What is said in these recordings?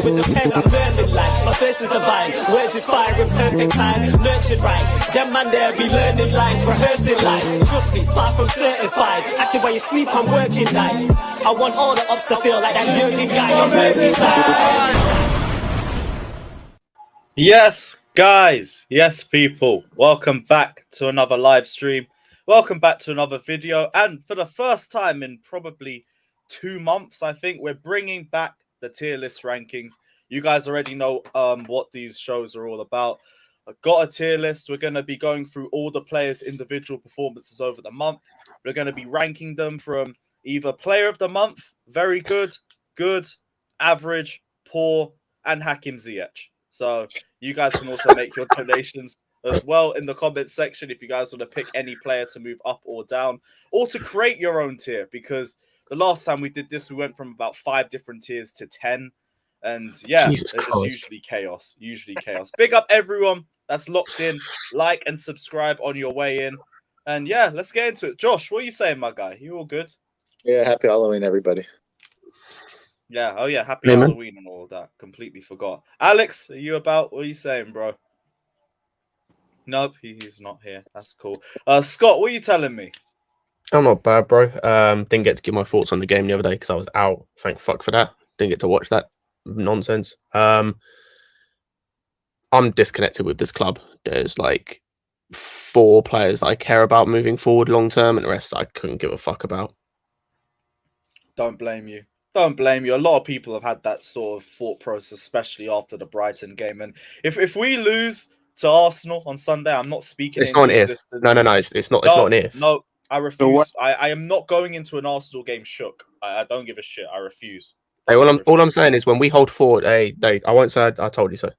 with the pen, I'm learning life. My thirst is divine, words inspire with perfect time, nurtured right. Them man there be learning lines, rehearsing life. Trust me, far from certified. Actually, while you sleep, I'm working nights. I want all the ups to feel like that Jurgen guy on Merseyside. Yes, guys. Yes, people. Welcome back to another live stream. Welcome back to another video. And for the first time in probably 2 months, I think, we're bringing back the tier list rankings. You guys already know what these shows are all about. I've got a tier list. We're going to be going through all the players' individual performances over the month. We're going to be ranking them from either player of the month, very good, good, average, poor, and Hakim Ziyech. So you guys can also make your donations as well in the comment section if you guys want to pick any player to move up or down, or to create your own tier, because the last time we did this, we went from about 5 different tiers to 10. And yeah, it's usually chaos. Big up everyone that's locked in. Like and subscribe on your way in. And yeah, let's get into it. Josh, what are you saying, my guy? You all good? Yeah, happy Halloween, everybody. Yeah, oh yeah, happy Halloween and all of that. Completely forgot. Alex, are you about? What are you saying, bro? Nope, he's not here. That's cool. Scott, what are you telling me? I'm not bad, bro. Didn't get to give my thoughts on the game the other day because I was out. Thank fuck for that. Didn't get to watch that nonsense. I'm disconnected with this club. There's like 4 players that I care about moving forward long term, and the rest I couldn't give a fuck about. Don't blame you. Don't blame you. A lot of people have had that sort of thought process, especially after the Brighton game. And if we lose to Arsenal on Sunday, I'm not speaking. It's not an if. No. It's not an if. No, I refuse. I am not going into an Arsenal game shook. I don't give a shit. I refuse. Hey, all I'm saying is when we hold forward, I won't say I told you so.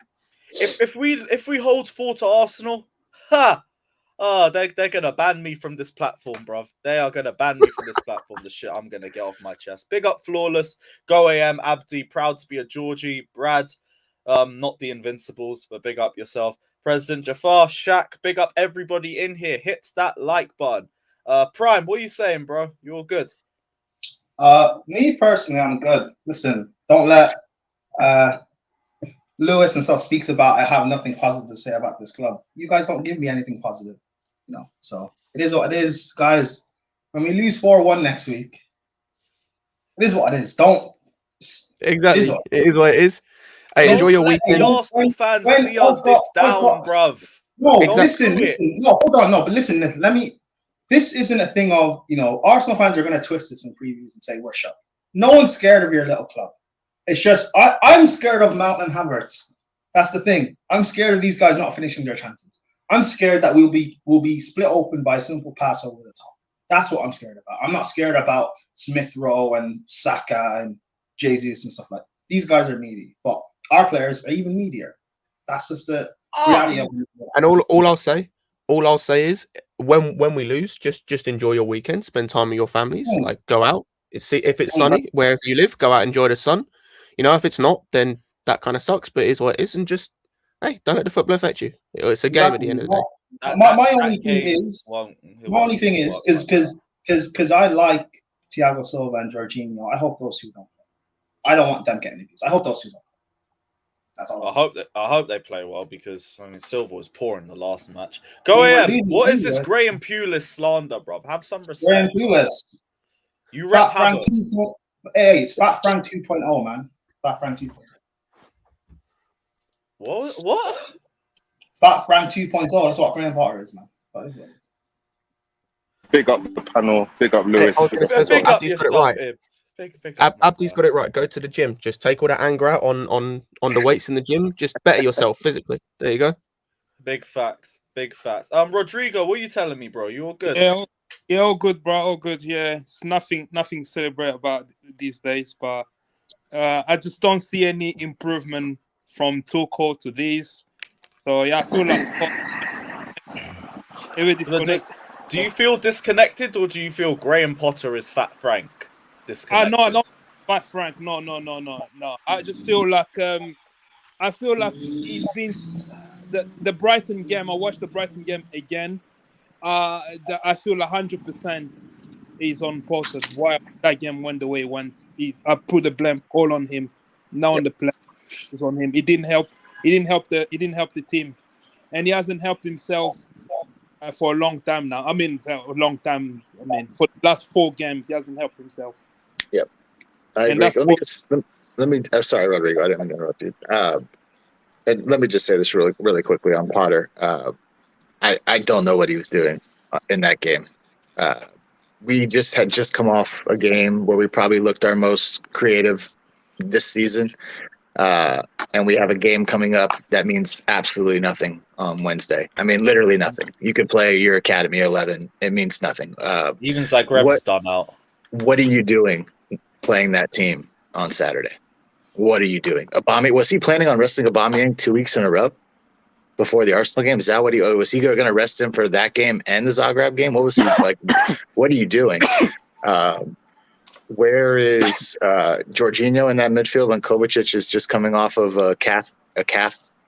If we hold 4 to Arsenal, they're gonna ban me from this platform, bruv. They are gonna ban me from this platform. The shit I'm gonna get off my chest. Big up Flawless, Go AM, Abdi, proud to be a Georgie, Brad, not the Invincibles, but big up yourself. President Jafar, Shaq, big up everybody in here. Hit that like button. Prime, what are you saying, bro? You all good? Me personally, I'm good. Listen, don't let Lewis and stuff speaks about I have nothing positive to say about this club. You guys don't give me anything positive, So it is what it is, guys. When we lose 4-1 next week, it is what it is. Don't exactly. It is what it is. Hey, enjoy your weekend. Arsenal fans see us this down, bruv. No, listen. No, hold on. No, but listen. This isn't a thing of Arsenal fans are going to twist this in previews and say we're shut. No one's scared of your little club. It's just I'm scared of Mount and Havertz. That's the thing. I'm scared of these guys not finishing their chances. I'm scared that we'll be split open by a simple pass over the top. That's what I'm scared about. I'm not scared about Smith Rowe and Saka and Jesus and stuff like that. These guys are meaty, but our players are even meatier. That's just the reality of it. And all I'll say is when we lose, just enjoy your weekend, spend time with your families, like go out. See if it's sunny wherever you live, go out, enjoy the sun. If it's not, then that kind of sucks, but it is what it is, and just hey, don't let the football affect you. It's a game at the end of the day. My only thing is because I like Thiago Silva and Jorginho. I hope those two don't play. I don't want them getting abused. I hope those two don't play. That's all. I hope they play well, because Silva was poor in the last match. Go AM. What is this Graham Pulis slander, bro? Have some respect. Graham Pulis. You rap Frank. Hey, it's Fat Frank 2.0, man. Fat Frank 2.0. What? Fat Frank 2.0. That's what Graham Potter is, man. That is what it is. Big up the panel. Big up Lewis. Big up Abdi's got it right. Abdi's got it right. Go to the gym. Just take all that anger out on the weights in the gym. Just better yourself physically. There you go. Big facts. Rodrigo, what are you telling me, bro? You all good? Yeah, all good, bro. All good. Yeah, it's nothing to celebrate about these days, but I just don't see any improvement from Tuchel to these. So yeah, I feel like do you feel disconnected, or do you feel Graham Potter is Fat Frank disconnected? No, not Fat Frank. No. I just feel like he's been the Brighton game. I watched the Brighton game again. I feel 100% he's on Potter's why that game went the way it went. I put the blame all on him. Now on the play. was on him. It didn't help. He didn't help the team, and he hasn't helped himself for a long time now. For the last 4 games, he hasn't helped himself. Yep, I agree. Let me. I'm sorry, Rodrigo. I didn't interrupt you. And let me just say this really quickly on Potter. I don't know what he was doing in that game. We had just come off a game where we probably looked our most creative this season. And we have a game coming up that means absolutely nothing on Wednesday. I mean, literally nothing. You could play your Academy 11. It means nothing. Even Zagreb's done out. What are you doing playing that team on Saturday? What are you doing? Aubameyang, was he planning on resting Aubameyang 2 weeks in a row before the Arsenal game? Is that what was he going to rest him for that game and the Zagreb game? What was he like? What are you doing? Where is Jorginho in that midfield when Kovacic is just coming off of a calf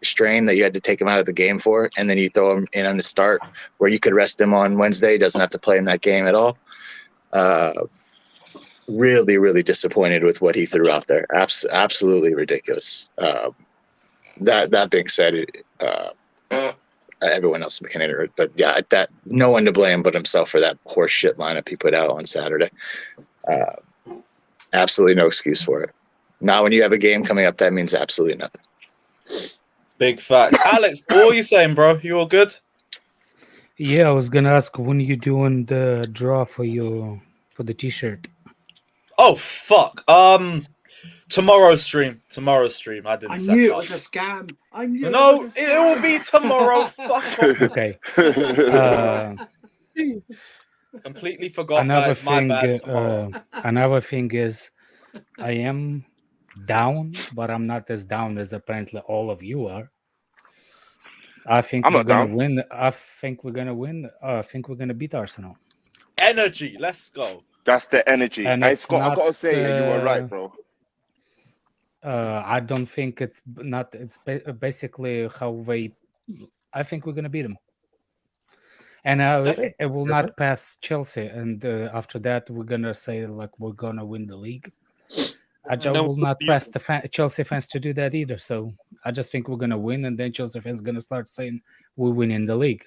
strain that you had to take him out of the game for, and then you throw him in on the start where you could rest him on Wednesday? He doesn't have to play in that game at all. Really, really disappointed with what he threw out there. Absolutely ridiculous. That being said, everyone else can enter it, but yeah, that no one to blame but himself for that horse shit lineup he put out on Saturday. Absolutely no excuse for it. Now, when you have a game coming up, that means absolutely nothing. Big facts. Alex, what are you saying, bro? You all good? Yeah, I was gonna ask when you doing the draw for the t-shirt. Oh fuck. Tomorrow's stream. I didn't. I set knew it it up. was a scam. I knew. No, it was a it will scam. be tomorrow. Fuck off. Okay. Completely forgot. Another Guys, my thing. bad. Tomorrow. Another thing is, I am down, but I'm not as down as apparently all of you are. I think I'm we're not gonna down. win. I think we're gonna win. I think we're gonna beat Arsenal. Energy. Let's go. That's the energy. And Hey, it's Scott, I not, gotta say, you were right, bro. I don't think it's not. It's basically how they. I think we're gonna beat them, and it will not pass Chelsea. And after that, we're gonna say like we're gonna win the league. I will not pass the Chelsea fans to do that either. So I just think we're gonna win, and then Chelsea fans gonna start saying we win in the league.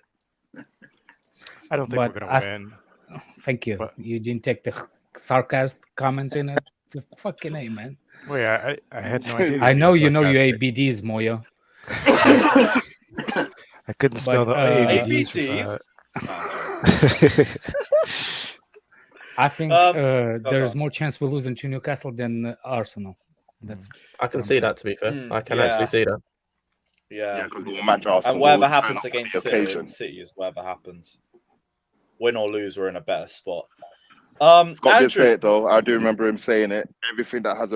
I don't think we're gonna win. Thank you. But, you didn't take the sarcasm comment in it. The fucking A, man. Wait, I had no idea. I know you know your ABDs, Moyo. I couldn't spell the ABDs. I think there's more chance we lose to Newcastle than Arsenal. I can see that, to be fair. I can actually see that. Yeah. because we'll match Arsenal. And whatever We'll happens turn up against on the occasion. City is whatever happens. Win or lose, we're in a better spot. Scott did Andrew, say it though. I do remember him saying it. Everything that has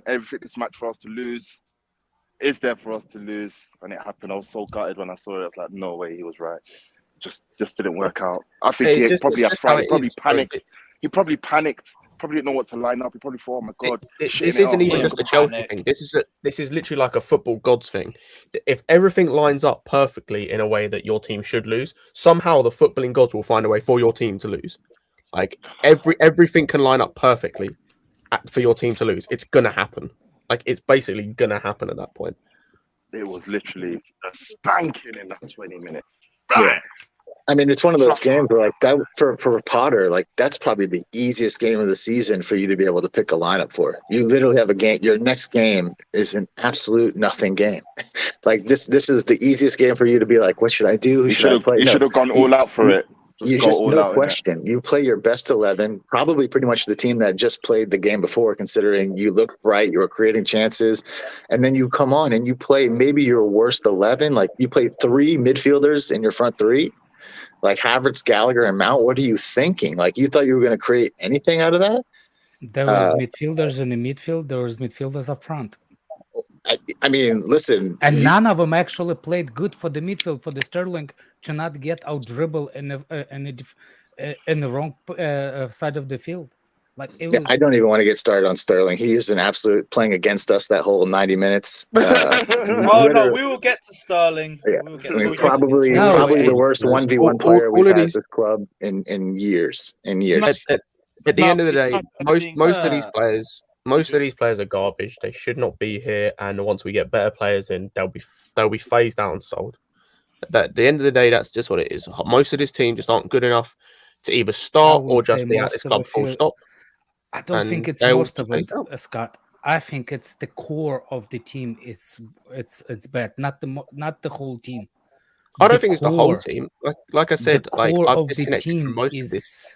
everything that's match for us to lose is there for us to lose, and it happened. I was so gutted when I saw it. I was like, no way, he was right. Just didn't work out. I think he probably panicked. He probably panicked. Probably didn't know what to line up. He probably thought, oh my god. This isn't even just a Chelsea thing. This is literally like a football gods thing. If everything lines up perfectly in a way that your team should lose, somehow the footballing gods will find a way for your team to lose. Like everything can line up perfectly for your team to lose. It's gonna happen. Like it's basically gonna happen at that point. It was literally a spanking in that 20 minutes. Yeah. I mean, it's one of those games where, like, that for Potter, like, that's probably the easiest game of the season for you to be able to pick a lineup for. You literally have a game. Your next game is an absolute nothing game. Like, this is the easiest game for you to be like, what should I do? Who should I play? You should have gone all out for it. You just, no question. You play your best 11, probably pretty much the team that just played the game before, considering you look bright, you were creating chances, and then you come on and you play maybe your worst 11. Like, you play 3 midfielders in your front 3. Like Havertz, Gallagher, and Mount, what are you thinking? Like, you thought you were going to create anything out of that? There was midfielders in the midfield. There was midfielders up front. I mean, listen. And none of them actually played good for the midfield, for the Sterling to not get out-dribbled in the wrong side of the field. Like it was... I don't even want to get started on Sterling. He is an absolute playing against us that whole 90 minutes. no, we will get to Sterling. Yeah. We will get probably the worst 1v1 player we've had at this club in years. At the end of the day, most of these players most of these players are garbage. They should not be here. And once we get better players in, they'll be phased out and sold. At the end of the day, that's just what it is. Most of this team just aren't good enough to either start or just be at this club full stop. I don't think it's most of it, Scott. I think it's the core of the team. It's bad, not the whole team. I don't think it's the whole team. Like I said, like I've disconnected from most of this.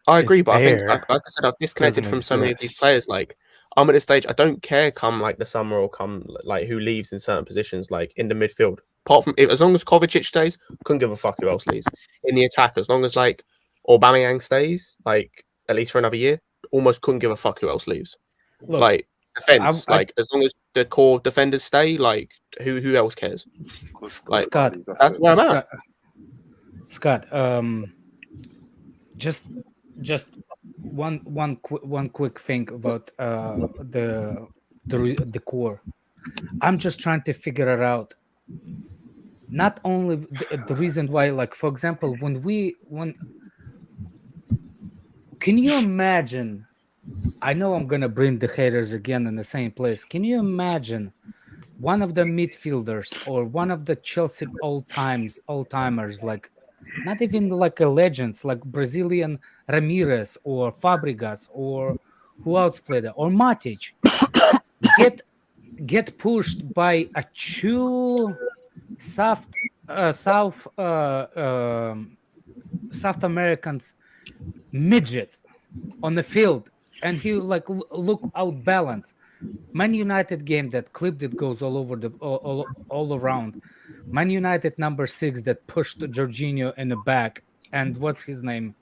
I agree, but I think, like I said, I've disconnected from so many of these players. Like I'm at this stage, I don't care come like the summer or come like who leaves in certain positions, like in the midfield. Apart from as long as Kovacic stays, couldn't give a fuck who else leaves. In the attack, as long as like Aubameyang stays, like at least for another year, almost couldn't give a fuck who else leaves. Look, like defense, like as long as the core defenders stay, like who else cares? Like Scott, that's where I'm at. Scott, just one quick thing about the core. I'm just trying to figure it out. Not only the reason why, like for example, when can you imagine? I know I'm gonna bring the haters again in the same place. Can you imagine one of the midfielders or one of the Chelsea all-timers, like not even like a legends, like Brazilian Ramirez or Fabregas or who else played it, or Matic, get pushed by a two South Americans midgets on the field, and he like look outbalanced. Man United game, that clip that goes all over all around. Man United number 6 that pushed Jorginho in the back, and what's his name,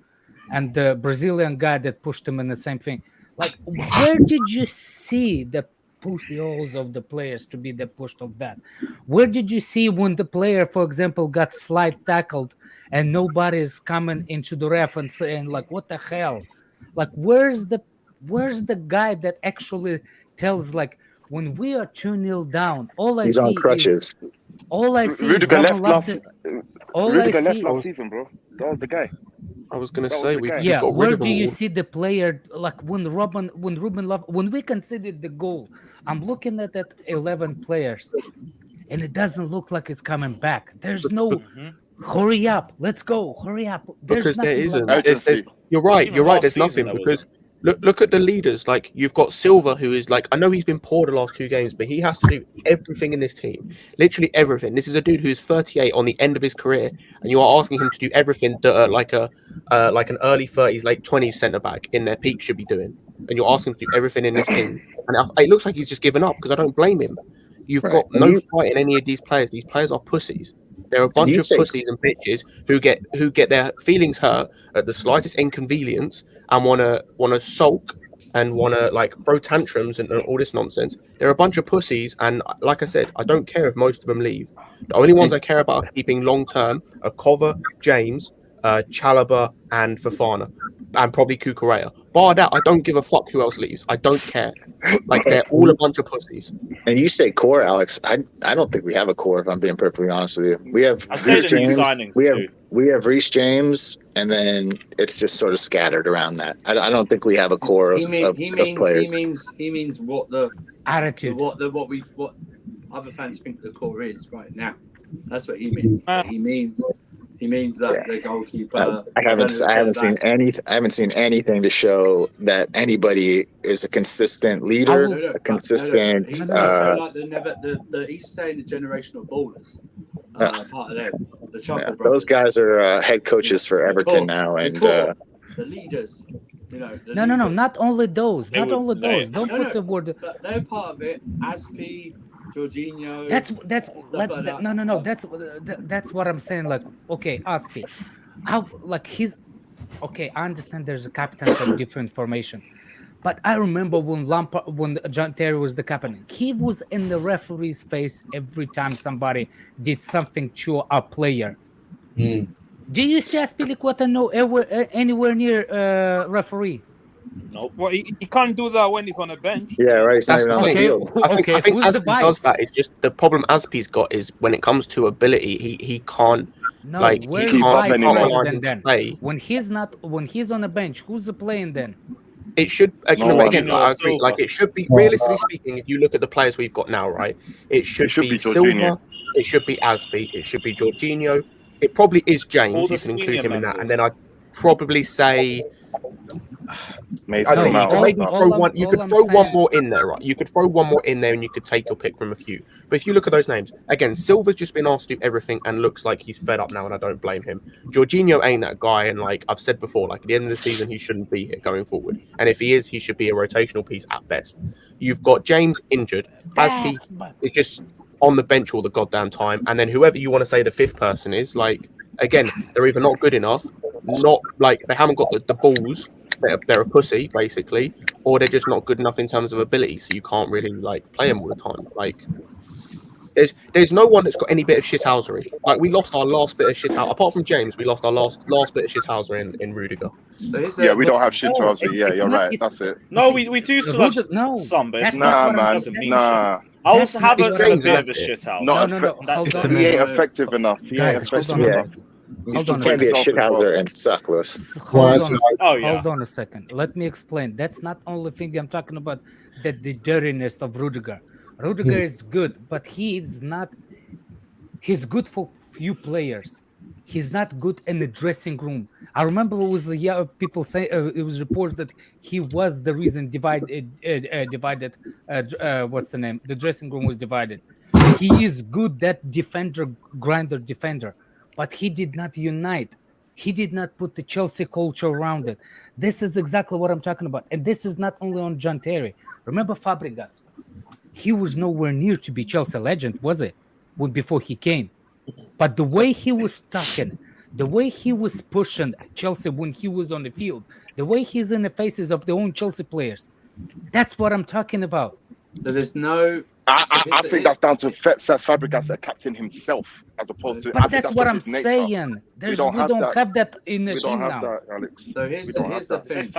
and the Brazilian guy that pushed him in the same thing. Like, where did you see the pussy holes of the players to be the pushed of that? Where did you see when the player, for example, got slide tackled and nobody's coming into the ref and saying like, what the hell? Like, where's the guy that actually tells, like, when we are 2-0 down, he's on crutches. Rudiger left last season, bro. That was the guy. I was gonna say where do you see the player, like when we considered the goal? I'm looking at that 11 players, and it doesn't look like it's coming back. There's no hurry up, let's go, hurry up. Because there isn't. You're right. There's nothing because. Look at the leaders. Like, you've got Silva, who is like, I know he's been poor the last 2 games, but he has to do everything in this team. Literally everything. This is a dude who's 38 on the end of his career, and you are asking him to do everything that like an early 30s, late 20s centre back in their peak should be doing. And you're asking him to do everything in this team. And it looks like he's just given up, because I don't blame him. You've got no fight in any of these players. These players are pussies. They're a bunch of pussies and bitches who get their feelings hurt at the slightest inconvenience and wanna sulk and wanna like throw tantrums and all this nonsense. They're a bunch of pussies, and like I said, I don't care if most of them leave. The only ones I care about keeping long term are Kova, James, Chalobah, and Fofana, and probably Cucurella. Bar that, I don't give a fuck who else leaves. I don't care. Like, they're all a bunch of pussies. And you say core, Alex. I don't think we have a core, if I'm being perfectly honest with you. We have Reece James. We have Reece James, and then it's just sort of scattered around that. I don't think we have a core of players. He means what the attitude, what other fans think the core is right now. That's what he means. He means that the goalkeeper. I haven't seen anything to show that anybody is a consistent leader, a consistent. He's saying the generational ballers. Part of them. Those guys are head coaches for Everton now, and the leaders. You know, no, not only those. Don't put the word. But they're part of it. Aspi. Jorginho. That's what I'm saying. Like, okay, Aspi, how, like, he's okay. I understand there's a captains of different formation, but I remember when John Terry was the captain, he was in the referee's face every time somebody did something to a player. Do you see Azpilicueta anywhere near referee? Nope. Well, he can't do that when he's on a bench. Yeah, right. He's not even on the field. I think Azpi does that. It's just the problem Azpi's got is when it comes to ability, he can't. No, like, where's Vice President then? When he's on the bench, who's playing then? It should again. I agree. Like it should be realistically speaking. If you look at the players we've got now, right, it should be Silva. It should be Azpi. It should be Jorginho. It probably is James. You can include him in that, and then I'd probably say. I'd say you could maybe throw one. You could throw one more in there, right? You could throw one more in there, and you could take your pick from a few. But if you look at those names again, Silva's just been asked to do everything and looks like he's fed up now, and I don't blame him. Jorginho ain't that guy, and like I've said before, like at the end of the season, he shouldn't be here going forward. And if he is, he should be a rotational piece at best. You've got James injured. Azpi is just on the bench all the goddamn time, and then whoever you want to say the fifth person is, like again, they're either not good enough, not like they haven't got the balls. They're a pussy, basically, or they're just not good enough in terms of ability, so you can't really like play them all the time. Like, there's no one that's got any bit of shithousery. Like, we lost our last bit of shithousery. Apart from James, we lost our last bit of shithousery in Rudiger. Yeah, we don't have shithousery. Yeah, you're right. That's it. No, we do still have some, but it's not. Nah. I also have a bit of a shithouse. No, he ain't effective enough. He ain't effective enough. You can't be a shithouser and suckless. Hold on a second. Let me explain. That's not only thing I'm talking about. That the dirtiness of Rudiger. Rudiger is good, but he's not. He's good for few players. He's not good in the dressing room. I remember it was people say it was reports that he was the reason divided. What's the name? The dressing room was divided. He is good, that defender, grinder defender. But he did not unite. He did not put the Chelsea culture around it. This is exactly what I'm talking about. And this is not only on John Terry. Remember Fabregas? He was nowhere near to be Chelsea legend, was it? Before he came. But the way he was talking, the way he was pushing Chelsea when he was on the field, the way he's in the faces of the own Chelsea players, that's what I'm talking about. There's no... I think that's down to Fabregas, the captain himself, as opposed to. But that's what I'm saying. We don't have that in the team now. That, Alex. So here's the thing.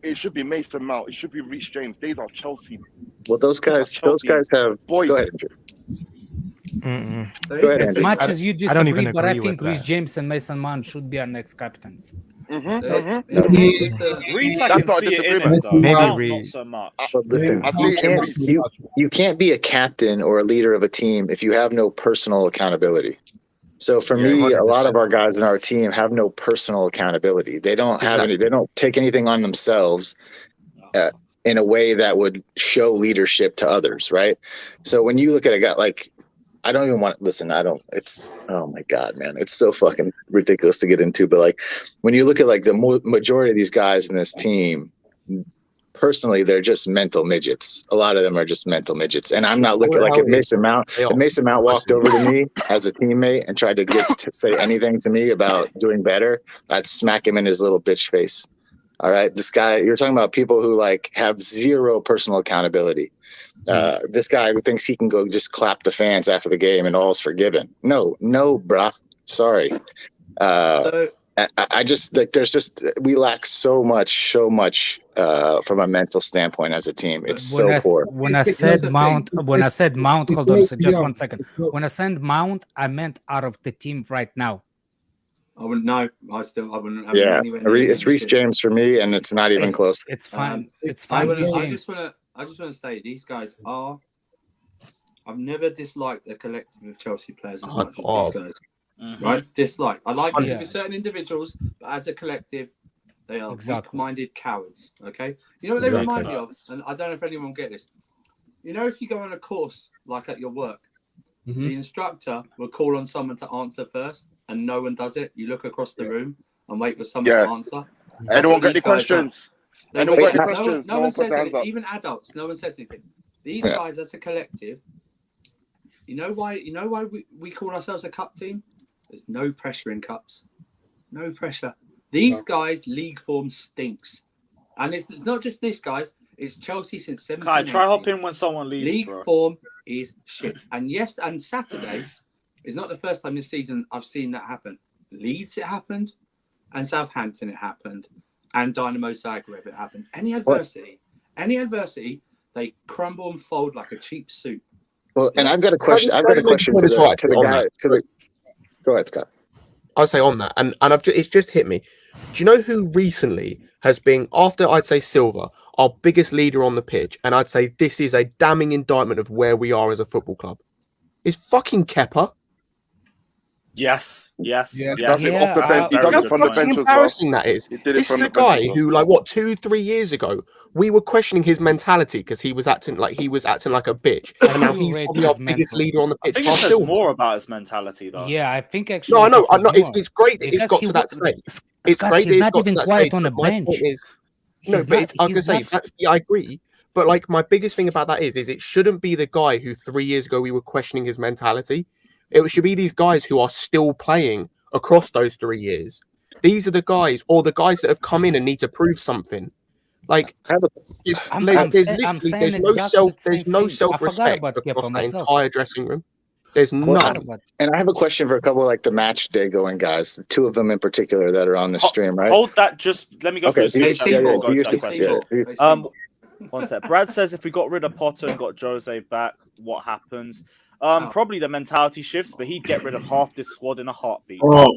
It should be Mason Mount. It should be Reece James. These are Chelsea. Well, those guys have. Boys. Go ahead, Andrew. As much as you disagree, but I think Reece James and Mason Mount should be our next captains. Reece, I can see it in him, though. Maybe not so much. Listen, you can't be a captain or a leader of a team if you have no personal accountability. So for me, a lot of our guys in our team have no personal accountability. They don't have any. They don't take anything on themselves in a way that would show leadership to others, right? So when you look at a guy like. I don't even want to listen. It's, oh my God, man. It's so fucking ridiculous to get into. But like, when you look at like the majority of these guys in this team, personally, they're just mental midgets. A lot of them are just mental midgets. And I'm not looking like if Mason Mount walked over to me as a teammate and tried to say anything to me about doing better, I'd smack him in his little bitch face. All right. This guy, you're talking about people who like have zero personal accountability. This guy who thinks he can go just clap the fans after the game and all's forgiven. No, bruh. Sorry. I just like we lack so much from a mental standpoint as a team. It's poor. When I said Mount, hold on, just 1 second. When I said Mount, I meant out of the team right now. I wouldn't know. I wouldn't. Yeah, it's Reece James for me, and it's not even close. It's fine. It's fine. I just want to say these guys are. I've never disliked a collective of Chelsea players as much as these guys. Mm-hmm. Right? Dislike. I like certain individuals, but as a collective, they are weak-minded cowards. Okay. You know what they remind me of, and I don't know if anyone will get this. You know, if you go on a course like at your work, the instructor will call on someone to answer first, and no one does it. You look across the room and wait for someone to answer. Anyone got any questions? No one says anything. Even adults, no one says anything. These guys as a collective, you know why we call ourselves a cup team? There's no pressure in cups. No pressure. These guys' league form stinks. And it's not just this, guys. It's Chelsea since 17. Try hop in when someone leaves. League form is shit. And yes, and Saturday is not the first time this season I've seen that happen. Leeds, it happened. And Southampton, it happened. And Dynamo Zagreb, it happened. Any adversity, they crumble and fold like a cheap soup. Well, and I've got a question. I've got a question to the guy. Go ahead, Scott. I'll say on that, and it's just hit me Do you know who recently has been, after I'd say Silva, our biggest leader on the pitch, and I'd say this is a damning indictment of where we are as a football club, is fucking Kepa. Yes. Off the bench. He does it from the bench as well. Embarrassing that is. This is a guy who, like, what, 2-3 years ago, we were questioning his mentality because he was acting like a bitch, and now he's probably our biggest leader on the pitch. I think it says more about his mentality, though. Yeah, I think actually. No, I know. It's great that it's got to that stage. It's great that he's not even quiet on the bench. No, but I was going to say, I agree. But like, my biggest thing about that is it shouldn't be the guy who 3 years ago we were questioning his mentality. It should be these guys who are still playing across those 3 years. These are the guys, or the guys that have come in and need to prove something. Like, there's no self-respect across that entire dressing room. There's none. And I have a question for a couple of, like, the match day going guys. The two of them in particular that are on the stream, right? Hold that. Just let me go through this. One sec. Brad says if we got rid of Potter and got Jose back, what happens? Probably the mentality shifts, but he'd get rid of half this squad in a heartbeat. Bro,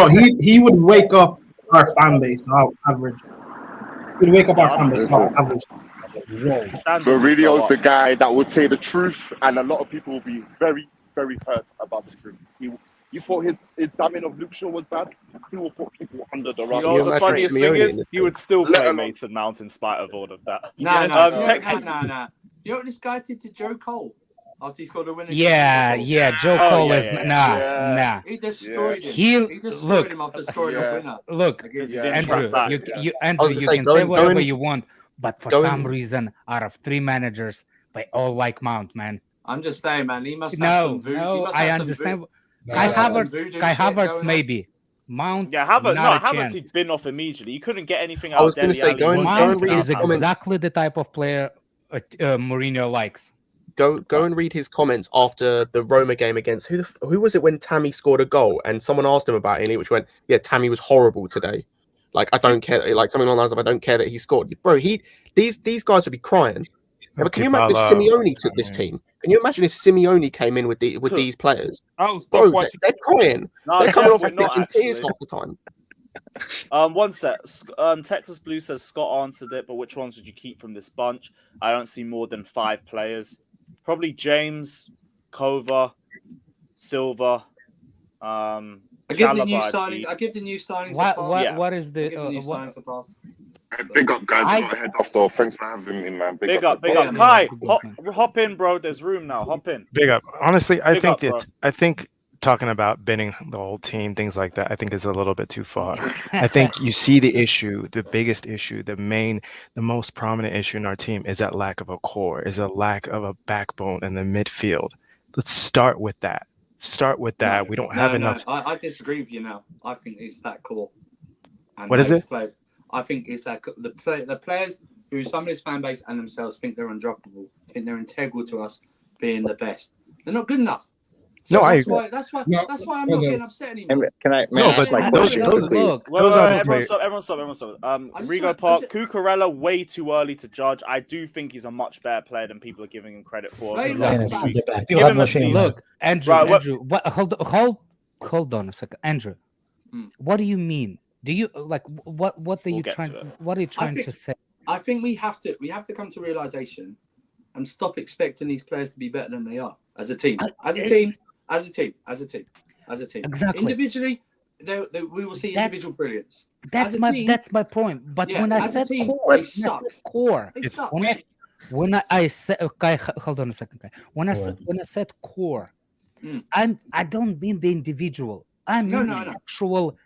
he would wake up our fan base to our average. He'd wake up our fan base to our average. Mourinho's the guy that would say the truth, and a lot of people will be very, very hurt about the truth. You thought his damning of Luke Shaw was bad? He will put people under the rug. You know what the funniest thing is? He would still play Mason Mount in spite of all of that. No. You know what this guy did to Joe Cole? After he scored a winner. Yeah. Joe Cole is nah. He destroyed him. He destroyed him after scoring a winner. Look, Andrew, you can say whatever you want, but for some reason, out of 3 managers, they all like Mount, man. I'm just saying, man. He must have some voodoo. No, I understand. Kai Havertz maybe. Mount. Yeah, Havertz he'd been off immediately. You couldn't get anything out. I was going to say, Mount is exactly the type of player Mourinho likes. Go and read his comments after the Roma game against who was it when Tammy scored a goal and someone asked him about it, which went, yeah, Tammy was horrible today. Like, I don't care. Like, something along the lines of, I don't care that he scored. Bro, these guys would be crying. Yeah, but can you imagine if Simeone took this team? Can you imagine if Simeone came in with these players? Bro, they're crying. They're coming off the pitch in tears half the time. One sec. Texas Blue says Scott answered it, but which ones would you keep from this bunch? I don't see more than 5 players. Probably James, Kova, Silva. I give the new signings. What is the new signings a pass? Big up, guys. I got to head off, though. Thanks for having me, man. Big up. Kai, hop in, bro. There's room now. Hop in. Big up. Honestly, I think talking about binning the whole team, things like that, I think is a little bit too far. I think you see the issue, the biggest issue, the most prominent issue in our team is that lack of a core, is a lack of a backbone in the midfield. Let's start with that. We don't have enough. I disagree with you now. I think it's that core. And what is it? Players, I think it's that the players who some of this fan base and themselves think they're undroppable, think they're integral to us being the best. They're not good enough. So that's why I'm not getting upset anymore. Can I ask my question? Everyone stop. Rigo Park, Cucurella, way too early to judge. I do think he's a much better player than people are giving him credit for. Give him a season. Look, Andrew. Hold on a second, Andrew. What do you mean? Do you like what are you trying? What are you trying to say? I think we have to come to realization and stop expecting these players to be better than they are as a team. As a team. Exactly. Individually, we will see individual brilliance. That's my point. But when I said core, when I said okay, hold on a second. When I said core, I don't mean the individual. I mean the actual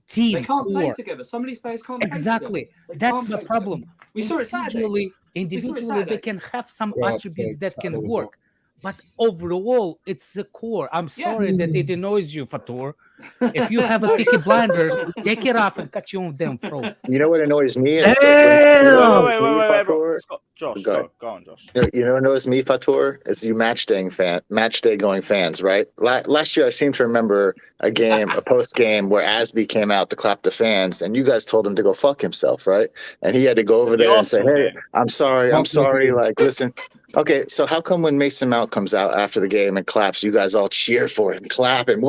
team. They can't core. play together. Some of these players can't. Exactly. That's the problem. We saw it Saturday. Individually, they can have some attributes that can work. But overall, it's the core. I'm sorry that it annoys you, Fatur. If you have a Peaky Blinders, take it off and cut your own damn throat. You know what annoys me? Wait, Josh, go on, Josh. You know what annoys me, Fatur? Is you match day going fans, right? Last year, I seem to remember a game, a post game where Asby came out to clap the fans, and you guys told him to go fuck himself, right? And he had to go over there and say, "Hey, I'm sorry. Like, listen." Okay, so how come when Mason Mount comes out after the game and claps, you guys all cheer for him, clap him?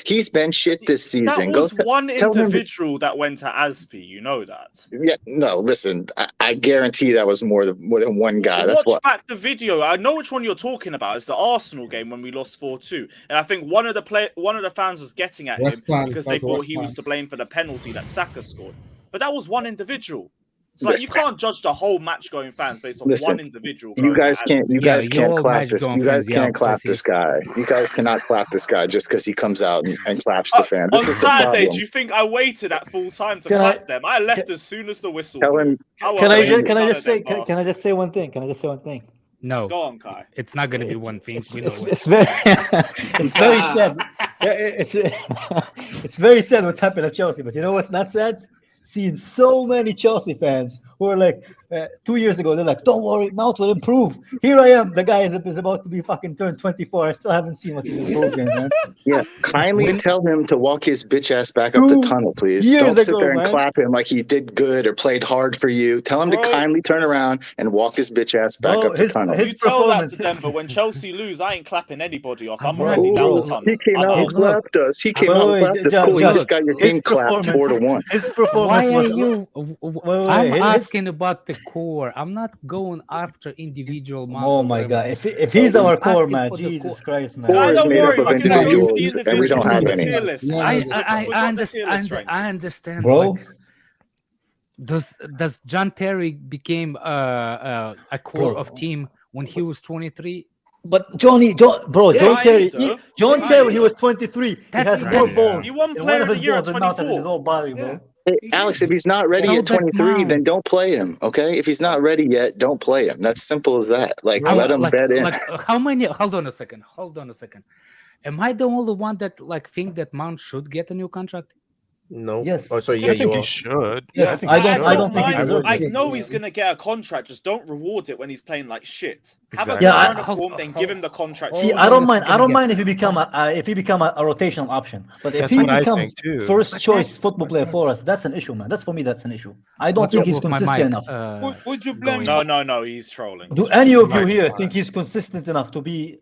He's been shit this season. That was one individual that went to Aspi. You know that. Yeah, no, listen, I guarantee that was more than one guy. Watch back the video. I know which one you're talking about. It's the Arsenal game when we lost 4-2, and I think one of the fans was getting at him because they thought he was to blame for the penalty that Saka scored. But that was one individual. It's like you can't judge the whole match-going fans based on one individual. You guys can't clap this. You guys can't clap this guy. You guys cannot clap this guy just because he comes out and claps the fan. On Saturday, do you think I waited at full time to clap them? I left as soon as the whistle. Can I just say one thing? No. Go on, Kai. It's not going to be one thing. It's very sad. It's very sad what's happened at Chelsea. But you know what's not sad? Seeing so many Chelsea fans who are like 2 years ago, they're like, "Don't worry, Mount will improve." Here I am, the guy is about to be fucking turned 24. I still haven't seen what he's improved in, man. Yeah, kindly tell him to walk his bitch ass back up the tunnel, please. Don't sit there and clap him like he did good or played hard for you. Tell him to kindly turn around and walk his bitch ass back up the tunnel. You tell that to Denver. When Chelsea lose, I ain't clapping anybody off. I'm already down the tunnel. He came out and clapped us. He came out and clapped us. Cool. You just got your team clapped 4-1. His performance. Why are you? I'm asking about the core. I'm not going after individual. Oh my god! If he's our core, man, Jesus Christ, man. Core is made up of individuals, and we don't have any. I understand, bro. Does John Terry became a core of team when he was 23? But John Terry, he was 23. He has more balls. He won Player of the Year at 24. His whole body, bro. Hey, Alex, if he's not ready at 23, then don't play him, okay? If he's not ready yet, don't play him. That's simple as that. Let him bet in. How many? Hold on a second. Am I the only one that think that Mount should get a new contract? No. Yes. Oh, so yeah, I think he should. Yes. Yeah, I don't think he deserves it. I know he's gonna get a contract. Just don't reward it when he's playing like shit. Have a form, then give him the contract. See, I don't mind if he become a rotational option. But if he becomes first choice football player for us, that's an issue, man. That's for me. That's an issue. I don't think he's consistent enough. Would you blame? No. He's trolling. Do any of you here think he's consistent enough to play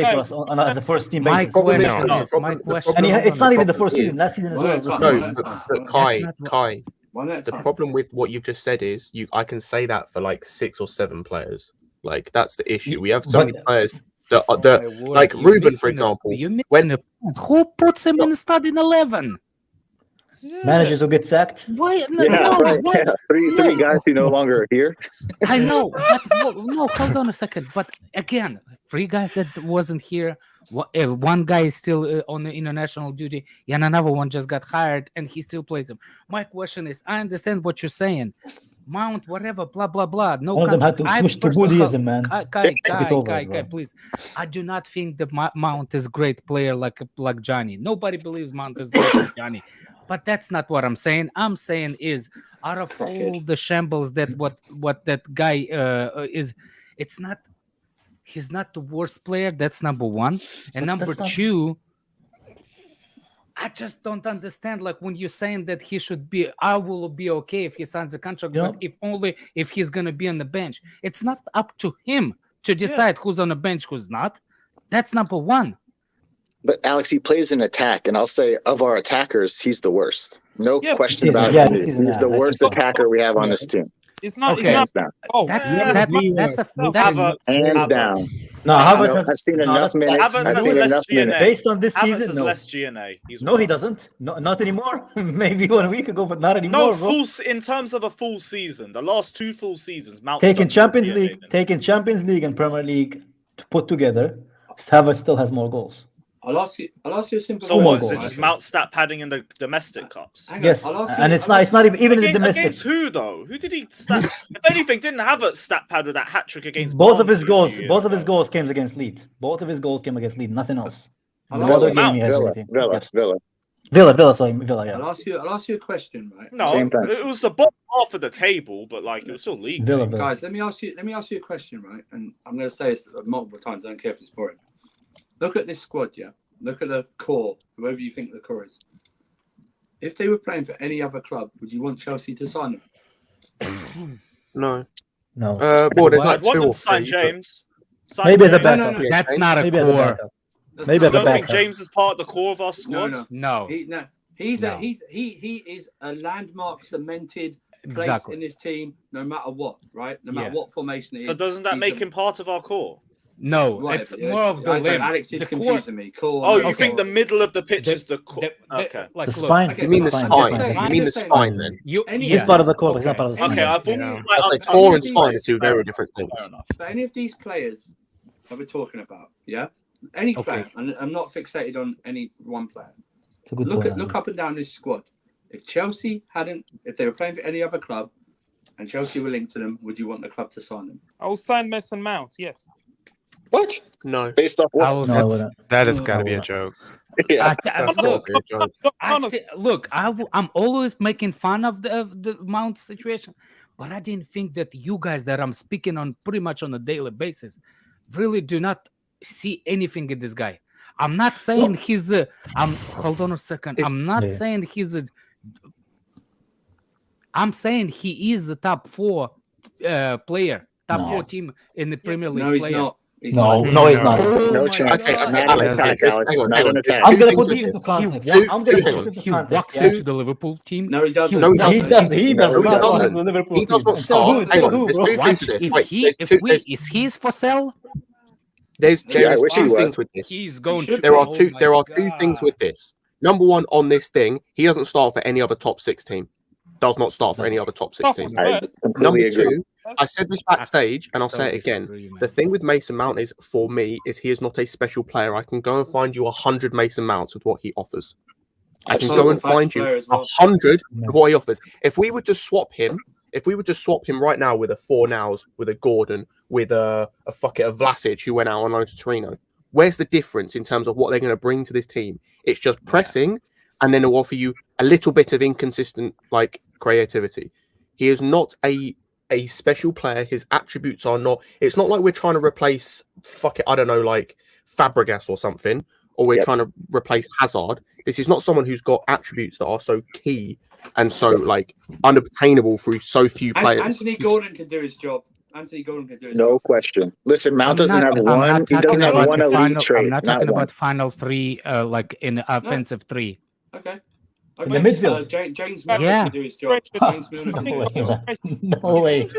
for us as a first team basis? My question is, and it's not even the first season. Last season as well. No, Kai. The problem with what you've just said is I can say that for 6 or 7 players. That's the issue. We have so many players that like Ruben, for example. Who puts him in starting 11? Yeah. Managers will get sacked. Why? Three guys who no longer are here. I know. But, hold on a second. But again, 3 guys that wasn't here. One guy is still on the international duty, and another one just got hired, and he still plays him. My question is, I understand what you're saying. Mount, whatever, blah, blah, blah. No, one of them had to switch to Buddhism, man. Kai, please. I do not think that Mount is a great player like Johnny. Nobody believes Mount is great like Johnny. But that's not what I'm saying. I'm saying is, out of all the shambles that what that guy is, he's not the worst player. That's number one. And number two, I just don't understand. When you're saying that he should be, I will be okay if he signs a contract, but if he's gonna be on the bench. It's not up to him to decide who's on the bench, who's not. That's number one. But Alex, he plays in attack, and I'll say of our attackers, he's the worst. No question about it. He's the worst attacker we have on this team. It's not. Okay. It's not. Oh, that's hands down. No, Havertz I've seen enough minutes. I've seen enough minutes. Based on this Havertz season, has less GNA. No, he doesn't. No, not anymore. Maybe 1 week ago, but not anymore. No, in terms of a full season, the last 2 full seasons, Mount taking Champions League and Premier League to put together, Havertz still has more goals. I'll ask you a simple question. So what? Is it just Mount stat padding in the domestic cups? Yes, and it's not even in the domestic. Against who though? Who did he stat? If anything, didn't have a stat pad with that hat trick against. Both of his goals came against Leeds. Nothing else. Villa. Yeah. I'll ask you a question, right? No, it was the bottom half of the table, but it was still league. Villa. Guys, let me ask you a question, right? And I'm going to say this multiple times. I don't care if it's boring. Look at this squad, yeah. Look at the core, whoever you think the core is. If they were playing for any other club, would you want Chelsea to sign them? No. No. Well, there's like I'd want two them or to sign three. James. Sign Maybe as a James. backup. No. That's not a Maybe as a core. backup. Maybe as I a don't think backup. James is part of the core of our squad. No. He is a landmark cemented place Exactly. in his team, no matter what, right? No matter what formation it is. So doesn't that he's make a- him part of our core? No, Right, it's but, more of the I don't- limb. Alex is The core- confusing me. Core. Oh, you no think core. the middle of the pitch The- is the core? Okay. Like, The look, spine. Okay, You mean the I'm spine? just saying- You I'm mean the just saying- spine then? You, Any- He's part of the core, okay. he's not part of the spine. Okay, I thought Yeah. like, That's like I'll core give and these- spine are two very Fair different things. enough. But any of these players that we're talking about, yeah, any player, and I'm not fixated on any one player. It's a good Look point. look up and down this squad. If they were playing for any other club, and Chelsea were linked to them, would you want the club to sign them? I will sign Mason Mount. Yes. What? No. Based off I what? will No, I wouldn't. That has got to be a joke. Yeah. That's look, gotta be a joke. look, I'm always making fun of the Mount situation, but I didn't think that you guys that I'm speaking on pretty much on a daily basis really do not see anything in this guy. I'm not saying he's hold on a second. I'm not saying he's a. I'm saying he is the top 4 player, top 4 team in the Premier League. No, he's player. not. He's No, not. no, he's not. Oh No my chance. God. Not an attack, Alex. Not an attack. I'm gonna Two put things this into with context. this. I'm gonna put this into He context. walks Yeah? into the Liverpool team. No, he doesn't. No, he No, he doesn't. does. He does No, he not doesn't. on the Liverpool He does team. not And tell start. who- Hang tell on, who, there's bro. two things Watch to this. if Wait, he there's if two- we there's- is he's for sale. There's Yeah, I wish he two was. things with this. He's going. should There are oh two. my There are two things God. with this. Number one, on this thing, he doesn't start for any other top 6 team. Does not start for any other top 6 Not team. for I Spurs. completely Number agree. 2, I said this backstage, and I'll So say it again. disagree, man. The thing with Mason Mount is, for me, is he is not a special player. I can go and find you 100 Mason Mounts with what he offers. I can go and find you 100 of what he offers. If we were to swap him right now with a Fornals, with a Gordon, with a Vlasic who went out on loan to Torino, where's the difference in terms of what they're going to bring to this team? It's just pressing, and then they'll offer you a little bit of inconsistent like creativity. He is not a special player. His attributes are not. It's not like we're trying to replace I don't know, like Fabregas or something, or we're trying to replace Hazard. This is not someone who's got attributes that are so key and so like unobtainable through so few players. Anthony Gordon can do his job. No question. Listen, Mount doesn't have I'm one. not He doesn't talking have about one the elite final. trait. I'm not Not talking one. about final 3, like in offensive 3. Okay. In the midfield. James Milner Yeah. can do his job. James Milner can do his job. No way.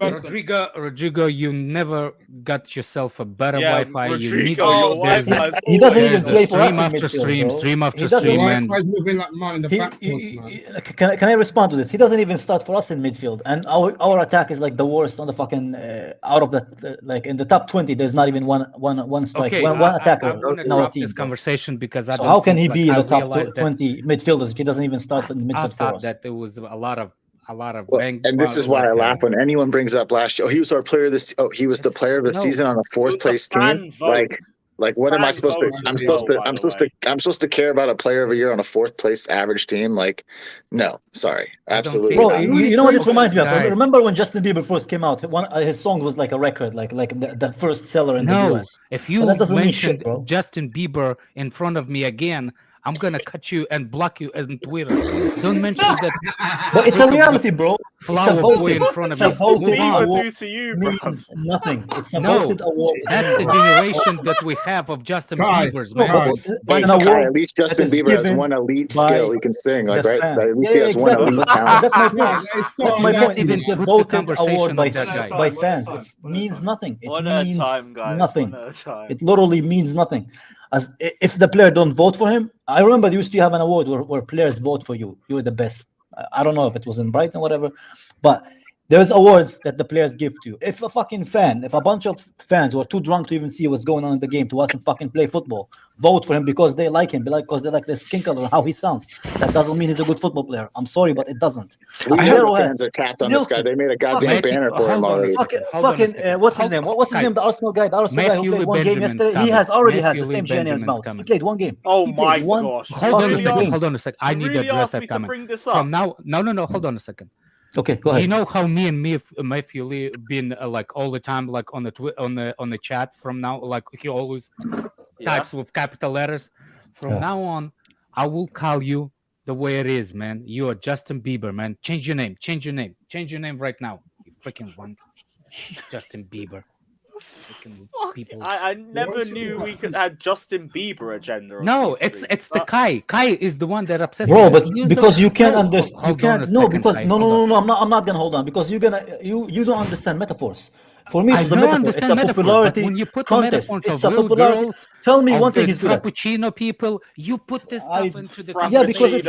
Rodrigo, you never got yourself a better Yeah, Wi-Fi. You Rodrigo, need your there's Wi-Fi is He doesn't even always- play for us stream in after midfield, stream, bro. stream after He doesn't stream, even- man. Wi-Fi's moving like man in the backwards, man. Can I respond to this? He doesn't even start for us in midfield, and our attack is like the worst on the fucking out of the like in the top 20. There's not even one strike, Okay, one attacker I want to in our drop team. this conversation because I So don't how can think, he be like, the I top realized that 20 midfielders if he doesn't even start in the I midfield for thought us? that there was a lot of Well, bang. and this is why I like, laugh when anyone brings up last year. Oh, he was our player this. Oh, he was the player of the no. season on a fourth It was a place fan team. vote. Like, what am I Fan supposed to? vote I'm as supposed well, to. by I'm the supposed way. to. I'm supposed to care about a player of the year on a fourth place average team. Like, no, sorry, absolutely think- Bro, not. you know what this reminds me of? Guys. Remember when Justin Bieber first came out? His song was like a record, like the first seller in the No, US. if you But that doesn't mean mentioned shit, bro. Justin Bieber in front of me again, I'm gonna cut you and block you on Twitter. Don't mention that But it's a reality, bro. flower It's a boy voted- in front of it's me. a voted Move on. award. do to you, bro? Means nothing. It's a No, voted award. That's the generation that we have of Justin Kai, Bieber's, No, man. but Kai. it's Hey, an Kai, award at least that Justin is Bieber has given one elite by skill. He can sing. Like, the right? fan. At least Yeah, he has one exactly. elite But talent. that's my Kai, point. that is so That's my Do not point. even It's a put the voted conversation award by on that guy. by One at a fans. time, It one at a means time. nothing. It One at a means time, guys. nothing. One at a time. It literally means nothing. As if the player don't vote for him, I remember they used to have an award where players vote for you. You were the best. I don't know if it was in Brighton or whatever, but there's awards that the players give to you. If a fucking fan, if a bunch of fans who are too drunk to even see what's going on in the game to watch him fucking play football, vote for him because they like him, because they like the skin color and how he sounds, that doesn't mean he's a good football player. I'm sorry, but it doesn't. We I know heard- the fans are tapped on this guy. They made a goddamn Matthew- banner for him hold on a already. second. Fucking, Hold on a fucking second. what's his Hold- name? What's his Kai. name? The Arsenal guy. The Arsenal guy who Matthew played one game Benjamin's yesterday. He coming. has already had Matthew the same journey as Benjamin's Mount. He coming. played one game. Oh He my played one. gosh! Hold on a Really second. asked- Hold on a second. I need to really address asked me that to comment. bring this From up. now, no. Hold on a second. Okay, go ahead. You know how me and Matthew Lee been like all the time, like on the chat from now, like he always types with capital letters. From now on, I will call you the way it is, man. You are Justin Bieber, man. Change your name. Change your name right now. You freaking wank. Justin Bieber. People. I never knew we could have Justin Bieber agenda. No, it's the Kai. Kai is the one that obsessed. Bro, but because you can't understand, you can't. No, because no. I'm not gonna hold on because you don't understand metaphors. For me, it's a metaphor. It's a popularity when you put contest. It's a popularity. Girls, tell me one thing he's good at. Frappuccino people, you put this stuff into the because it's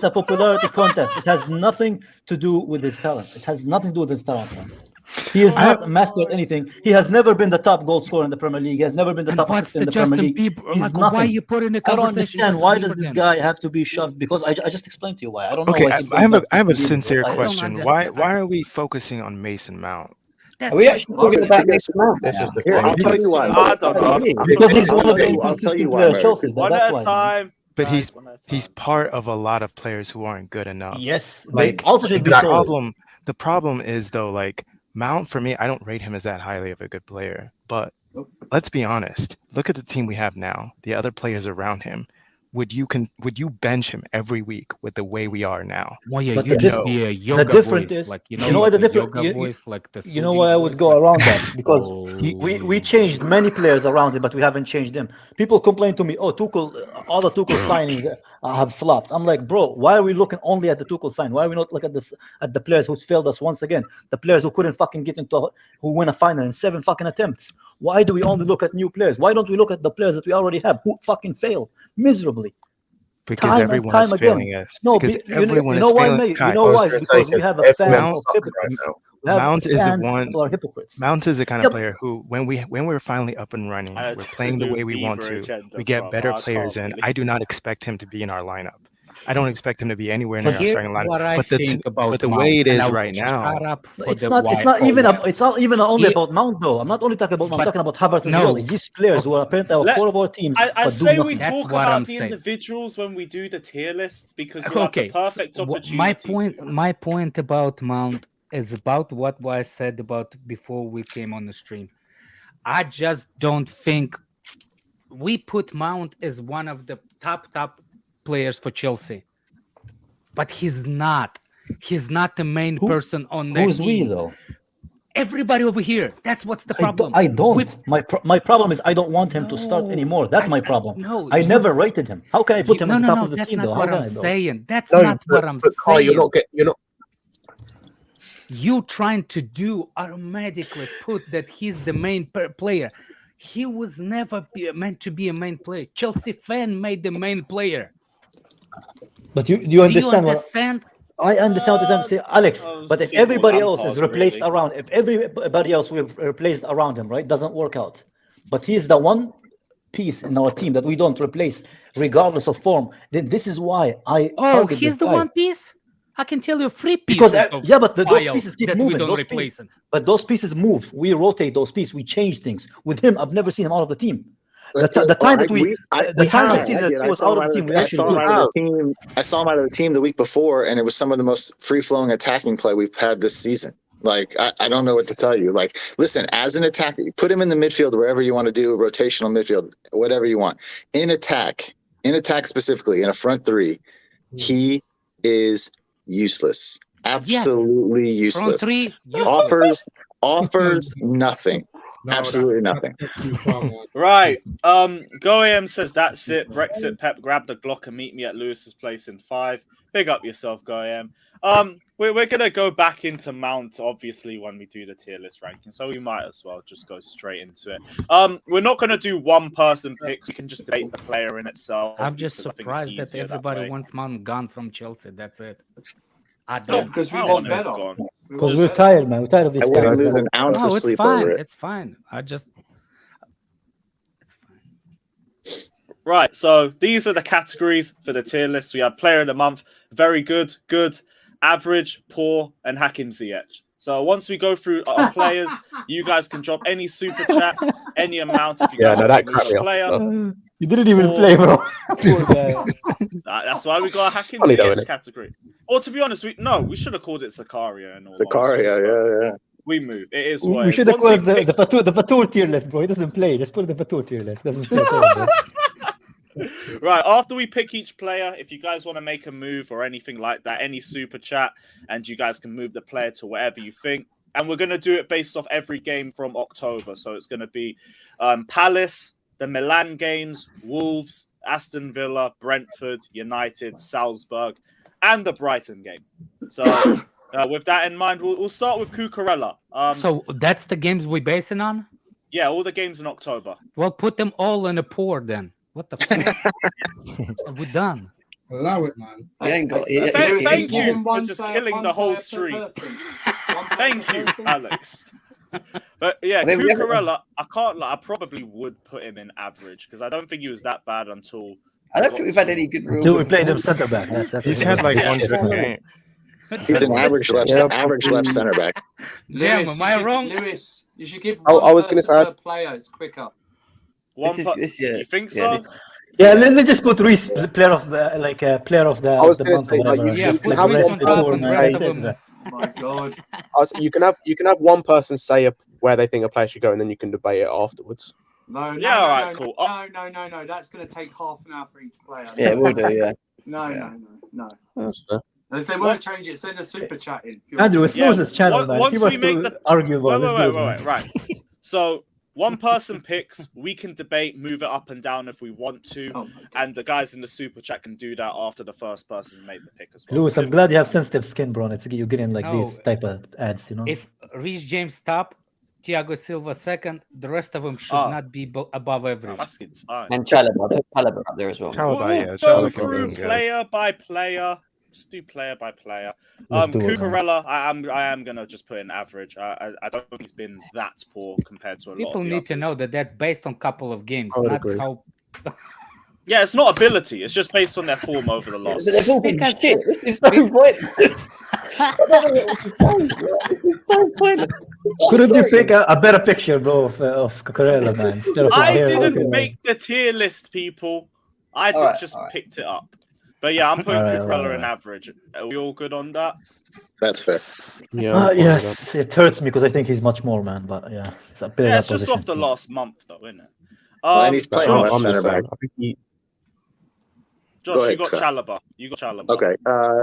a popularity contest. It has nothing to do with his talent. It has nothing to do with his talent, man. He has not mastered anything. He has never been the top goal scorer in the Premier League. He has never been the top assist in the Premier League. He's nothing. Why you put in a I don't understand why does this guy have to be shoved? Because I just explained to you why. I don't know. Okay, I have a sincere question. Why are we focusing on Mason Mount? Are we actually talking about Mason Mount? I'll tell you why. Because he's one of the inconsistent players at Chelsea. One at a time. But he's part of a lot of players who aren't good enough. Yes, like also should be the problem is though, like Mount for me, I don't rate him as that highly of a good player. But let's be honest. Look at the team we have now. The other players around him. Would you bench him every week with the way we are now? Well, yeah, but you just be a yoga the difference voice, is, like you know what the difference? You know why I would go around that? Because we changed many players around him, but we haven't changed him. People complain to me, "Oh, Tuchel, all the Tuchel signings have flopped." I'm like, bro, why are we looking only at the Tuchel sign? Why are we not looking at the players who failed us once again? The players who couldn't fucking get who win a final in 7 fucking attempts. Why do we only look at new players? Why don't we look at the players that we already have who fucking failed miserably? Because everyone is failing us. No, because everyone is failing. You know why? Because we have a fan of hypocrites. Mount is the one. Who are hypocrites. Mount is the kind of player who, when we're finally up and running, we're playing the way we want to. We get better players in. I do not expect him to be in our lineup. I don't expect him to be anywhere near our starting lineup. But the way it is right now, it's not even only about Mount though. I'm not only talking about Mount. I'm talking about Havertz as well. These players who are apparently our core of our teams. I say we talk about the individuals when we do the tier list because we have the perfect opportunity. My point about Mount is about what I said about before we came on the stream. I just don't think we put Mount as one of the top players for Chelsea, but he's not the main person on that team. Who's we though? Everybody over here. That's what's the problem. I don't. My problem is I don't want him to start anymore. That's my problem. I never rated him. How can I put him on top of the team though? That's not what I'm saying. That's not what I'm saying. You're not. You trying to do automatically put that he's the main player. He was never meant to be a main player. Chelsea fan made the main player. But you understand? I understand what you're trying to say, Alex. But if everybody else is replaced around, if everybody else we've replaced around him, right, doesn't work out. But he's the one piece in our team that we don't replace, regardless of form. Then this is why I. Oh, he's the one piece. I can tell you 3 pieces. But those pieces keep moving. But those pieces move. We rotate those pieces. We change things. With him, I've never seen him out of the team. The time I see that he was out of the team, we actually I saw him out of the team the week before, and it was some of the most free-flowing attacking play we've had this season. Like, I don't know what to tell you. Like, listen, as an attacker, you put him in the midfield, wherever you want to do, rotational midfield, whatever you want. In attack specifically, in a front three, he is useless. Absolutely useless. Front three, useless. Offers nothing. No, absolutely nothing. Right. GoAM says that's it. Brexit Pep, grab the Glock and meet me at Lewis's place in 5. Big up yourself, GoAM. We're gonna go back into Mount obviously when we do the tier list ranking, so we might as well just go straight into it. We're not gonna do one person picks. We can just debate the player in itself. I'm just surprised that everybody wants Mount gone from Chelsea. That's it. I don't because we want better. Because we're tired, man. We're tired of this. I wouldn't lose an ounce of sleep over it. It's fine. It's fine. Right. So these are the categories for the tier list. We have player of the month, very good, good, average, poor, and Hakim Ziyech. So once we go through our players, you guys can drop any super chat, any amount if you guys want to be a player. You didn't even play, bro. That's why we got a Hakim Ziyech category. Or to be honest, we should have called it Zakaria and all. Zakaria, yeah. We move. It is We what it should is. have Once called you the Fatur tier list, bro. He doesn't play. Just put it in the Fatur tier list. Doesn't play at all, bro. Right, after we pick each player, if you guys want to make a move or anything like that, any super chat, and you guys can move the player to whatever you think. And we're going to do it based off every game from October. So it's going to be Palace, the Milan games, Wolves, Aston Villa, Brentford, United, Salzburg, and the Brighton game. So with that in mind, we'll start with Cucurella. So that's the games we're basing on? Yeah, all the games in October. Well, put them all in a pour then. What the fuck? We're done. Allow it, man. Thank you for just killing the whole stream. Thank you, Alex. But yeah, Cucurella, I can't lie. I probably would put him in average because I don't think he was that bad until. I don't think we've had any good rules. Until we played him centre back. He's had like one good game. He's an average left center back. Jam, am I wrong? Lewis, you should give I one was gonna person say- per player. It's quicker. You think so? Yeah, let's just put Reece, the player of the player of the. I was the gonna month say, or like, whatever. you Just can the have rest one of the person tour, say- man. Oh my god. You can have one person say where they think a player should go, and then you can debate it afterwards. No, Yeah, no, all right, no, cool. No. That's going to take half an hour for each player. Yeah, we'll do. Yeah. No. That's fair. And if they want to change it, send a super chat in. Andrew, it's Lewis's channel, man. Once He wants we make to the argue about wait, right. So one person picks, we can debate, move it up and down if we want to, and the guys in the super chat can do that after the first person made the pick as well. Lewis, I'm glad you have sensitive skin, bro. You're getting like No. these type of ads, you know. If Reece James top, Thiago Silva second, the rest of them should not be above average. That's fine. And Chalobah, put Chalobah up there as well. We'll go through player by player. Just do player by player. Let's do it, man. Cucurella, I am gonna just put in average. I don't think he's been that poor compared to a lot People of the need to others. know that based on couple of games, I would not agree. how. Yeah, it's not ability. It's just based on their form over the last. But they've all been Because- shit. This is so pointless. This is so pointless. Couldn't you pick a better picture, bro, of Cucurella, man? Instead of I hair didn't looking make the tier list, people. I All right, just all right. picked it up. But yeah, I'm putting All right, Cucurella all in right. average. Are we all good on that? That's fair. Yeah. I'm fine with that. Yes, it hurts me because I think he's much more, man. But yeah, it's a bit of Yeah, that it's just position. off the last month, though, isn't it? Well, and he's playing Josh, left I'm center just saying, back. I think he, Josh, Go ahead, you got Scott. Chalobah. You got Chalobah.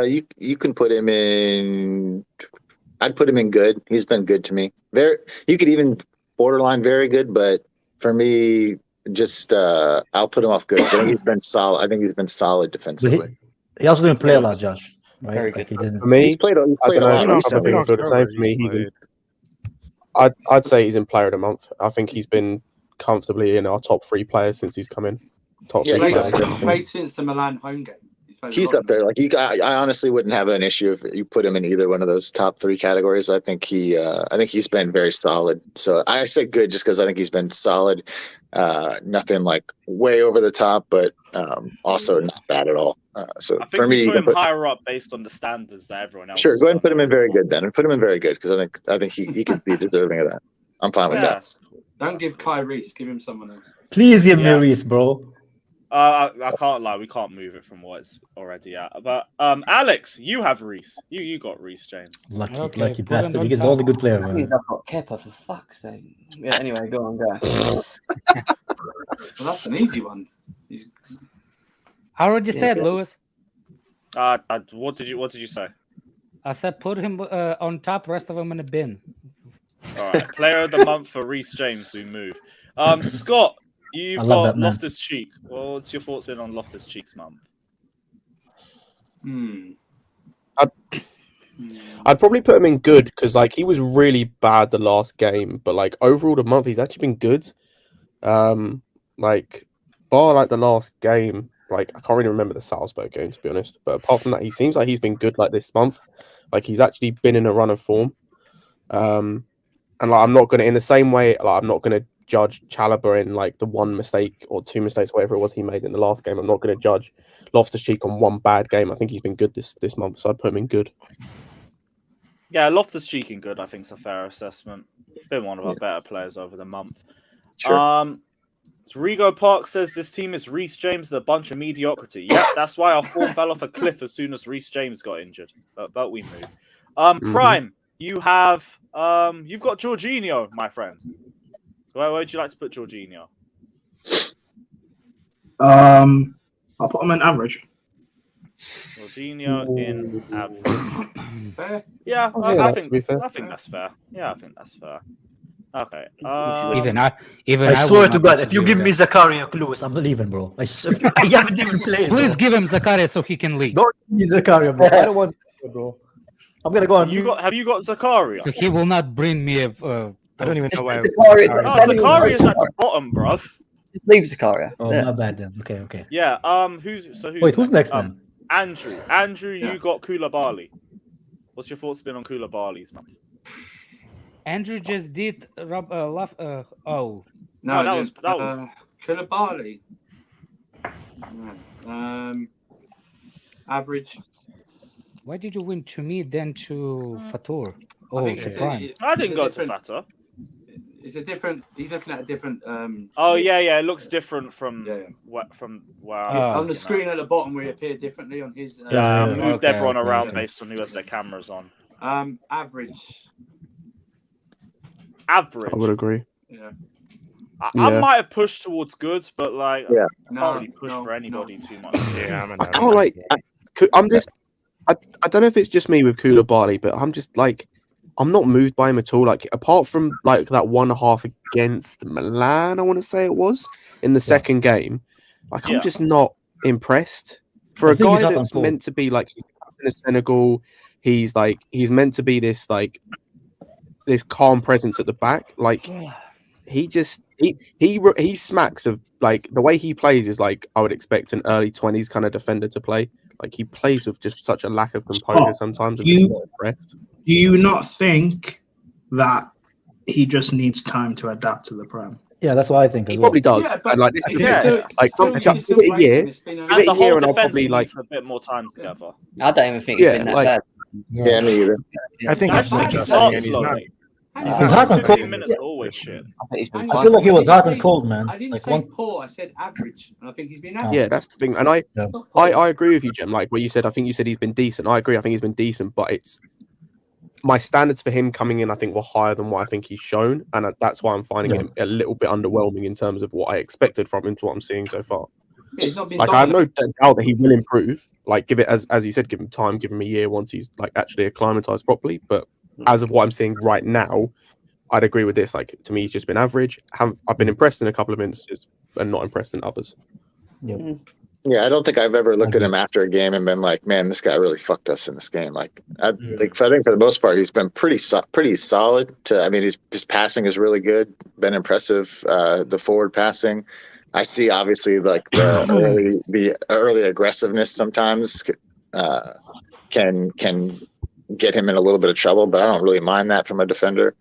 Okay. You can put him in. I'd put him in good. He's been good to me. You could even borderline very good, but for me, just I'll put him off good. I think he's been solid. I think he's been solid But defensively. he also didn't play a lot, Josh. Right? Very Like, good. he didn't. for me, He's played I a don't know lot if other recently. people feel the same. For me, he's in. I'd say he's in player of the month. I think he's been comfortably in our top 3 players since he's come in. Top Yeah, 3 he's- players. He's played since the Milan home game. He's up there. Like I honestly wouldn't have an issue if you put him in either one of those top 3 categories. I think he's been very solid. So I say good just because I think he's been solid. Nothing like way over the top, but also not bad at all. So I think for me, we you put can him higher up based on the standards that everyone else. sure has go ahead and done. put him in very good then, and put him in very good because I think he could be deserving of that. I'm fine with Yeah, that. that's cool. Don't give Kai Reece. Give him someone else. Please give me Yeah. Reece, bro. I can't lie. We can't move it from what it's already at. But Alex, you have Reece. You got Reece James. Lucky, Okay, lucky put him bastard. on You get top. all the good player, man. Please, I've got Kepa for fuck's sake. Yeah, anyway, go on, go. Well, that's an easy one. I already Yeah, said, yeah. Lewis. What did you say? I said put him on top, rest of them in the bin. All right, player of the month for Reece James. We move. Scott, you've I love got that man. Loftus-Cheek. What's your thoughts been on Loftus-Cheek's month? I'd probably put him in good because like he was really bad the last game, but like overall the month he's actually been good. Like bar like the last game, like I can't really remember the Salzburg game to be honest. But apart from that, he seems like he's been good like this month. Like he's actually been in a run of form. And like I'm not gonna in the same way, like I'm not gonna judge Chalobah in like the 1 mistake or 2 mistakes, whatever it was he made in the last game. I'm not gonna judge Loftus-Cheek on 1 bad game. I think he's been good this month, so I'd put him in good. Yeah, Loftus-Cheek in good. I think it's a fair assessment. Been one of our better players over the month. Sure. Rigo Park says this team is Reece James, a bunch of mediocrity. Yeah, that's why our form fell off a cliff as soon as Reece James got injured. But we move. Prime, you have You've got Jorginho, my friend. Where would you like to put Jorginho? I'll put him in average. Jorginho in average. Fair. Yeah, I think that's fair. Yeah, I think that's fair. Okay. I swear to God, if you give me Zakaria Lewis, I'm leaving, bro. I haven't even played. Please give him Zakaria so he can leave. Don't give me Zakaria, bro. I don't want Zakaria, bro. I'm gonna go on. Have you got Zakaria? So he will not bring me a. I don't even know why. Zakaria's at the bottom, bruv. Just leave Zakaria. Oh, Yeah. not bad then. Okay. Yeah. Who's next then? Andrew, you got Koulibaly. What's your thoughts been on Koulibaly's, man? Andrew just did No, that was Koulibaly. Average. Why did you win to me then to Fatur? I think I didn't go to Fata. It's a different. He's looking at a different. It looks different from where on the screen at the bottom, we appear differently on his. Moved everyone around based on who has their cameras on. Average. I would agree. Yeah. I might have pushed towards good, but I can't really push for anybody too much. Yeah, I can't like. I'm just. I don't know if it's just me with Koulibaly, but I'm just like, I'm not moved by him at all. Like, apart from like that 1.5 against Milan, I want to say it was in the second game. Like, I'm just not impressed for a guy that's meant to be like, he's in Senegal. He's meant to be this calm presence at the back. Like, he smacks of like the way he plays is like I would expect an early 20s kind of defender to play. Like, he plays with just such a lack of composure sometimes. Do you not think that he just needs time to adapt to the Prem? Yeah, that's what I think. He probably does. Yeah, but and like, this is give it a year. And the whole defense needs a bit more time together. I don't even think it's been that bad. Yeah, me either. I think he's not. He's hot and cold. 15 minutes always shit. I feel like he was hot and cold, man. I didn't say poor. I said average, and I think he's been average. Yeah, that's the thing. And I agree with you, Jem. Like what you said, I think you said he's been decent. I agree. I think he's been decent, but it's my standards for him coming in, I think, were higher than what I think he's shown, and that's why I'm finding him a little bit underwhelming in terms of what I expected from him to what I'm seeing so far. Like, I have no doubt that he will improve. Like, give it as you said, give him time, give him a year once he's like actually acclimatized properly. But as of what I'm seeing right now, I'd agree with this. Like, to me, he's just been average. I've been impressed in a couple of instances and not impressed in others. Yeah, I don't think I've ever looked at him after a game and been like, "Man, this guy really fucked us in this game." Like, I think for the most part, he's been pretty solid. His passing is really good. Been impressive. The forward passing, I see. Obviously, like the early aggressiveness sometimes can get him in a little bit of trouble, but I don't really mind that from a defender.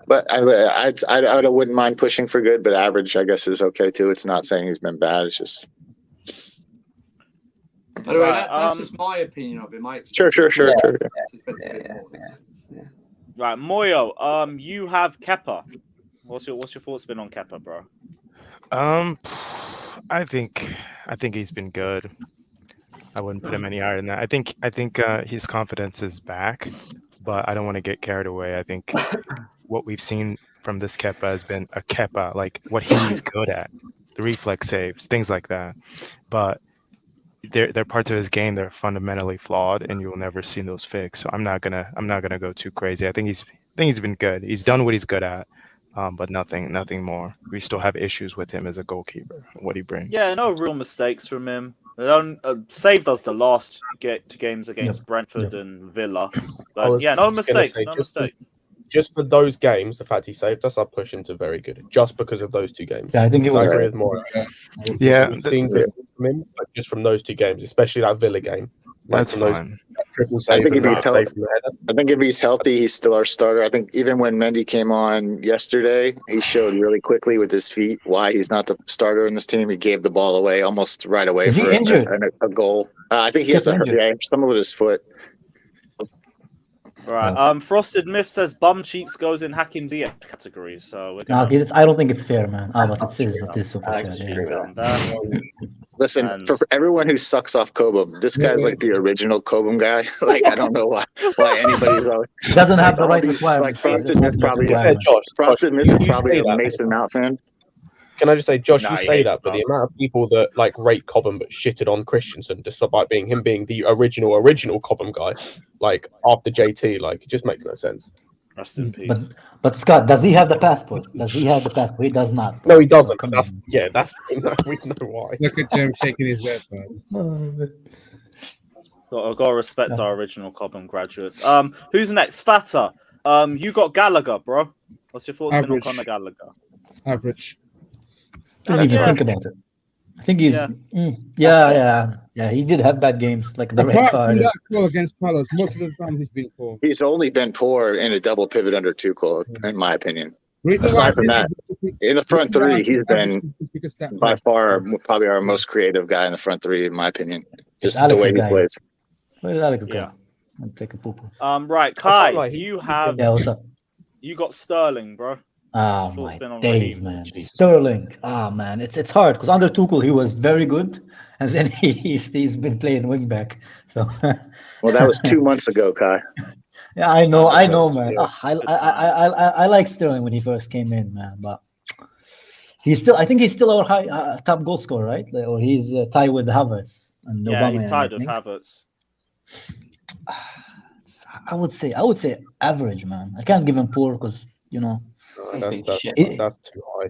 But I wouldn't mind pushing for good, but average, I guess, is okay too. It's not saying he's been bad. It's just. Anyway, that's just my opinion of him. Sure. Right, Moyo. You have Kepa. What's your thoughts been on Kepa, bro? I think he's been good. I wouldn't put him any higher than that. I think his confidence is back, but I don't want to get carried away. I think what we've seen from this Kepa has been a Kepa, like what he's good at, the reflex saves, things like that. But they're parts of his game that are fundamentally flawed, and you will never see those fixed. So I'm not gonna go too crazy. I think he's been good. He's done what he's good at. But nothing more. We still have issues with him as a goalkeeper. What he brings. Yeah, no real mistakes from him. Saved us the last two games against Brentford and Villa. But no mistakes. Just for those games, the fact he saved us, I'll push him to very good. Just because of those two games. Yeah, I think it was. I agree with more. Yeah, we've seen good from him, but just from those two games, especially that Villa game. That's fine. I think if he's healthy, he's still our starter. I think even when Mendy came on yesterday, he showed really quickly with his feet why he's not the starter in this team. He gave the ball away almost right away for a goal. I think he has something with his foot. Right. Frosted Myth says bum cheeks goes in Hakim Ziyech category. So we're I don't think it's fair, man. But it is super fair. Listen, for everyone who sucks off Cobham, this guy's like the original Cobham guy. Like, I don't know why anybody's always... He doesn't have the right requirements. Like, Frosted Mint's probably a Mason Mount fan. Can I just say, Josh, you say that, but the amount of people that like rate Cobham but shitted on Christensen, despite being the original Cobham guy, like after JT, like it just makes no sense. Rest in peace. But Scott, does he have the passport? He does not. No, he doesn't. We know why. Look at Jim shaking his head, man. I've got to respect our original Cobham graduates. Who's next? Fatta. You got Gallagher, bro. What's your thoughts on Conor Gallagher? Average. I didn't even think about it. I think he's he did have bad games, like the red Apart card. from that goal against Palace, most of the time he's been poor. He's only been poor in a double pivot under Tuchel, in my opinion. Reason Aside from that, in the front three, he's been by far probably our most creative guy in the front three, in my opinion. Just the way he plays. Where did Alex go? I'll take a poop. Right, Kai, you have what's up? You got Sterling, bro. Oh my days, man. Sterling. Man, it's hard because under Tuchel he was very good, and then he's been playing wing back. So well, that was 2 months ago, Kai. Yeah, I know, man. I like Sterling when he first came in, man, but I think he's still our top goal scorer, right? Or he's tied with Havertz and Aubameyang, he's tied with Havertz. I would say average, man. I can't give him poor because that's too high.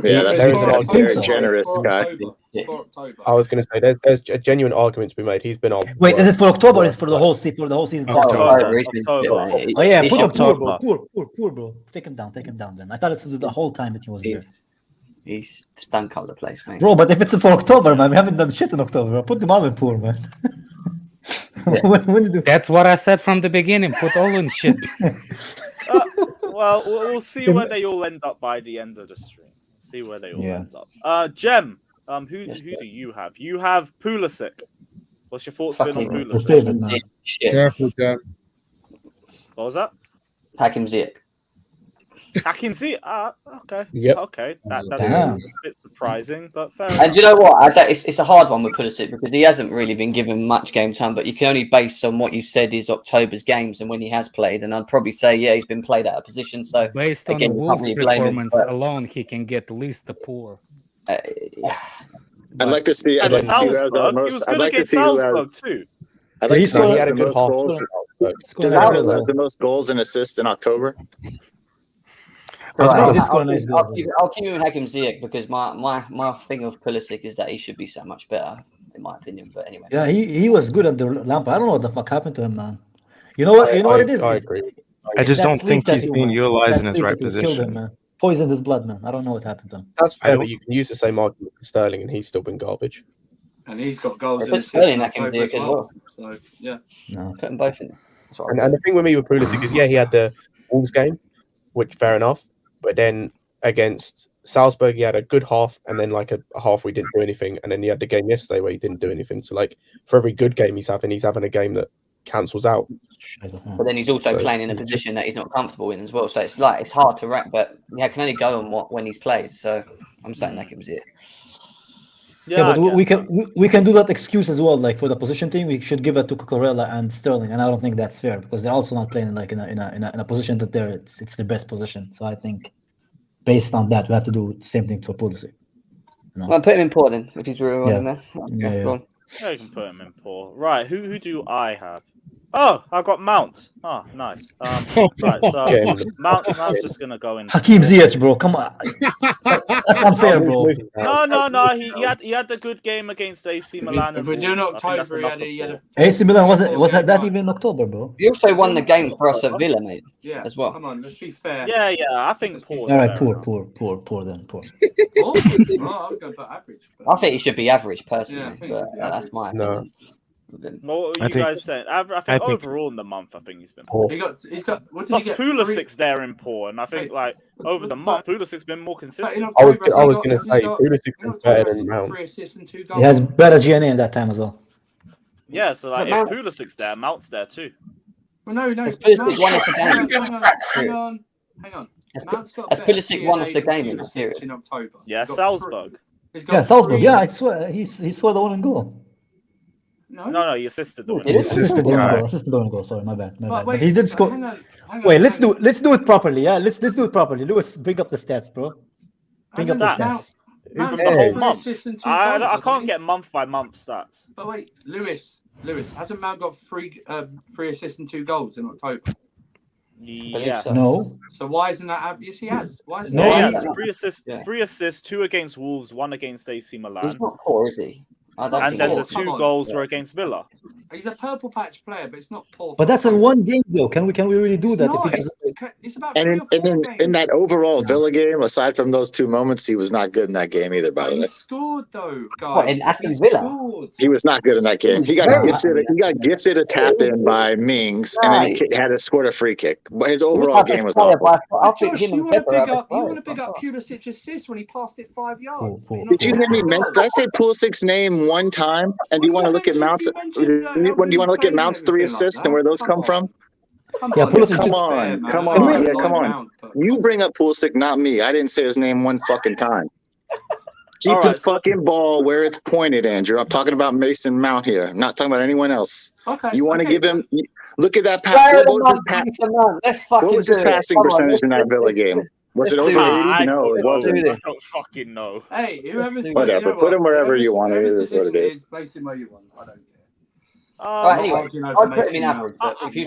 Yeah, that's very generous, guy. I was going to say there's a genuine argument to be made. He's been on. Wait, is it for October? Or is it for the whole season? October. Oh yeah, put him poor, bro. Take him down. Then I thought it's the whole time that he was there. He's stunk out the place, man. Bro, but if it's for October, man, we haven't done shit in October. Put them all in poor, man. That's what I said from the beginning. Put all in shit. Well, we'll see where they all end up by the end of the stream. See where they all end up. Jem, who do you have? You have Pulisic. What's your thoughts been on Pulisic? Careful, Jem. What was that? Hakim Ziyech. Hakim Ziyech. Okay. Yep. Okay. That's a bit surprising, but fair enough. And do you know what? It's a hard one with Pulisic because he hasn't really been given much game time, but you can only base on what you said is October's games and when he has played. And I'd probably say, he's been played out of position. So based on the Wolves performance alone, he can get at least the poor. I'd like to see. I'd like to see Salzburg. He was good against Salzburg too. I'd like to see he had a good half. The most goals and assists in October. I'll keep him Hakim Ziyech because my thing of Pulisic is that he should be so much better, in my opinion. But anyway. Yeah, he was good at the Lampard. I don't know what the fuck happened to him, man. You know what? What it is? I agree. I just don't think he's being utilized in his right position. Him, poisoned his blood, man. I don't know what happened to him. That's fair, but you can use the same argument for Sterling, and he's still been garbage. And he's got goals in Sterling Hakim Ziyech as well. So no. Put them both in there. And the thing with me with Pulisic is, he had the Wolves game, which fair enough. But then against Salzburg, he had a good half, and then like a half we didn't do anything, and then he had the game yesterday where he didn't do anything. So like for every good game he's having a game that cancels out. But then he's also playing in a position that he's not comfortable in as well. So it's hard to rank, but I can only go on when he's played. So I'm saying that was it. Yeah, but we can do that excuse as well. Like for the position team, we should give it to Cucurella and Sterling, and I don't think that's fair because they're also not playing like in a position that it's the best position. So I think based on that, we have to do the same thing for Pulisic. Well, put him in poor then if he's really in there. Yeah, you can put him in poor. Right, who do I have? Oh, I got Mount. Oh, nice. Right, so Mount's just gonna go in. Hakim Ziyech, bro, come on. That's unfair, bro. No. He had the good game against AC Milan. If we're doing October, he had a AC Milan was that even in October, bro? He also won the game for us at Villa, mate. Yeah, as well. Come on, let's be fair. Yeah. I think poor. All right, poor then. Poor? I was going for average. I think he should be average personally, but that's my opinion. What are you guys saying? I think overall in the month, I think he's been poor. He's got. What did Plus he get? Pulisic's there in poor, and I think over the month, Pulisic's been more consistent. I was going to say Pulisic's been better than Mount. 3 assists and 2 He has better GNA in that time as well. Yeah, so like if Pulisic's there, Mount's there too. Well, no. Pulisic won us a game. Hang on. Has Pulisic won us a game in the series? In October. Yeah, Salzburg. He's Yeah, got Salzburg. 3. Yeah, I swear he scored the one goal. No, he assisted the one. Assisted the one goal. Sorry, my bad. But But he did score. Hang on, Wait, let's do it properly. Yeah, let's do it properly. Lewis, bring up the stats, bro. Bring up the stats. From the whole month. I can't get month by month stats. But wait, Lewis, hasn't Mount got 3 assists and 2 goals in October? Yes. No. So why isn't that? Yes, he has. Why isn't he that? has 3 assists, 2 against Wolves, 1 against AC Milan. He's not poor, is he? And then the 2 goals were against Villa. He's a purple patch player, but it's not poor. But that's in one game, though. Can we really do that? It's about And in that overall Villa game, aside from those 2 moments, he was not good in that game either. By the way, he scored though, guys. What, in Aston Villa? He was not good in that game. He got gifted a tap in by Mings, and then he had to score a free kick. But his overall game was awful. Josh, you want to big up Pulisic's assist when he passed it 5 yards. Did you hear me mention? Did I say Pulisic's name one time? And do you want to look at Mount's? Do you want to look at Mount's 3 assists and where those come from? Yeah, Pulisic. Come on. You bring up Pulisic, not me. I didn't say his name one fucking time. Keep the fucking ball where it's pointed, Andrew. I'm talking about Mason Mount here. I'm not talking about anyone else. Okay. You want to give him? Look at that pass. What was his passing percentage in that Villa game? Was it over 80? No, it wasn't. I don't fucking know. Hey, whoever's whatever. Put him wherever you want. It is what it is. Place him where you want. I don't care. Anyway, I'll put him in average. If you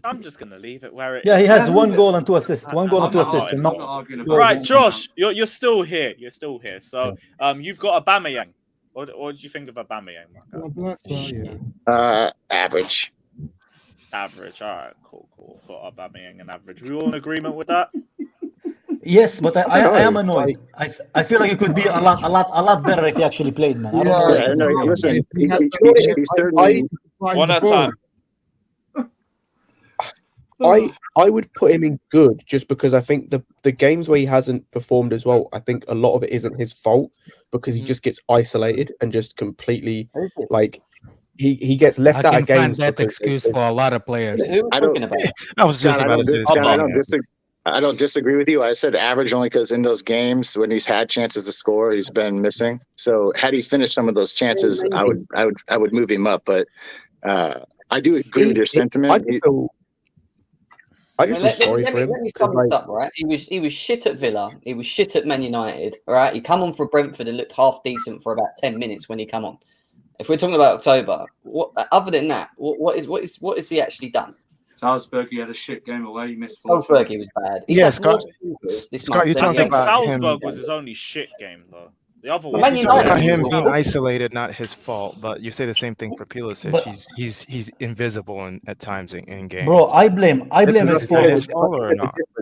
I'm just gonna leave it where it is. Yeah, he has 1 goal and 2 assists. 1 goal and 2 assists. And right, Josh, you're still here. So, you've got Aubameyang. What do you think of Aubameyang, Marco? Average. Average. All right, cool. Got Aubameyang and average. We all in agreement with that? Yes, but I am annoyed. I feel like it could be a lot better if he actually played, man. Listen, he certainly. One at a time. I would put him in good just because I think the games where he hasn't performed as well, I think a lot of it isn't his fault because he just gets isolated and just completely like he gets left out of games. That excuse for a lot of players. I was just about to say. I don't disagree with you. I said average only because in those games when he's had chances to score, he's been missing. So had he finished some of those chances, I would move him up. But I do agree with your sentiment. Let me sum this up, right? He was shit at Villa. He was shit at Man United. All right, he come on for Brentford and looked half decent for about 10 minutes when he come on. If we're talking about October, other than that, what is he actually done? Salzburg, he had a shit game away. He missed. Salzburg, he was bad. Scott, you're talking about Salzburg was his only shit game, though. The other one, him being isolated, not his fault. But you say the same thing for Pulisic. He's invisible at times in games. Bro, I blame his form.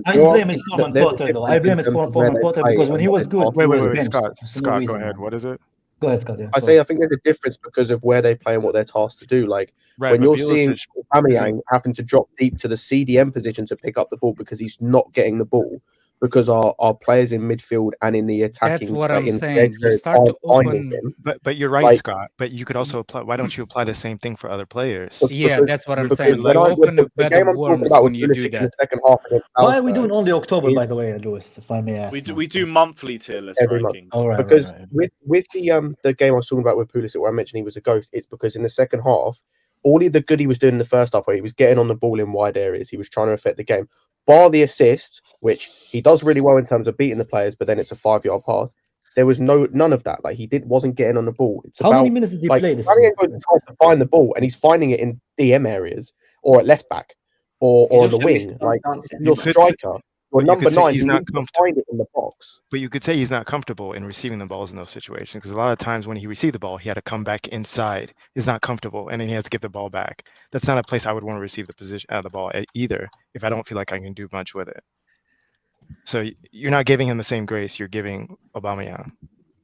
I blame his form on Potter, though. I blame his form on Potter because when he was good. Wait, Scott, go ahead. What is it? Go ahead, Scott. Yeah, I think there's a difference because of where they play and what they're tasked to do. Like when you're seeing Aubameyang having to drop deep to the CDM position to pick up the ball because he's not getting the ball because our players in midfield and in the attacking. That's what I'm saying. You start to open. But you're right, Scott. But you could also apply. Why don't you apply the same thing for other players? Yeah, that's what I'm saying. You open a better worms when you do that. Why are we doing only October, by the way, Lewis? If I may ask. We do monthly tier list rankings. Because with the game I was talking about with Pulisic, where I mentioned he was a ghost, it's because in the second half, all of the good he was doing in the first half, where he was getting on the ball in wide areas, he was trying to affect the game. Bar the assist, which he does really well in terms of beating the players, but then it's a 5-yard pass. There was none of that. Like he wasn't getting on the ball. It's how many minutes did he play this? He's trying to find the ball, and he's finding it in DM areas or at left back or on the wing. Like your striker. Well, number 9, he's not comfortable. Find it in the box. But you could say he's not comfortable in receiving the balls in those situations because a lot of times when he received the ball, he had to come back inside. He's not comfortable, and then he has to give the ball back. That's not a place I would want to receive the ball either if I don't feel like I can do much with it. So you're not giving him the same grace you're giving Aubameyang.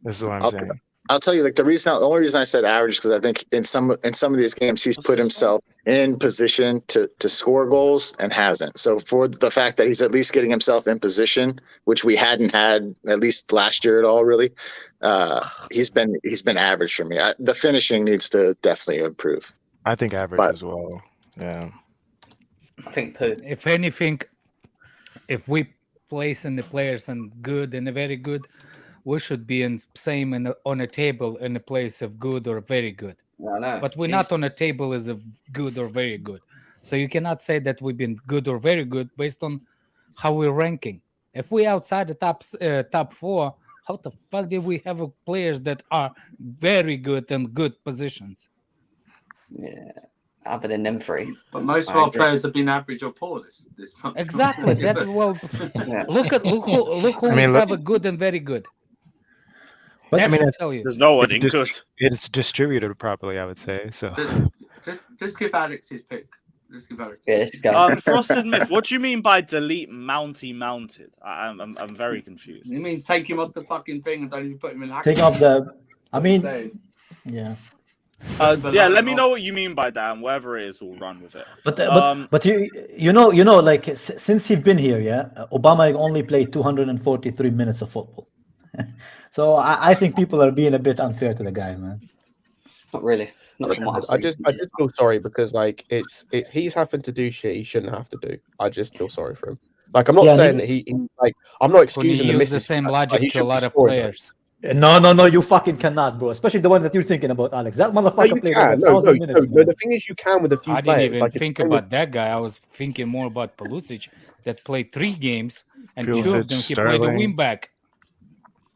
This is what I'm saying. I'll tell you, the only reason I said average because I think in some of these games he's put himself in position to score goals and hasn't. So for the fact that he's at least getting himself in position, which we hadn't had at least last year at all, really, he's been average for me. The finishing needs to definitely improve. I think average as well. Yeah. I think if anything, if we place in the players and good and very good, we should be on a table in a place of good or very good. I know. But we're not on a table as of good or very good. So you cannot say that we've been good or very good based on how we're ranking. If we're outside the top 4, how the fuck do we have players that are very good and good positions? Yeah, other than them 3. But most of our players have been average or poor this month. Exactly. That well, look who we have a good and very good. But I mean, tell you. There's no one in good. It's distributed properly, I would say. So Just give Alex his pick. Just give Alex. Yeah, let's go. Frosted Myth, what do you mean by delete mounted? I'm very confused. It means take him off the fucking thing and don't even put him in the Take off the. I mean, yeah. Yeah, let me know what you mean by that, and whatever it is, we'll run with it. But you know, like since he's been here, yeah, Aubameyang only played 243 minutes of football. So I think people are being a bit unfair to the guy, man. Not really. Not from what I just feel sorry because like it's he's having to do shit he shouldn't have to do. I just feel sorry for him. Like I'm not saying that he like I'm not excusing the misses. The same logic to a lot of players. No, you fucking cannot, bro. Especially the one that you're thinking about, Alex. That motherfucker played 1,000 minutes. No, the thing is, you can with a few I players. didn't even think about that guy. I was thinking more about Pulisic that played 3 games and 2 of them he played a wing back.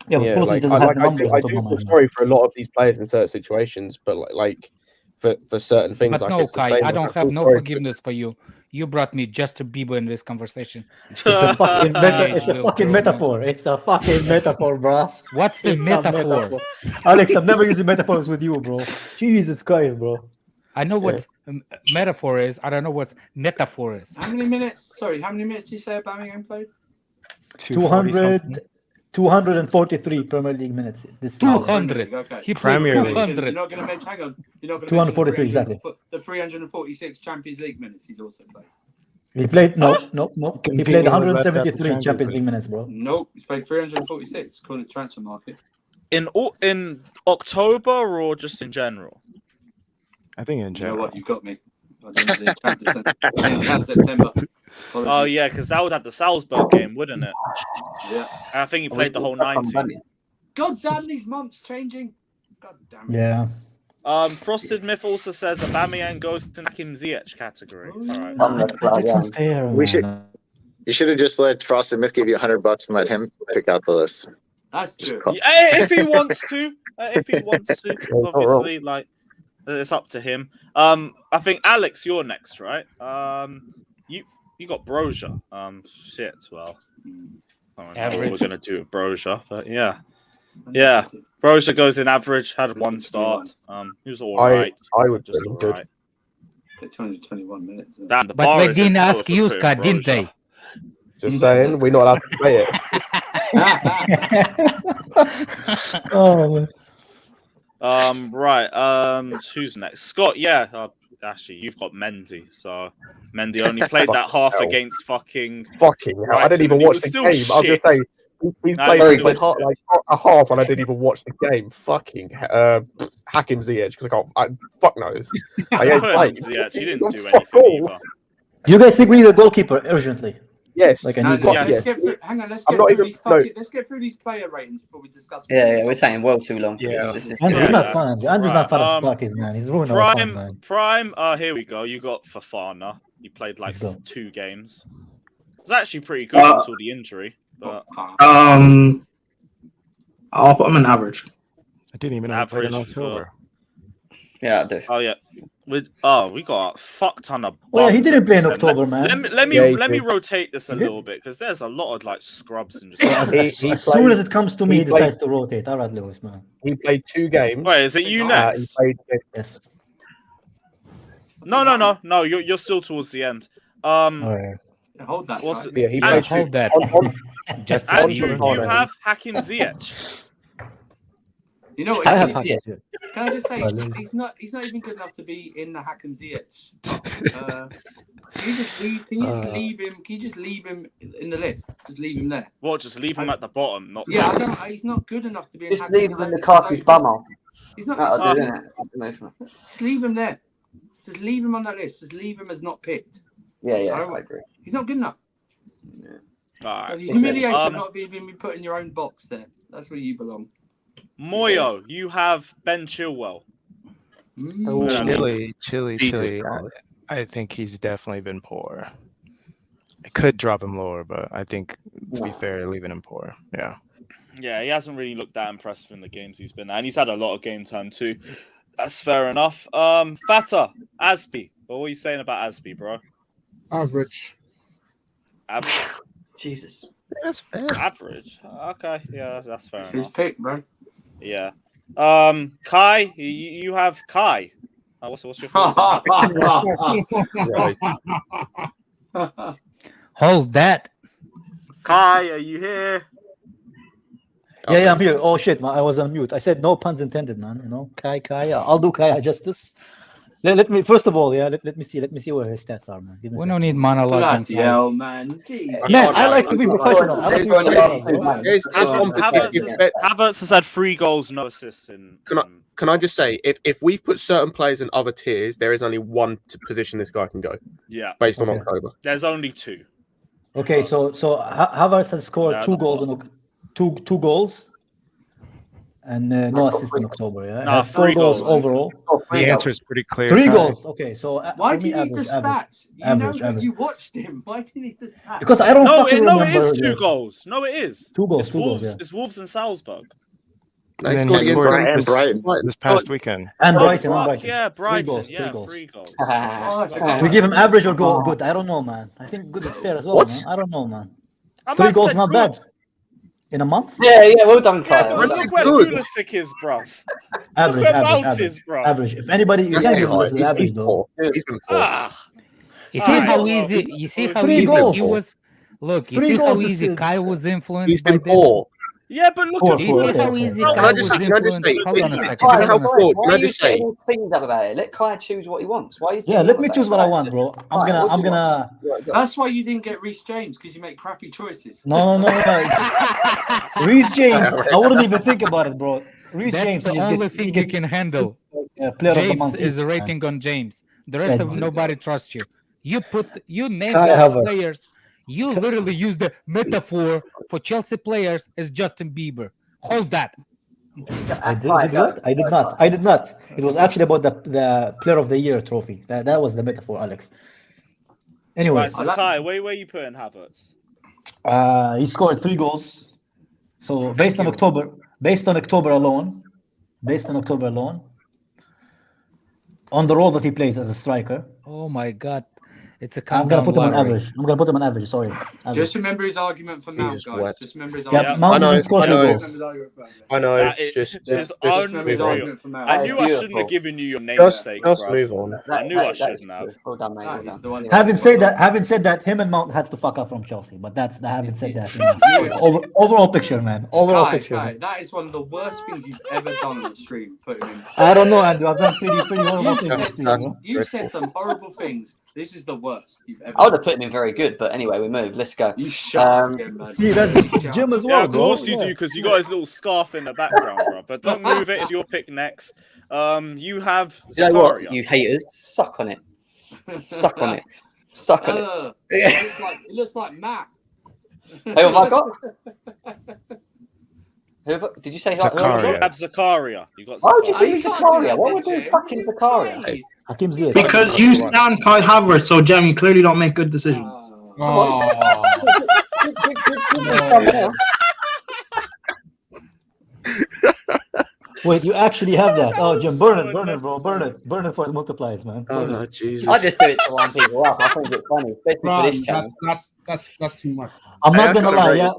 Yeah, but Pulisic doesn't have the numbers. I do feel sorry for a lot of these players in certain situations, but like for certain things, but like no, it's the Kai, same. I don't have no forgiveness for you. You brought me Justin Bieber in this conversation. It's a fucking metaphor. It's a fucking metaphor, bro. What's the metaphor? Alex, I'm never using metaphors with you, bro. Jesus Christ, bro. I know what metaphor is. I don't know what metaphor is. How many minutes? Sorry, how many minutes did you say Aubameyang played? 243 Premier League minutes. 200. Okay. He played 200. You're not going to mention. Hang on. You're not going to 243 exactly. The 346 Champions League minutes he's also played. He played no. He played 173 Champions League minutes, bro. Nope, he's played 346 according to Transfer Market. In October or just in general? I think in general. You know what? You got me. September. Oh yeah, because that would have the Salzburg game, wouldn't it? Yeah. And I think he played the whole 90. God damn these months changing. God damn it. Yeah. Frosted Myth also says Aubameyang goes to Hakim Ziyech category. All right. You should have just let Frosted Myth give you $100 and let him pick out the list. That's true. If he wants to, obviously, like it's up to him. I think Alex, you're next, right? You got Broja. Well, I don't know what we're gonna do with Broja, but yeah. Broja goes in average. Had 1 start. He was all right. I would just all right. 221 minutes. Damn, but they didn't ask you, Scott, didn't they? Just saying, we're not allowed to play it. Oh man. Right. Who's next? Scott. Yeah. Actually, you've got Mendy. So Mendy only played that half against fucking hell. I didn't even watch the game. I was gonna say he's played like a half, and I didn't even watch the game. Fucking Hakim Ziyech because fuck knows. I ain't played. Ziyech, he didn't do anything either. Do you guys think we need a goalkeeper urgently? Yes. Like hang on, let's get through these player ratings before we discuss. Yeah, we're taking well too long. Yeah. Andrew's not fun. Andrew's not fun of parties, man. He's ruining our fun, man. Prime. Here we go. You got Fofana. He played like 2 games. It's actually pretty good until the injury. But I'll put him in average. I didn't even know he played in October. Yeah, I do. Oh yeah. We got a fuck ton of. Well, he didn't play in October, man. Let me rotate this a little bit because there's a lot of like scrubs and just. As soon as it comes to me, he decides to rotate. All right, Lewis, man. He played 2 games. Wait, is it you next? Yes. No. You're still towards the end. Hold that. Yeah, he played hold that. Just Andrew, you have Hakim Ziyech. You know what? Can I just say he's not even good enough to be in the Hakim Ziyech. Can you just leave him in the list? Just leave him there. What? Just leave him at the bottom? Not he's not good enough to be in. Just leave him in the Lukaku's bummer. He's not. Just leave him there. Just leave him on that list. Just leave him as not picked. Yeah, I agree. He's not good enough. Right. The humiliation of not being put in your own box there. That's where you belong. Moyo, you have Ben Chilwell. Chilly. I think he's definitely been poor. I could drop him lower, but I think, to be fair, leaving him poor. Yeah. Yeah, he hasn't really looked that impressive in the games he's been at, and he's had a lot of game time too. That's fair enough. Fata, Azpi. What were you saying about Azpi, bro? Average. Jesus. That's fair. Average. Okay, yeah, that's fair It's enough. his pick, bro. Yeah. Kai, you have Kai. What's your thoughts on that? Hold that. Kai, are you here? Yeah, I'm here. Oh shit, man, I was on mute. I said no puns intended, man. You know, Kai. I'll do Kai justice. Let me first of all, let me see where his stats are, man. We don't need monologue. Bloody hell, man. Jeez. Man, I like to be professional. Havertz has had 3 goals, no assists. Can I just say, if we've put certain players in other tiers, there is only one position this guy can go. Yeah. Based on October. There's only 2. Okay, so Havertz has scored 2 goals in two goals. And no assist in October, yeah? No, 4 goals overall. The answer is pretty clear. 3 goals, okay. So why do you need the stats? Average. You watched him. Why do you need the stats? Because I don't No, it is 2 goals. No, it is. 2 goals. It's Wolves and Salzburg. And then he scored Brighton this past weekend. And Brighton. Yeah, Brighton. 3 goals. We give him average or good? I don't know, man. I think good is fair as well, man. I don't know, man. 3 goals, not bad. In a month? Yeah, well done, Kyle. Yeah, look where Pulisic is, bruv. Average. If anybody, you can't give this average, though. You see how easy? You see how easy he was? Look, you see how easy Kai was influenced by this? Yeah, but look at you see how easy Kai was influenced. Hold on a second. Why are you saying all things up about it? Let Kai choose what he wants. Why? Let me choose what I want, bro. I'm gonna. That's why you didn't get Reece James, because you make crappy choices. No. Reece James, I wouldn't even think about it, bro. That's the only thing you can handle. James is a rating on James. The rest of nobody trusts you. You name the players. You literally use the metaphor for Chelsea players as Justin Bieber. Hold that. I did not. It was actually about the Player of the Year trophy. That was the metaphor, Alex. Anyway, right, so Kai, where you putting Havertz? He scored 3 goals. So based on October alone, on the role that he plays as a striker. Oh my God. It's a I'm gonna put him on average. Sorry. Average. Just remember his argument for Mount, guys. Just remember his argument. Mount didn't score 2 goals. I know. Just unreal. I knew I shouldn't have given you your namesake. Just move on. I knew I shouldn't have. Well done, mate. Having said that, him and Mount had to fuck up from Chelsea. But I haven't said that. Overall picture, man. Kai, that is one of the worst things you've ever done on the stream. Put him in. I don't know, Andrew. I've done pretty horrible things. You said some horrible things. This is the worst you've ever. I would have put him in very good, but anyway, we move. Let's go. You shut again, man. See, that's Jim as well. Yeah, of course you do, because you got his little scarf in the background, bro. But don't move it. It's your pick next. You have Zakaria. You haters, suck on it. Suck on it. It looks like Matt. Who have I got? Did you say Zakaria? Zakaria. You got. Why would you give me Zakaria? Why would you do fucking Zakaria? Because you stand Kai Havertz, so Jam, you clearly don't make good decisions. Wait, you actually have that? Oh, Jim, burn it, bro, burn it for the multipliers, man. Oh, Jesus! I just do it to wind people up. I think it's funny, especially for this channel. That's too much. I'm not gonna lie, yeah.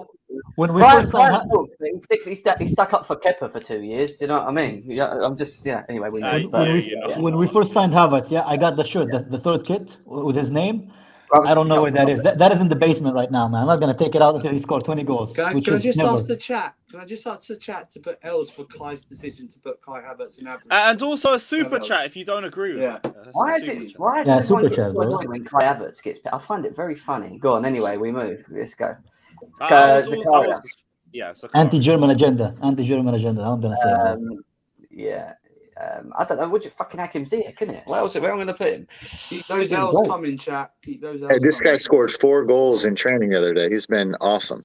When we first signed, he stuck up for Kepa for 2 years. Do you know what I mean? Yeah, I'm just Anyway, when we first signed Havertz, I got the shirt, the 3rd kit with his name. I don't know where that is. That is in the basement right now, man. I'm not gonna take it out until he scored 20 goals. Can I just ask the chat? Can I just ask the chat to put L's for Kai's decision to put Kai Havertz in average? And also a super chat if you don't agree with it. Why is it? Why does everyone get annoyed when Kai Havertz gets picked? I find it very funny. Go on. Anyway, we move. Let's go. Zakaria. Anti-German agenda. I'm gonna say. I don't know. Would you fucking hack him Ziyech, couldn't it? Where am I going to put him? Keep those L's coming, chat. Keep those L's Hey, this coming. guy scored 4 goals in training the other day. He's been awesome.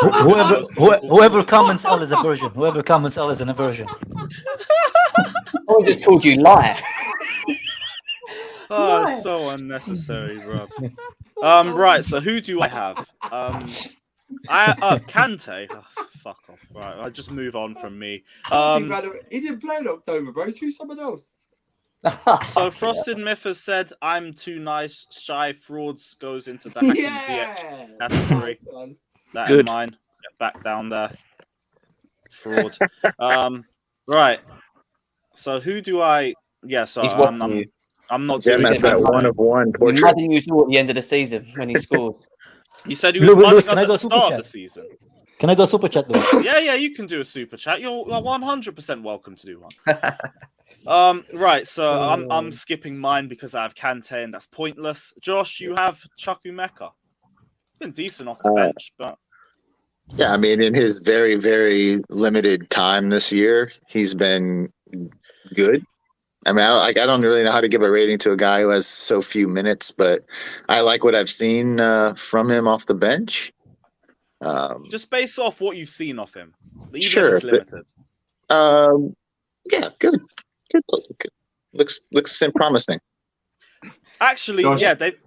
Whoever comments L is a version. Whoever comments L is an aversion. I just called you liar. Oh, it's so unnecessary, bro. Right. So who do I have? Kante. Oh, fuck off. Right. I'll just move on from me. He didn't play in October, bro. Choose someone else. So Frosted Myth has said, "I'm too nice, shy, frauds." Goes into the Hakim Ziyech category. That in mine. Get back down there. Fraud. Right. So who do I? Yeah. So I'm not doing that one of one portrait. Imagine you saw at the end of the season when he scored. You said he was Lewis, mugging us at the start of the season. Can I go super chat though? Yeah, you can do a super chat. You're 100% welcome to do one. Right, so I'm skipping mine because I have Kante and that's pointless. Josh, you have Chukwuemeka. Been decent off the bench, but yeah, I mean, in his very, very limited time this year, he's been good. I mean, I don't really know how to give a rating to a guy who has so few minutes, but I like what I've seen from him off the bench. Just based off what you've seen of him, even sure, if it's limited. Yeah, good. Looks promising. Actually,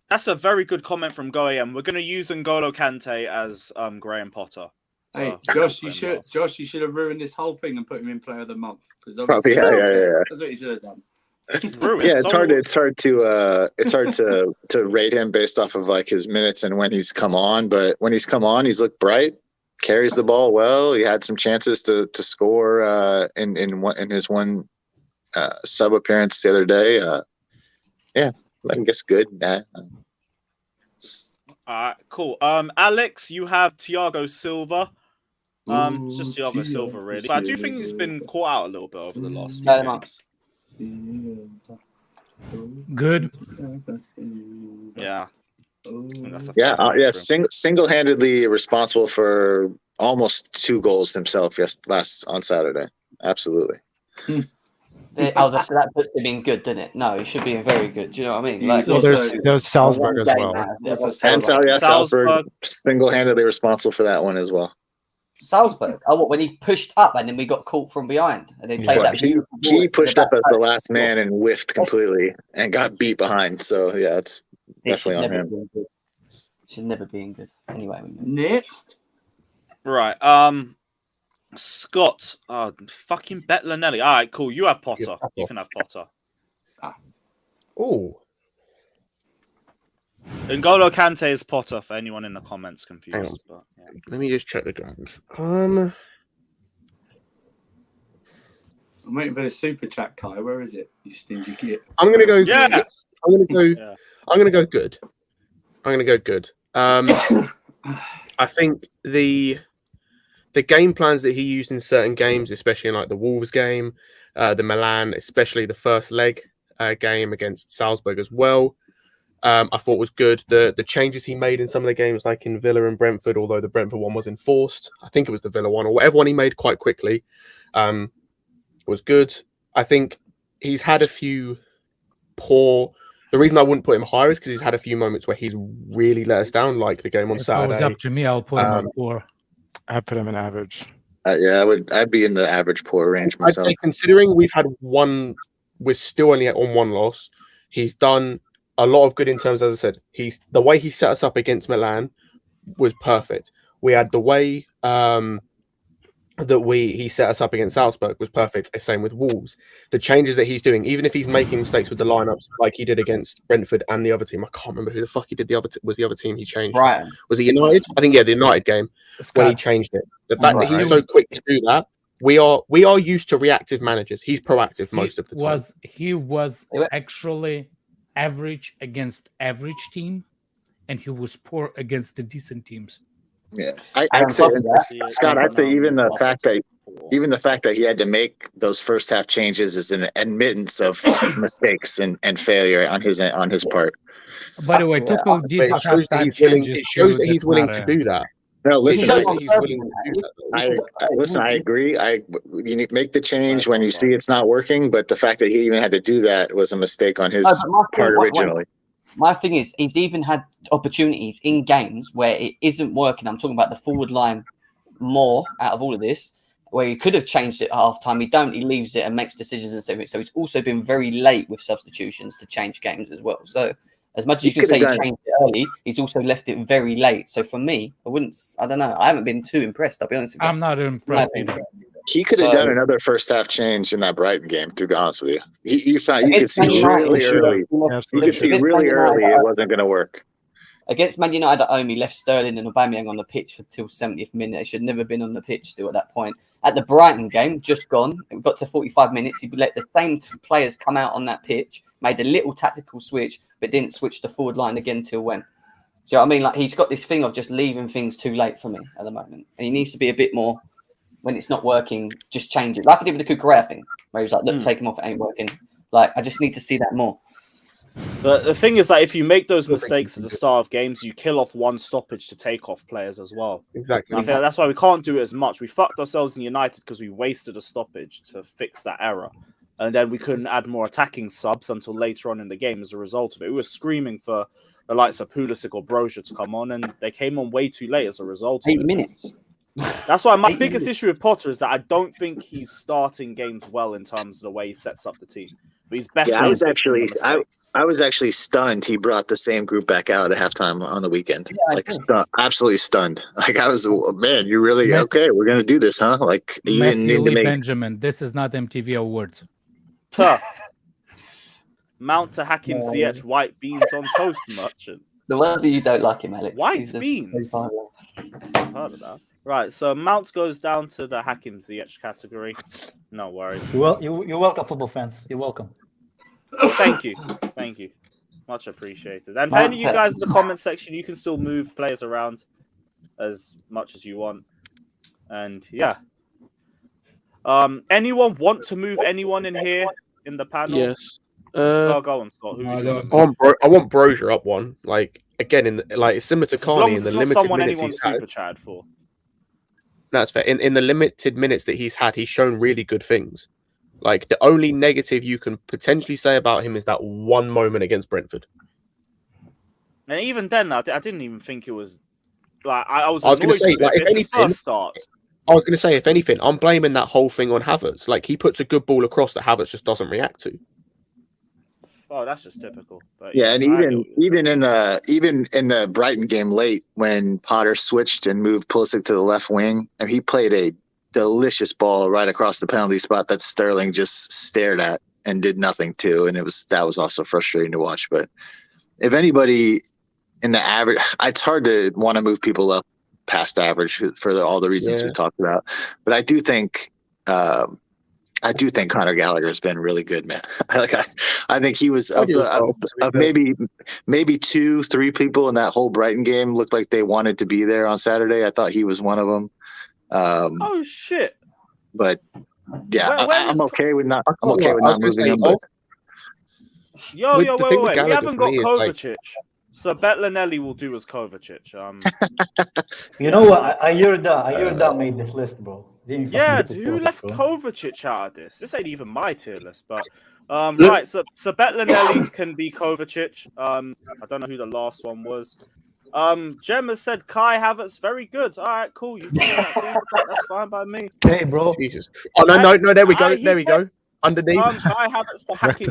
that's a very good comment from Goyam. We're going to use N'Golo Kante as Graham Potter. Hey, Josh, you should have ruined this whole thing and put him in Player of the Month because probably, yeah. That's what you should have done. Yeah, it's hard to rate him based off of like his minutes and when he's come on. But when he's come on, he's looked bright, carries the ball well. He had some chances to score in his one sub appearance the other day. Yeah, I guess good. Cool. Alex, you have Thiago Silva. It's just Thiago Silva, really. But I do think he's been caught out a little bit over the last few months. Good. Yeah. Single-handedly responsible for almost 2 goals himself on Saturday. Absolutely. So that puts him in good, doesn't it? No, he should be in very good. Do you know what I mean? Like, there's Salzburg as well. Salzburg single-handedly responsible for that one as well. Salzburg. Oh, what, when he pushed up and then we got caught from behind and they played that. He pushed up as the last man and whiffed completely and got beat behind. So yeah, it's definitely on him. Should never be in good. Anyway, next. Right. Scott. Fucking Betlanelli. All right, cool. You have Potter. You can have Potter. Oh. N'Golo Kante is Potter for anyone in the comments confused. But, yeah. Let me just check the drums. I'm waiting for the super chat, Kai. Where is it? You stingy git. I'm gonna go. Yeah. I'm gonna go good. I think the game plans that he used in certain games, especially in like the Wolves game, the Milan, especially the first leg game against Salzburg as well. I thought was good. The changes he made in some of the games, like in Villa and Brentford, although the Brentford one was enforced, I think it was the Villa one or whatever one he made quite quickly, was good. I think he's had a few poor. The reason I wouldn't put him higher is because he's had a few moments where he's really let us down, like the game on Saturday. If it was up to me, I'll put him on poor. I'd put him in average. Yeah, I'd be in the average poor range myself. I'd say considering we've had we're still only on 1 loss. He's done a lot of good in terms, as I said, the way he set us up against Milan was perfect. We had the way he set us up against Salzburg was perfect. Same with Wolves. The changes that he's doing, even if he's making mistakes with the lineups like he did against Brentford and the other team, I can't remember who the fuck he did. Was the other team he changed? Brighton. Was it United? I think the United game when he changed it. The fact that he's so quick to do that. We are used to reactive managers. He's proactive most of the time. He was actually average against average team, and he was poor against the decent teams. Yeah, I'd say, Scott. I'd say even the fact that he had to make those first half changes is an admittance of mistakes and failure on his part. By the way, Tuchel did have that changes. It shows that he's willing to do that. No, listen. Listen, I agree. You need to make the change when you see it's not working. But the fact that he even had to do that was a mistake on his part originally. My thing is, he's even had opportunities in games where it isn't working. I'm talking about the forward line more out of all of this, where he could have changed it at half time. He don't. He leaves it and makes decisions and everything. So he's also been very late with substitutions to change games as well. So as much as you can say he changed it early, he's also left it very late. So for me, I don't know. I haven't been too impressed. I'll be honest with you. I'm not impressed either. He could have done another first half change in that Brighton game, to be honest with you. You could see really early. You could see really early it wasn't going to work. Against Man United at home, he left Sterling and Aubameyang on the pitch until 70th minute. They should never have been on the pitch still at that point. At the Brighton game, just gone, it got to 45 minutes. He let the same players come out on that pitch, made a little tactical switch, but didn't switch the forward line again till when. Do you know what I mean? Like, he's got this thing of just leaving things too late for me at the moment. And he needs to be a bit more, when it's not working, just change it. Like I did with the Cucurella thing, where he was like, look, take him off, it ain't working. Like, I just need to see that more. But the thing is that if you make those mistakes at the start of games, you kill off one stoppage to take off players as well. Exactly. I think that's why we can't do it as much. We fucked ourselves in United because we wasted a stoppage to fix that error. And then we couldn't add more attacking subs until later on in the game as a result of it. We were screaming for the likes of Pulisic or Broja to come on, and they came on way too late as a result of 8 minutes. That's why my biggest issue with Potter is that I don't think he's starting games well in terms of the way he sets up the team. But he's better. Yeah, I was actually stunned. He brought the same group back out at halftime on the weekend. Absolutely stunned. Like I was, man, you really okay? We're gonna do this, huh? Like you didn't need to make Benjamin. This is not MTV Awards. Mount to Hakim Ziyech white beans on toast merchant. The word that you don't like him, Alex. White beans. I've heard of that. Right, so Mount goes down to the Hakim Ziyech category. No worries. You're welcome, football fans. You're welcome. Thank you. Thank you. Much appreciated. And for any of you guys in the comment section, you can still move players around as much as you want. And yeah. Anyone want to move anyone in here in the panel? Yes. Go on, Scott. Who I want Broja up one. Like again, it's similar to Carney in the limited minutes he's had. Super chat for. That's fair. In the limited minutes that he's had, he's shown really good things. Like the only negative you can potentially say about him is that one moment against Brentford. And even then, I didn't even think it was like I was going to say, like, if anything, start. I was going to say, if anything, I'm blaming that whole thing on Havertz. Like he puts a good ball across that Havertz just doesn't react to. Oh, that's just typical. But yeah, and even in the Brighton game late when Potter switched and moved Pulisic to the left wing, and he played a delicious ball right across the penalty spot that Sterling just stared at and did nothing to, and that was also frustrating to watch. But if anybody in the average, it's hard to want to move people up past average for all the reasons we talked about. But I do think. Conor Gallagher has been really good, man. I think he was of maybe 2-3 people in that whole Brighton game looked like they wanted to be there on Saturday. I thought he was one of them. Oh shit! But yeah, I'm okay with not. I'm okay with not moving him. But... Yo, wait! We haven't got Kovacic. So Betlinelli will do as Kovacic. You know what? Ayurda made this list, bro. Yeah, who left Kovacic out of this? This ain't even my tier list, but right. So Betlinelli can be Kovacic. I don't know who the last one was. Gemma said Kai Havertz, very good. All right, cool. You that's fine by me. Hey, bro. Jesus. Oh no! There we go. There we go. Underneath. Kai Havertz to Hakim.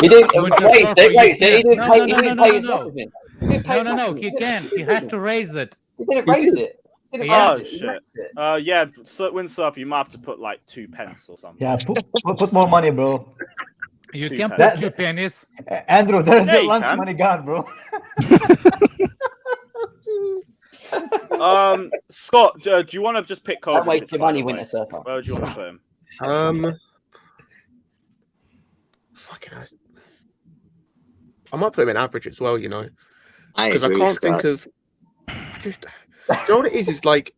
He didn't wait. He didn't pay his document. No. He can't. He has to raise it. He didn't raise it. Shit. Yeah. So when surf, you might have to put like 2 pence or something. Yeah, put more money, bro. You can put 2 pennies. Andrew, there's the lunch money gone, bro. Scott, do you want to just pick Kovacic? Wait for money, Winter Surfer. Where would you want to put him? Fucking hell. I might put him in average as well, you know, because I can't think of. Just, you know what it is? It's like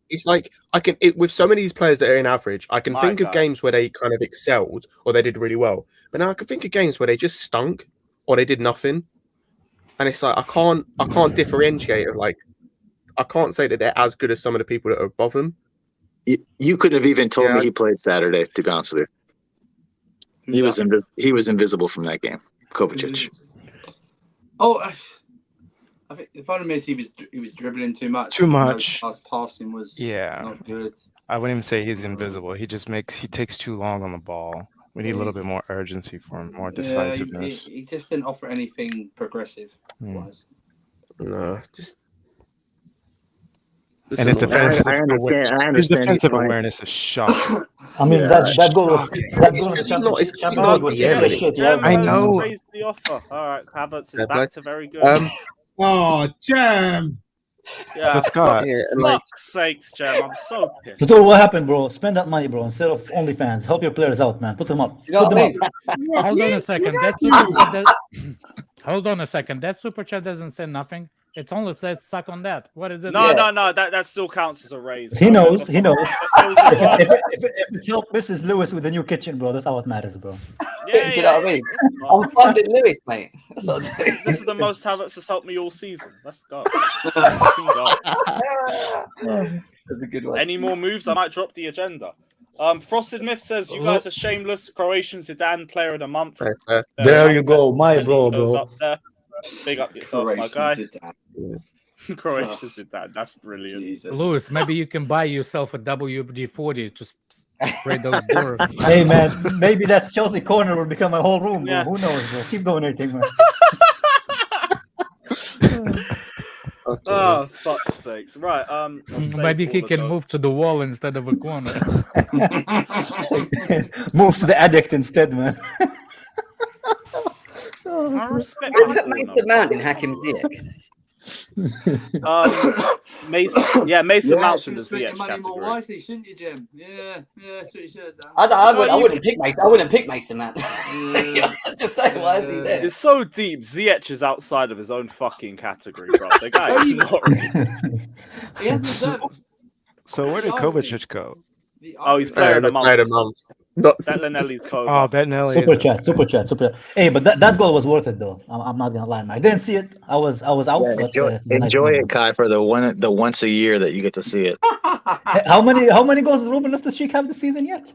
I can with so many of these players that are in average, I can think of games where they kind of excelled or they did really well, but now I can think of games where they just stunk or they did nothing, and it's like I can't differentiate it. Like I can't say that they're as good as some of the people that are above them. You couldn't have even told me he played Saturday, to be honest with you. He was invisible from that game, Kovacic. Oh, I think the problem is he was dribbling too much. Too much. His passing was not good. I wouldn't even say he's invisible. He takes too long on the ball. We need a little bit more urgency for him, more decisiveness. He just didn't offer anything progressive. No, just. And his his defensive awareness is shocking. I mean, that goal was I know. Raised the offer. All right, Havertz is back to very good. Oh, Jam. Yeah, But Scott, fuck's sakes, Jam. I'm so pissed. So what happened, bro? Spend that money, bro, instead of OnlyFans. Help your players out, man. Put them up. Hold on a second. Hold on a second. That super chat doesn't say nothing. It only says suck on that. What is it? No. That still counts as a raise. He knows. If it helps Mrs. Lewis with the new kitchen, bro, that's how it matters, bro. Do you know what I mean? I'm funding Lewis, mate. That's what I'm doing. This is the most Havertz has helped me all season. Let's go. That's a good one. Any more moves? I might drop the agenda. Frosted Myth says you guys are shameless. Croatian Zidane player of the month. There you go, my bro. Up there. Big up yourself, my guy. Croatian Zidane. That's brilliant. Jesus. Lewis, maybe you can buy yourself a WD-40. Just spray those doors. Hey, man, maybe that Chelsea corner will become a whole room, bro. Who knows, bro? Keep donating, man. Oh, fuck's sakes. Right, maybe he can move to the wall instead of a corner. Moves to the addict instead, man. I respect Mason Mount in Hakim Ziyech. Mason Mount's in the Ziyech money more category. wisely, shouldn't you, Jim? Yeah, that's what you should have done. I wouldn't pick Mason. I wouldn't pick Mason Mount. Just say, why is he there? It's so deep. Ziyech is outside of his own fucking category, bro. The guy is not really. He hasn't done. So where did Kovacic go? Oh, he's player of the month. Bettinelli's code. Oh, Bettinelli. Super chat. Hey, but that goal was worth it though. I'm not gonna lie, man. I didn't see it. I was out. Yeah, enjoy it, Kai, for the once a year that you get to see it. How many goals does Ruben Loftus-Cheek have this season yet?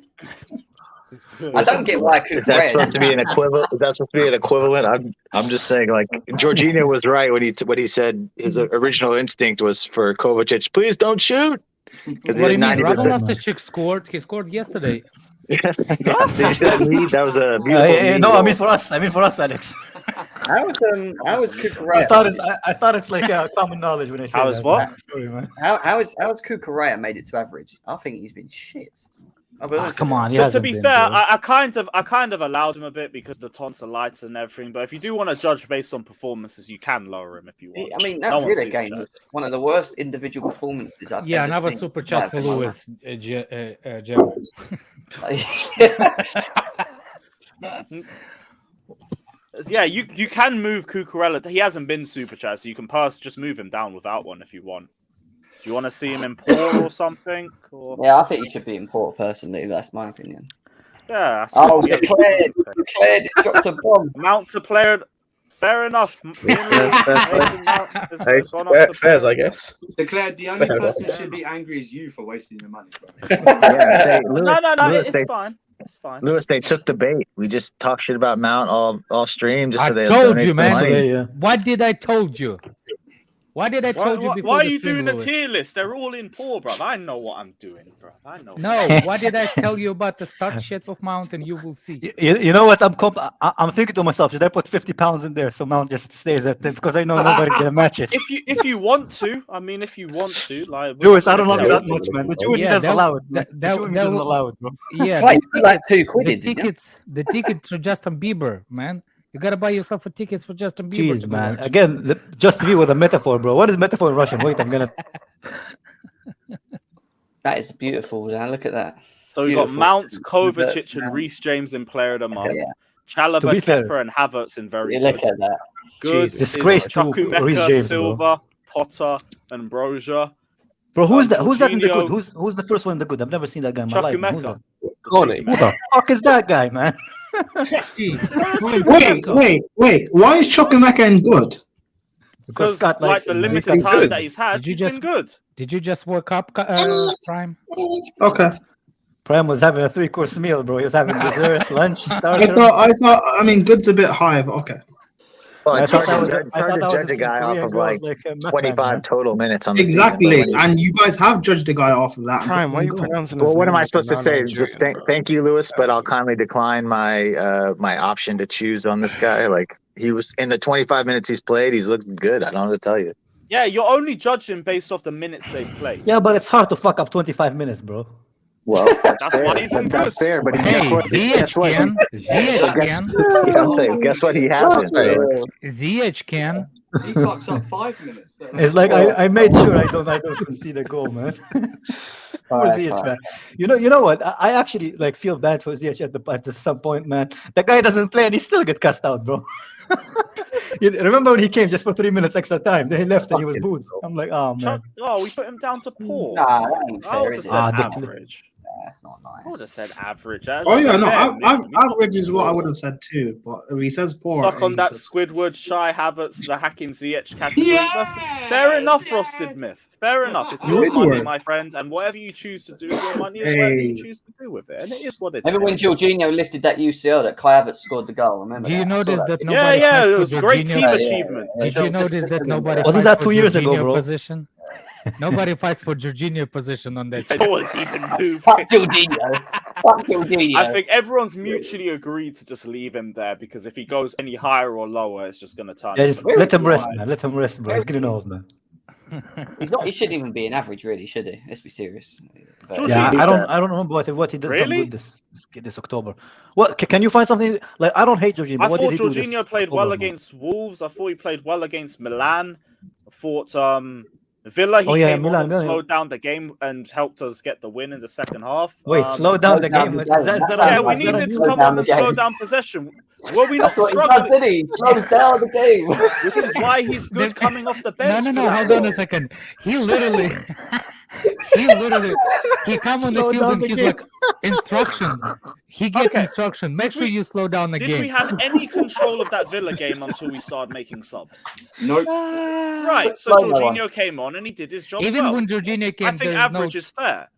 I don't get why Cucurella. Is that supposed to be an equivalent? Is that supposed to be an equivalent? I'm just saying, like, Jorginho was right when he said his original instinct was for Kovacic. Please don't shoot. What do you mean? Ruben Loftus-Cheek scored. He scored yesterday. That was a beautiful. No, I mean for us, Alex. How was Cucurella? I thought it's like common knowledge when I say How is what? Sorry, man. How has Cucurella made it to average? I think he's been shit. Come on. So to be fair, I kind of allowed him a bit because the tonsillitis and everything. But if you do want to judge based on performances, you can lower him if you want. I mean, that Villa game was one of the worst individual performances I've ever seen. Another super chat for Lewis. Yeah, you can move Cucurella. He hasn't been super chat, so you can just move him down without one if you want. Do you want to see him in Port or something? Or... Yeah, I think he should be in Port personally. That's my opinion. Yeah. Declared, dropped a bomb. Mount to player. Fair enough. Fairs, I guess. Declared the only person who should be angry is you for wasting your money, bro. It's fine. It's fine. Lewis, they took the bait. We just talk shit about Mount all stream just so they told you, man. Money. What did I told you? Why did I told you before? Why are the you stream, doing Lewis? a tier list? They're all in poor, bro. I know what I'm doing, bro. I know. No, why did I tell you about the start shit of Mount? And you will see. You know what? I'm thinking to myself, should I put 50 pounds in there so Mount just stays at it because I know nobody's gonna match it. If you want to, I mean, if you want to, like. Lewis, I don't love you that much, man. The Junior doesn't allow it. That doesn't allow it, bro. Yeah, like £2. The tickets for Justin Bieber, man. You gotta buy yourself a tickets for Justin Bieber. Jeez, man. Again, Justin Bieber with a metaphor, bro. What is metaphor in Russian? Wait, I'm gonna. That is beautiful. Now look at that. So we got Mount, Kovacic, and Reece James in player of the month. Chalobah, Kepa, and Havertz in very good. Look at that. Good. Disgrace to Reece James, Silva, Potter, and Broja. Bro, who's that? Who's that in the good? Who's the first one in the good? I've never seen that guy in my life. Chukwuemeka. Who the fuck is that guy, man? Wait. Why is Chukwuemeka in good? Because like the limited time that he's had, he's been good. Did you just work up, Prime? Okay. Prime was having a 3-course meal, bro. He was having dessert, lunch, starter. I thought. I mean, good's a bit high, but okay. Well, it's hard thought to judge a guy off of like 25 total minutes on the exactly, season. And you guys have judged the guy off of that. Prime, why are you pronouncing his Well, what name am I like supposed a to say? non-Nigerian, Just bro? thank you, Lewis, but I'll kindly decline my my option to choose on this guy. Like, he was in the 25 minutes he's played, he's looked good. I don't know what to tell you. Yeah, you're only judging based off the minutes they've played. Yeah, but it's hard to fuck up 25 minutes, bro. Well, that's fair. why he's in That's good. fair, but Hey, guess what? Guess what? Ziyech can. Yeah, I'm saying, guess what? He hasn't. So it's, Ziyech can. He fucks up 5 minutes. It's like I made sure I don't concede a goal, man. Poor Ziyech, man. You know what? I actually like feel bad for Ziyech at some point, man. The guy doesn't play and he still get cast out, bro. You remember when he came just for 3 minutes extra time? Then he left and he was booed. I'm like, oh man. Oh, we put him down to poor. Nah, that ain't I fair, would have is said it? average. That's not nice. I would have said average. Oh yeah, no, average is what I would have said too. But if he says poor, Suck on that says... Squidward, Shy Havertz, the hacking Ziyech category. Fair enough, Frosted Myth. Fair enough. It's your money, my friend, and whatever you choose to do with your money is whatever you choose to do with it, and it is what it is. Remember when Jorginho lifted that UCL that Kai Havertz scored the goal? Remember? Do you notice that nobody? Yeah, fights it for was a great team Jorginho? achievement. Did you notice that nobody? Wasn't fights that for 2 years ago, Jorginho bro? Position? Nobody fights for Jorginho position on that. No one's even moved. Fuck Jorginho. Fuck Jorginho. I think everyone's mutually agreed to just leave him there because if he goes any higher or lower, it's just going to turn. Yeah, just let him rest, man. Let him rest, bro. He's getting old, man. He's not. He shouldn't even be an average, really, should he? Let's be serious. But, Yeah, I don't remember what he did Really? this October. What can you find something like? I don't hate Jorginho. I What thought did he do this Jorginho played October, well man? against Wolves. I thought he played well against Milan. I thought Villa, he Oh, yeah, came Milan, on and Milan. slowed down the game and helped us get the win in the second half. Wait, slow down the game. Yeah, we needed to come on and slow down possession. Were we not That's what he does, struggling? did he? He slows down the game. Which is why he's good coming off the bench. No, hold on a second. He literally he come on the Slow field down and the he's game. like instruction. He gets Okay. instruction. Make sure you slow down the Did game. we have any control of that Villa game until we started making subs? Nope. Right, so Slow down. Jorginho came on and he did his job Even well. when Jorginho came, I think there's average no. is fair.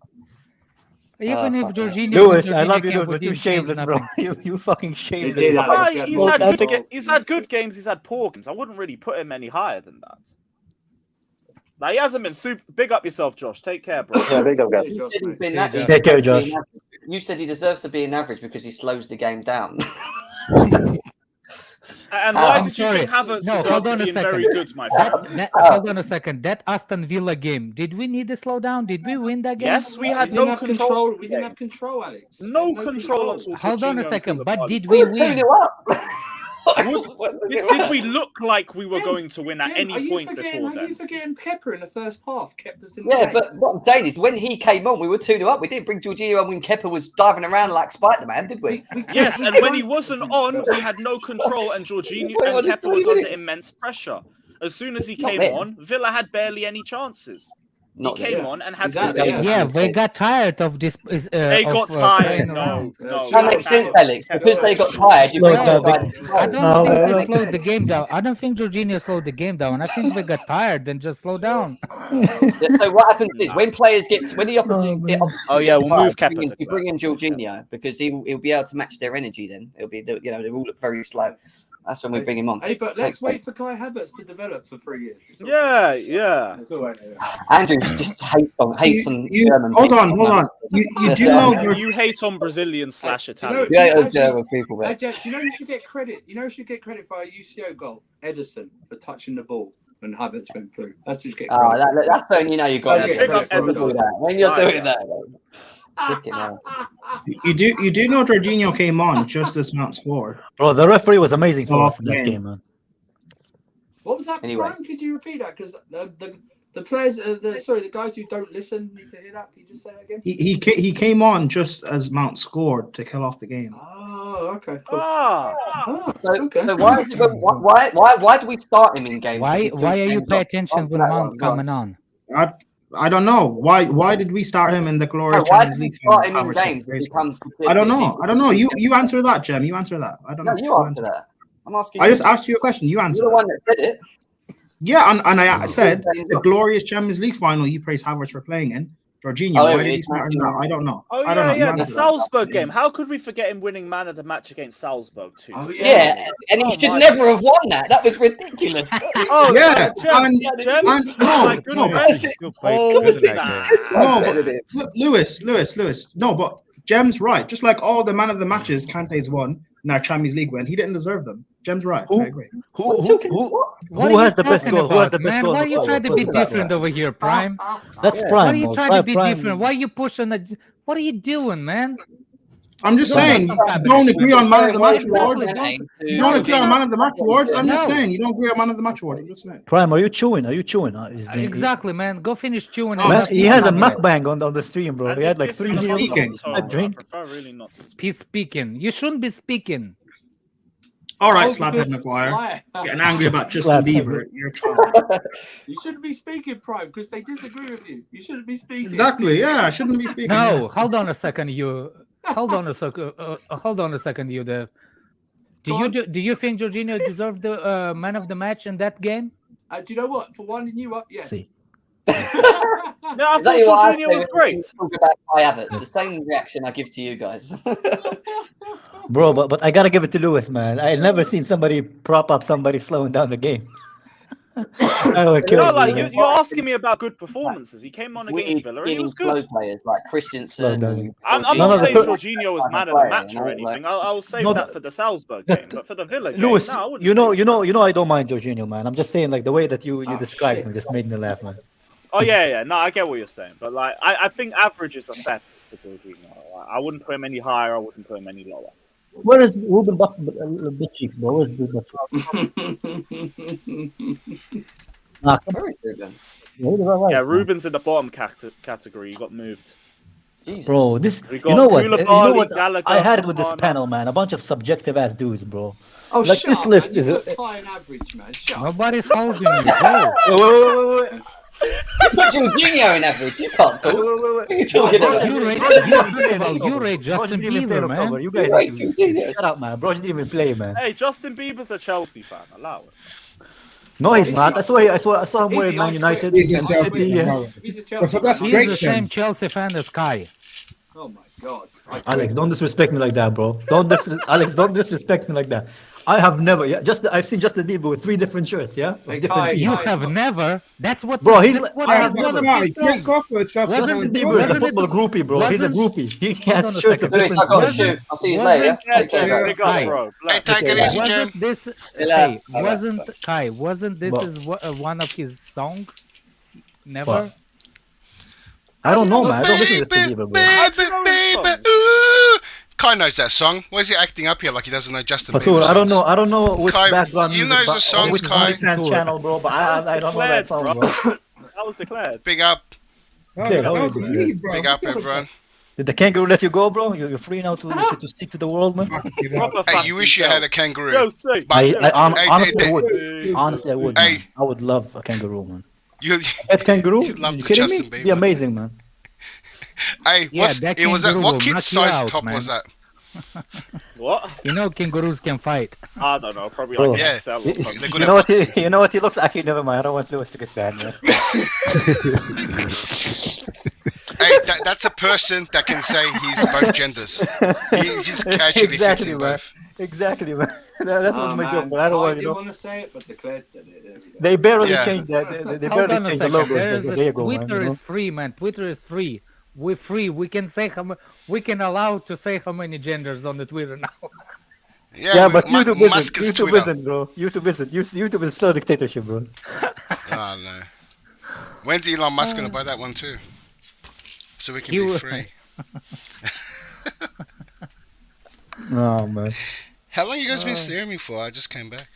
Even if fuck Jorginho, Lewis, when I love Jorginho you, came, Lewis, we but you didn't change shameless, bro. nothing. You fucking shameless. did, Alex. Ah, Yeah, he's well, had that's good all. he's had good games, he's had poor games. I wouldn't really put him any higher than that. Like, he hasn't been super. Big up yourself, Josh. Take care, bro. yeah, big up, guys. You said he's been Yeah, that- he Take care, deserves to be Josh. an average. You said he deserves to be an average because he slows the game down. And why I'm did you sorry. think Havertz No, deserved hold to on a be in second. very good, my friend? Hold on a second. That Aston Villa game, did we need to slow down? Did we win that game? Yes, we We had didn't no have control. control. We didn't have control, Alex. No control until Hold on a Jorginho second. and But Koulibaly. did we win? Did we look like we were going to win at any point before Are you then? forgetting Kepa in the first half? Kept us in the Yeah, game. but what I'm saying is when he came on, we were 2-0 up. We didn't bring Jorginho on when Kepa was diving around like Spider-Man, did we? Yes, and when he wasn't on, we had no control, and Jorginho and Kepa was under immense pressure. As soon as he Not came then. on, Villa had barely any chances. Not he came then. on and had Exactly, good Yeah, they got tired of this. They got tired. playing No, around. no. That makes sense, Alex. Because they got tired, you Slow bring down the guy the- to I control. don't think no. they slowed the game down. I don't think Jorginho slowed the game down. I think they got tired and just slow down. So what happens is when players get when the opposite, Oh, yeah, we'll move Kepa to you bring in Jorginho because he'll be able to match their energy. Then it'll be they all look very slow. That's when we bring him on. Hey, but let's wait for Kai Havertz to develop for 3 years. It's all- Yeah. It's all right. Andrew just hates on German. Hold people. on. You Yes, do know And you hate on Brazilian / Italian. You hate on German people, Hey, mate. Jeff, do you know who should get credit? You know who should get credit for a UCO goal? Edison for touching the ball when Havertz went through. That's who should get Oh, credit. that's when you know you got That's to big up Edison. do that. When you're Oh, doing yeah. that. Freaking hell. you do know Jorginho came on just as Mount scored. Bro, the referee was amazing for Oh, us in that man. game, man. What was that? Anyway. Brian, could you repeat that? Because the players, the guys who don't listen need to hear that. Can you just say that again? He came on just as Mount scored to kill off the game. Oh, okay. Cool. So why do we start him in games? Why are you games pay off? attention when That Mount one, coming on? I don't know why did we start him in the glorious why Champions did we League start him final? in Havertz games? was It becomes I don't know. You answer that, Jem. You answer that. I don't No, know. you answer that. I'm asking. I just asked you a question. You answer. You're the one that said it. Yeah, and I said the glorious Champions League final you praised Havertz for playing in. Jorginho, Oh, why yeah, did he it's start him nothing- that? I don't know. Oh I don't know. yeah, You the answer that. Salzburg game. How could we forget him winning man of the match against Salzburg too? Oh, Yeah, and he Oh, should my never have won that. That was ridiculous. Oh Yeah, Jem, and my no, goodness. He still played Oh, good in that nah. game. no, but Lewis. No, but Jem's right. Just like all the man of the matches Kante's won in our Champions League win, he didn't deserve them. Jem's right. I agree. Who has the best goal? Who has the best Man, goal? why are you trying to be different over here, Prime? That's Why Prime. are you mode. trying to be Prime. different? Why are you pushing the? What are you doing, man? I'm just saying, you don't agree on man of the match awards. You don't agree on man of the match awards. I'm just saying, you don't agree on man of the match awards. I'm just saying. Prime, are you chewing? Exactly, man. Go finish chewing. Oh, Man, he has a Mac. mukbang on the stream, bro. He had like 3 meals. speaking. A drink. He's speaking. You shouldn't be speaking. All right, Slaphead McGuire. Getting angry about Justin Bieber. You're a child. You shouldn't be speaking, Prime, because they disagree with you. You shouldn't be speaking. Exactly. Yeah, I shouldn't be speaking. No, hold on a second. You hold on a second. Hold on a second. You there? Do you think Jorginho deserved the man of the match in that game? Do you know what? For winding you up, yes. No, I thought Jorginho was great. Talk about Kai Havertz. The same reaction I give to you guys. Bro, but I gotta give it to Lewis, man. I never seen somebody prop up somebody slowing down the game. You're asking me about good performances. He came on against Villa and he was good. Players like Christensen. I'm not saying Jorginho was man of the match or anything. I'll save that for the Salzburg game, but for the Villa game, Lewis, no, I wouldn't. I don't mind Jorginho, man. I'm just saying, like, the way that you described him just made me laugh, man. Oh yeah. No, I get what you're saying, but like, I think averages are better for Jorginho. I wouldn't put him any higher. I wouldn't put him any lower. Where is Ruben Butt-Cheeks, bro? Where's Ruben Yeah, Ruben's in the bottom category. He got moved. Jesus. Bro, this We you got know what? Koulibaly, Gallagher, I had it with this Fofana. panel, man. A bunch of subjective ass dudes, bro. Oh, like shut this up, list man. is. You got high and average, man. Shut up. Nobody's holding you. Wait. Put Jorginho in average. You can't talk. What are you talking about? You rate Justin Bieber, man. You guys shut up, man. Bro, didn't even play, man. Hey, Justin Bieber's a Chelsea fan. Allow it. No, he's not. That's why I saw him wearing Man United. He's a and Chelsea City, fan. He's the same Chelsea fan as Kai. Oh my God. Alex, don't disrespect me like that, bro. Alex, don't disrespect me like that. I have never. Yeah, I've seen Justin Bieber with 3 different shirts. Yeah. Hey, Different Kai, teams. You have never. That's what. Bro, he's that's like- what is one of his Drink things. off with Chelsea Justin fans. Bieber is a wasn't it- football groupie, bro. He's a wasn't- groupie. He Hold on has a shirts of second. Lewis, different I got to teams. shoot. I'll see you later. Take care, guys. Big up, bro. Hey, take it easy, Jim. Wasn't this? Relax. Hey, wasn't this Well- is one of his songs? Never. What? I don't know, man. I don't listen to Justin Bieber, bro. Baby, ooh. Kai knows that song. Why is he acting up here like he doesn't know Justin Fatul, Bieber? I don't know which Kai, background you music, know the songs, which Kai. fan channel, bro. But I don't know that song, bro. That was declared. Big up. Okay, how is it? Big up, everyone. Did the kangaroo let you go, bro? You're free now to stick to the world, man. Hey, you wish you had a kangaroo. Yo, see. But- Honestly, I hey, would. Honestly, I would. Hey. Man. I would love a kangaroo, man. You, That kangaroo? you love You the kidding Justin me? Bieber. Be amazing, man. Hey, Yeah, what's, that it was that, kangaroo what will kid knock you size out, top man. was that? What? You know, kangaroos can fight. I don't know. Probably Bro. like Yeah. XL or You something. good know at what he? You know what he looks? Actually, never mind. I don't want Lewis to get bad, man. Hey, that's a person that can say he's both genders. He just casually fits in man. both. Exactly, man. That was my joke, but I don't I want didn't to. want to say it, but Declared said it. There we go. They barely Yeah. changed that. They Hold barely on a changed the second. logo. There you go, man, Twitter you know? is free, man. Twitter is free. We're free. We can say we can allow to say how many genders on the Twitter now. Yeah, but YouTube isn't. Musk is YouTube Twitter. isn't, bro. YouTube isn't. YouTube is still dictatorship, bro. Oh no. When's Elon Musk gonna buy that one too? So we can be free. Oh man. How long you guys been staring at me for? I just came back.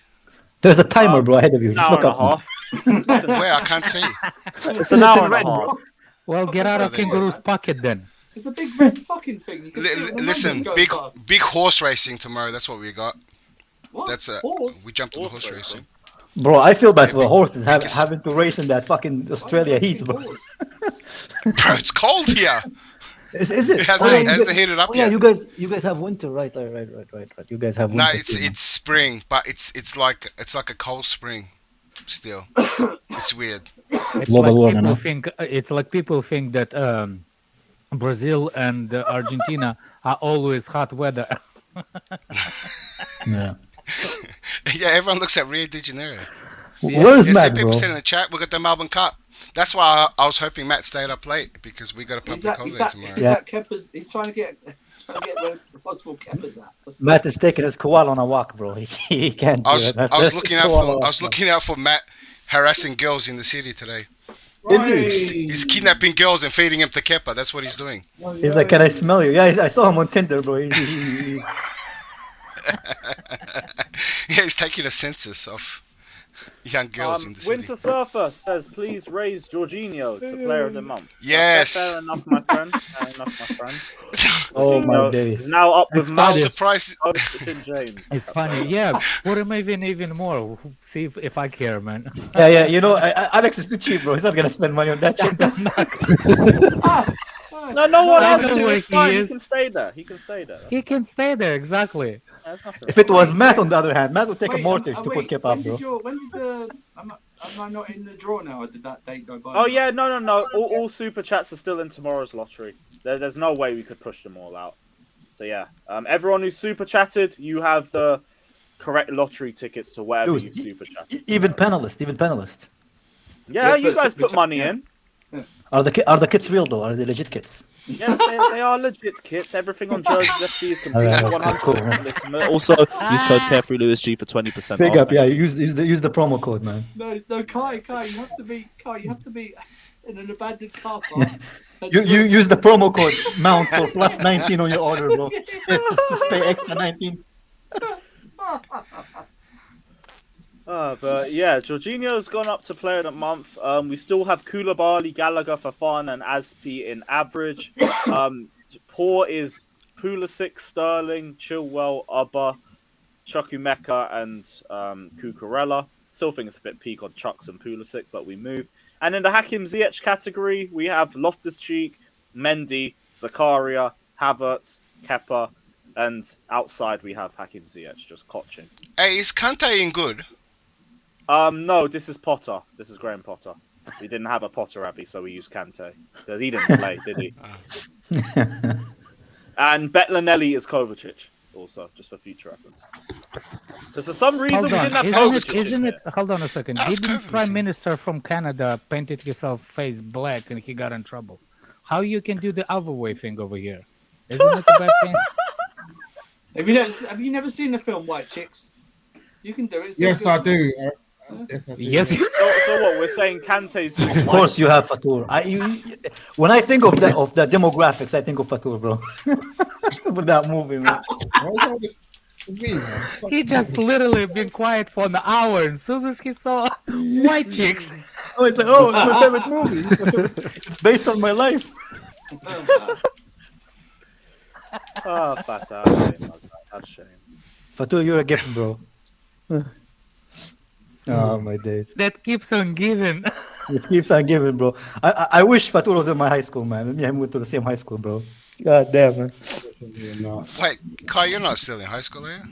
There's a timer, bro, ahead of you. Just look up. Where? I can't see. It's an hour and a half. Well, get out of kangaroo's pocket then. It's a big red fucking thing. You can see all the Listen, numbers going past. big horse racing tomorrow. That's what we got. What? That's it. Horse? We jumped on the horse racing. Bro, I feel bad for the horses having to race in that fucking Australia heat, bro. Bro, it's cold here. Is it? It hasn't heated up yeah, yet. you guys have winter, right. You guys have winter. No, too, man. it's spring, but it's like a cold spring. still. It's weird. It's like people think that Brazil and Argentina are always hot weather. Yeah. Yeah, everyone looks at Rio de Janeiro. Where's Matt, people bro? said in the chat, we got the Melbourne Cup. That's why I was hoping Matt stayed up late, because we got a public holiday tomorrow. Is that Kepa's? He's trying to get where the possible Kepa's at. Matt is taking his koala on a walk, bro. He can't do it. I was looking out for Matt harassing girls in the city today. He's kidnapping girls and feeding them to Kepa. That's what he's doing. He's like, can I smell you? Yeah, I saw him on Tinder, bro. Yeah, he's taking a census of young girls in the city. Winter Surfer says, please raise Jorginho to Player of the Month. Yes. Fair enough, my friend. Fair enough, my friend. Oh my days. Is now up with I'm surprised. James. It's funny, yeah. Put him even more. See if I care, man. Yeah. You know, Alex is too cheap, bro. He's not gonna spend money on that shit. No one has to. It's fine. He can stay there. He can stay there. He can stay there, exactly. If it was Matt, on the other hand, Matt would take a mortgage to put Kepa up, bro. When did am I not in the draw now, or did that date go by? Oh yeah, no. All super chats are still in tomorrow's lottery. There's no way we could push them all out. So yeah, everyone who's super chatted, you have the correct lottery tickets to wherever you've super chatted. Even panelist. Yeah, you guys put money in. Are the kits real though? Are they legit kits? Yes, they are legit kits. Everything on Jerseys FC is completely 100% legitimate. Also, use code CarefreeLewisG for 20% Big off. up, yeah. Use the promo code, man. No, Kai, you have to be in an abandoned car park. You use the promo code Mount for plus 19 on your order, bro. Just pay extra 19. But yeah, Jorginho's gone up to Player of the Month. We still have Koulibaly, Gallagher, Fofana, and Azpi in average. Poor is Pulisic, Sterling, Chilwell, Abba, Chukwuemeka, and Cucurella. Still think it's a bit peak on Chucks and Pulisic, but we move. And in the Hakim Ziyech category, we have Loftus-Cheek, Mendy, Zakaria, Havertz, Kepa, and outside we have Hakim Ziyech just coaching. Hey, is Kante in good? No, this is Potter. This is Graham Potter. We didn't have a Potter, have we? So we used Kante. Because he didn't play, did he? And Betlanelli is Kovacic, also, just for future reference. Because for some reason we didn't have Kovacic. Hold on a second. Didn't Prime Minister from Canada painted himself face black and he got in trouble? How you can do the other way thing over here? Isn't it a bad thing? Have you never seen the film White Chicks? You can do it. Yes, I do. Yes. So what? We're saying Kante's. Of course, you have Fatur. When I think of the demographics, I think of Fatur, bro. With that movie, man. He just literally been quiet for an hour, and as soon as he saw White Chicks, it's my favorite movie. It's based on my life. Oh, Fatah. That's a shame. Fatur, you're a gift, bro. Oh my days. That keeps on giving. It keeps on giving, bro. I wish Fatur was in my high school, man. Me and him went to the same high school, bro. God damn, man. Wait, Kai, you're not still in high school, are you?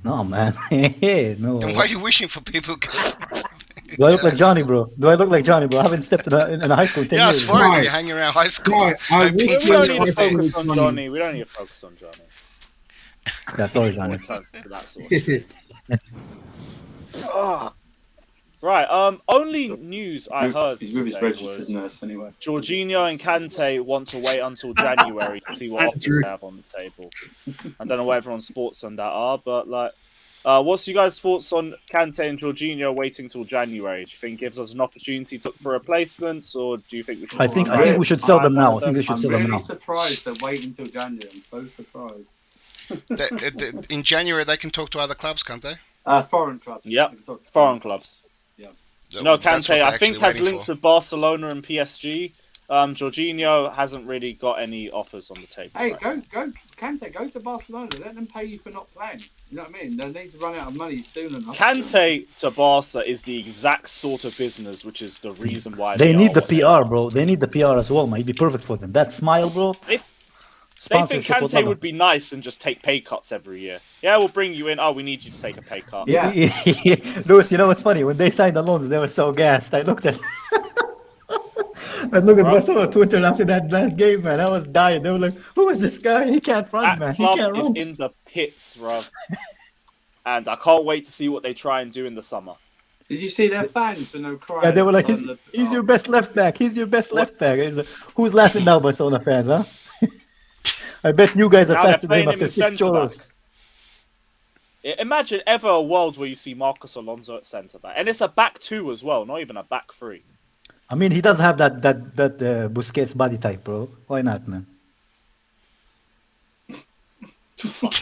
No, man. No. Then why are you wishing for people? Do I look like Johnny, bro? I haven't stepped in a high school in 10 yeah, years. it's funny that you're hanging around high school. We don't need to focus on Johnny. We don't need to focus on Johnny. Yeah, sorry, Johnny. Right. Only news I heard He's with his today registered was nurse anyway. Jorginho and Kante want to wait until January to see what offers they have on the table. I don't know what everyone's thoughts on that are, but what's you guys' thoughts on Kante and Jorginho waiting till January? Do you think it gives us an opportunity to look for replacements, or do you think we should? I think we should sell them now. I think we should sell them now. I'm really surprised they're waiting until January. I'm so surprised. In January, they can talk to other clubs, can't they? Foreign clubs. Yep, foreign clubs. Yeah. No, Kante, I think, has links with Barcelona and PSG. Jorginho hasn't really got any offers on the table. Hey, go, Kante, go to Barcelona. Let them pay you for not playing. You know what I mean? They need to run out of money soon enough. Kante to Barca is the exact sort of business, which is the reason why they need the PR, bro. They need the PR as well, man. It'd be perfect for them. That smile, bro. They think Kante would be nice and just take pay cuts every year. Yeah, we'll bring you in. Oh, we need you to take a pay cut. Yeah. Lewis, you know what's funny? When they signed Alonso, they were so gassed. I looked at Barcelona on Twitter after that last game, man. I was dying. They were like, "Who is this guy? He can't run, man. He Club can't is run." in the pits, bro. And I can't wait to see what they try and do in the summer. Did you see their fans when they were crying? Yeah, they were like, "He's your best left back. He's your best left back." Like, who's laughing now, Barcelona fans, huh? I bet you guys are Now they're faster than him playing him after in 6 cholos. centre-back. Imagine ever a world where you see Marcos Alonso at centre-back. And it's a back 2 as well, not even a back 3. I mean, he does have that Busquets body type, bro. Why not, man?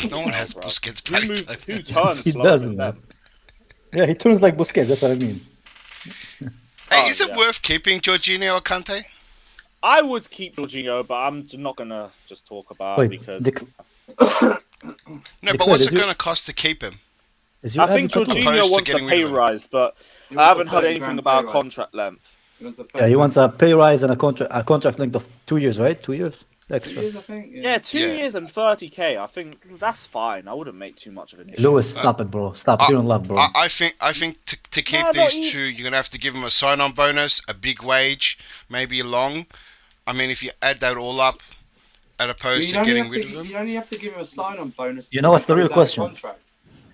No one has Busquets body type. Who turns He slower does, than man. them? Yeah, he turns like Busquets. That's what I mean. Hey, is it worth keeping Jorginho or Kante? I would keep Jorginho, but I'm not going to just talk about it because... No, but what's it going to cost to keep him? I think Jorginho wants a pay rise, but I haven't heard anything about contract length. Yeah, he wants a pay rise and a contract length of 2 years, right? 2 years extra. 2 years, I think. Yeah, 2 years and 30k. I think that's fine. I wouldn't make too much of an issue. Lewis, stop it, bro. Stop. You're in love, bro. I think to keep these two, you're going to have to give him a sign-on bonus, a big wage, maybe long. I mean, if you add that all up, as opposed to getting rid of them. You only have to give him a sign-on bonus. You know what's the real question?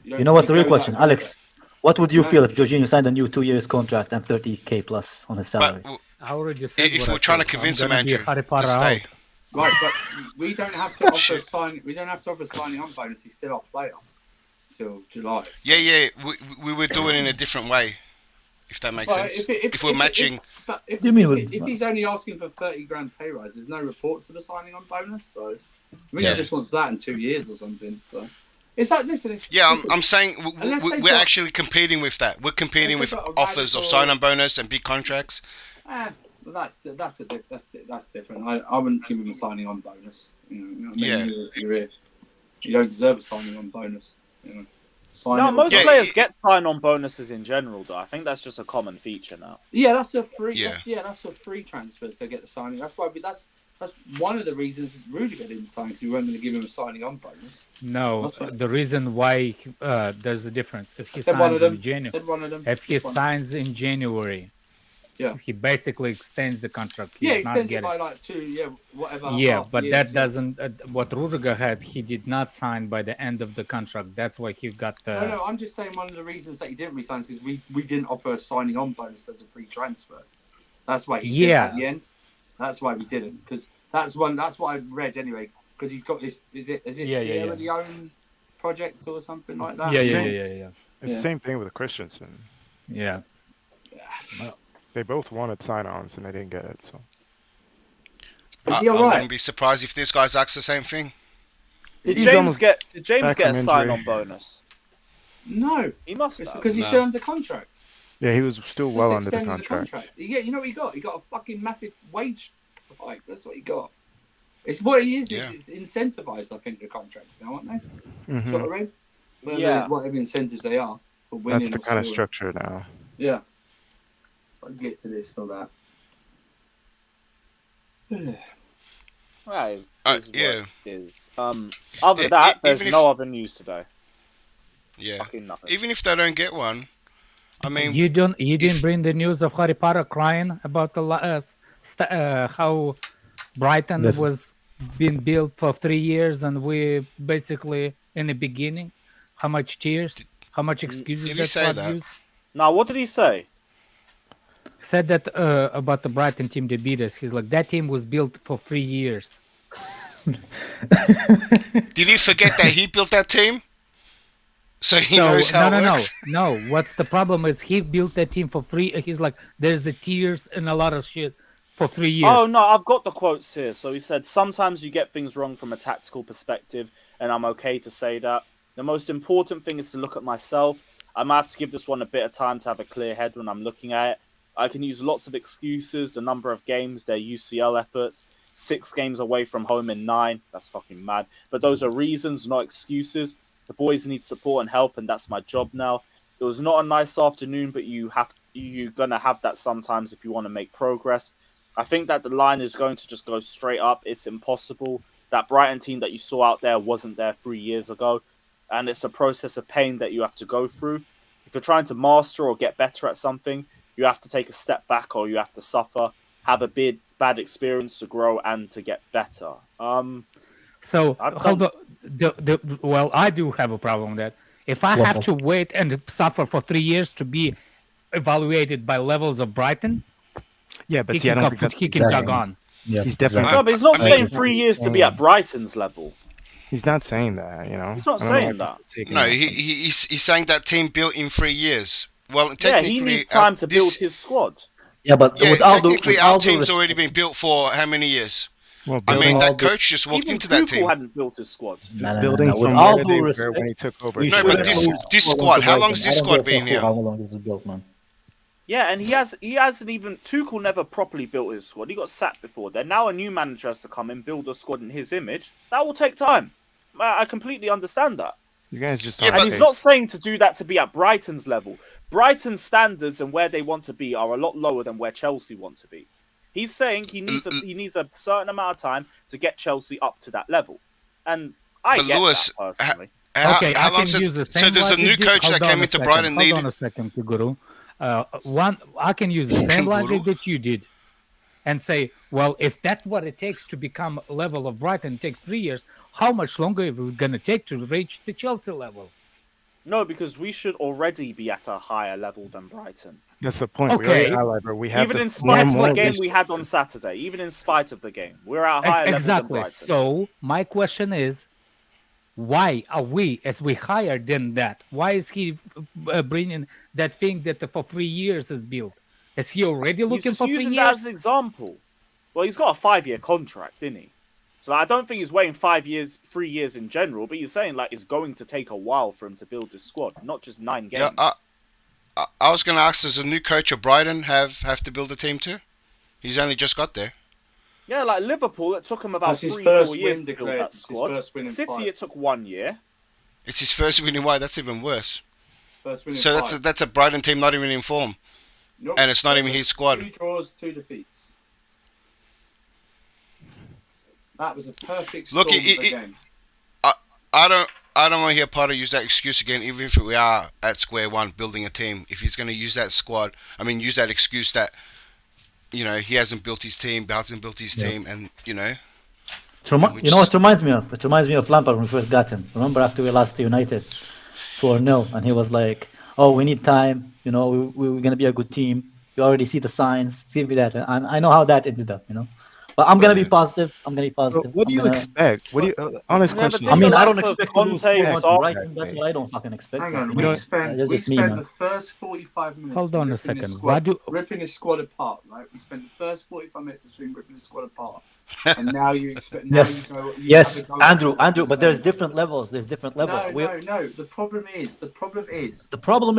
You know what's the real question, Alex? What would you feel if Jorginho signed a new 2 years contract and 30k plus on his salary? I already said if we're trying to convince him, Andrew, to stay. Right, but we don't have to offer a signing on bonus. He's still our player till July. So. Yeah. We would do it in a different way, if that makes sense. If we're matching. If he's only asking for 30 grand pay rise, there's no reports of a signing on bonus. So Mourinho just wants that in 2 years or something. So. It's like, listen. I'm saying we're actually competing with that. We're competing with offers of sign-on bonus and big contracts. Well, that's different. I wouldn't give him a signing on bonus. You know what I mean? You're you don't deserve a signing on bonus. You know, most players get sign-on bonuses in general, though. I think that's just a common feature now. Yeah, that's a free. That's for free transfers. They get the signing. That's why. That's one of the reasons Rudiger didn't sign, because we weren't going to give him a signing on bonus. No, the reason why there's a difference. If he signs in January, he basically extends the contract. He extends it by like 2, whatever. Yeah, but that doesn't. What Rudiger had, he did not sign by the end of the contract. That's why he got the. No, I'm just saying one of the reasons that he didn't resign is because we didn't offer a signing on bonus as a free transfer. That's why he did at the end. That's why we didn't, because that's what I read anyway. Because he's got this. Is it Sierra Leone project or something like that? Yeah. It's the same thing with Christensen. Yeah. Well, they both wanted sign-ons and they didn't get it. So I wouldn't be surprised if this guy's asked the same thing. Did James get a sign-on bonus? No, he must have. Because he's still under contract. Yeah, he was still well under the contract. Yeah, you know what he got? He got a fucking massive wage hike. That's what he got. It's what he is. Yeah. It's incentivized, I think, the contracts now, aren't they? Mm-hmm. Got right? Whatever incentives they are for winning. That's the kind of structure now. Yeah. I'll get to this or that. Right. Other than that, there's no other news today. Yeah. Even if they don't get one, I mean, you didn't bring the news of Harry Potter crying about the how Brighton was being built for 3 years, and we basically in the beginning, how much tears, how much excuses that used. Now, what did he say? Said that about the Brighton team that beat us. He's like, that team was built for 3 years. Did he forget that he built that team? So he knows how it works? No. What's the problem is he built that team for free. He's like, there's the tears and a lot of shit for 3 years. Oh, no, I've got the quotes here. So he said, sometimes you get things wrong from a tactical perspective, and I'm okay to say that. The most important thing is to look at myself. I might have to give this one a bit of time to have a clear head when I'm looking at it. I can use lots of excuses, the number of games, their UCL efforts, 6 games away from home in 9. That's fucking mad. But those are reasons, not excuses. The boys need support and help, and that's my job now. It was not a nice afternoon, but you're going to have that sometimes if you want to make progress. I think that the line is going to just go straight up. It's impossible. That Brighton team that you saw out there wasn't there 3 years ago. and it's a process of pain that you have to go through. If you're trying to master or get better at something, you have to take a step back, or you have to suffer, have a bad experience to grow and to get better. So hold on. Well, I do have a problem with that. If I have to wait and suffer for 3 years to be evaluated by levels of Brighton, but he can jog on. Yeah, he's definitely. No, but he's not saying 3 years to be at Brighton's level. He's not saying that, you know. He's not saying that. No, he's saying that team built in 3 years. Well, technically, he needs time to build his squad. Yeah, but technically, our team's already been built for how many years? Well, I mean, that coach just walked into that team. Hadn't built his squad. Building from where they were when he took over. No, but this squad. How long has this squad been here? How long is it built, man? Yeah, and he hasn't even. Tuchel never properly built his squad. He got sacked before then. Now a new manager has to come and build a squad in his image. That will take time. I completely understand that. You guys just and he's not saying to do that to be at Brighton's level. Brighton's standards and where they want to be are a lot lower than where Chelsea want to be. He's saying he needs a certain amount of time to get Chelsea up to that level, and I get Lewis, that personally. I can use the same. So there's a new coach that came into Brighton. Hold on a second, Guru. I can use the same logic that you did, and say, well, if that's what it takes to become a level of Brighton, it takes 3 years. How much longer is it going to take to reach the Chelsea level? No, because we should already be at a higher level than Brighton. That's the point. Okay. We have even in spite of the game we had on Saturday, even in spite of the game, we're at a higher level than Brighton. So my question is, why are we, as we higher than that? Why is he bringing that thing that for 3 years is built? Is he already looking for 3 years? He's using that as an example. Well, he's got a 5-year contract, didn't he? So I don't think he's waiting 3 years in general, but he's saying like it's going to take a while for him to build this squad, not just 9 games. Yeah, I was going to ask, does a new coach of Brighton have to build a team too? He's only just got there. Yeah, like Liverpool, it took him about 3-4 years to build that squad. City, it took 1 year. It's his first win in why? That's even worse. First win in so 5. that's a Brighton team not even in form. Nope. And it's not even his squad. 2 draws, 2 defeats. That was a perfect storm of the game. I don't want to hear Potter use that excuse again, even if we are at square one building a team. If he's going to use that use that excuse that, you know, he hasn't built his team, hasn't built his team, and, you know. You know what it reminds me of? It reminds me of Lampard when we first got him. Remember after we lost to United 4-0, and he was like, oh, we need time, you know, we're going to be a good team. You already see the signs, see that. And I know how that ended up, you know. But I'm gonna be positive. What do you expect? What do you? Honest question. I mean, I don't expect to lose Brighton. That's what I don't fucking expect. Hang on, we spent the first 45 minutes. Hold on a second. Ripping his squad apart, right? We spent the first 45 minutes of ripping his squad apart, and now you expect. Yes, Andrew. But there's different levels. No. The problem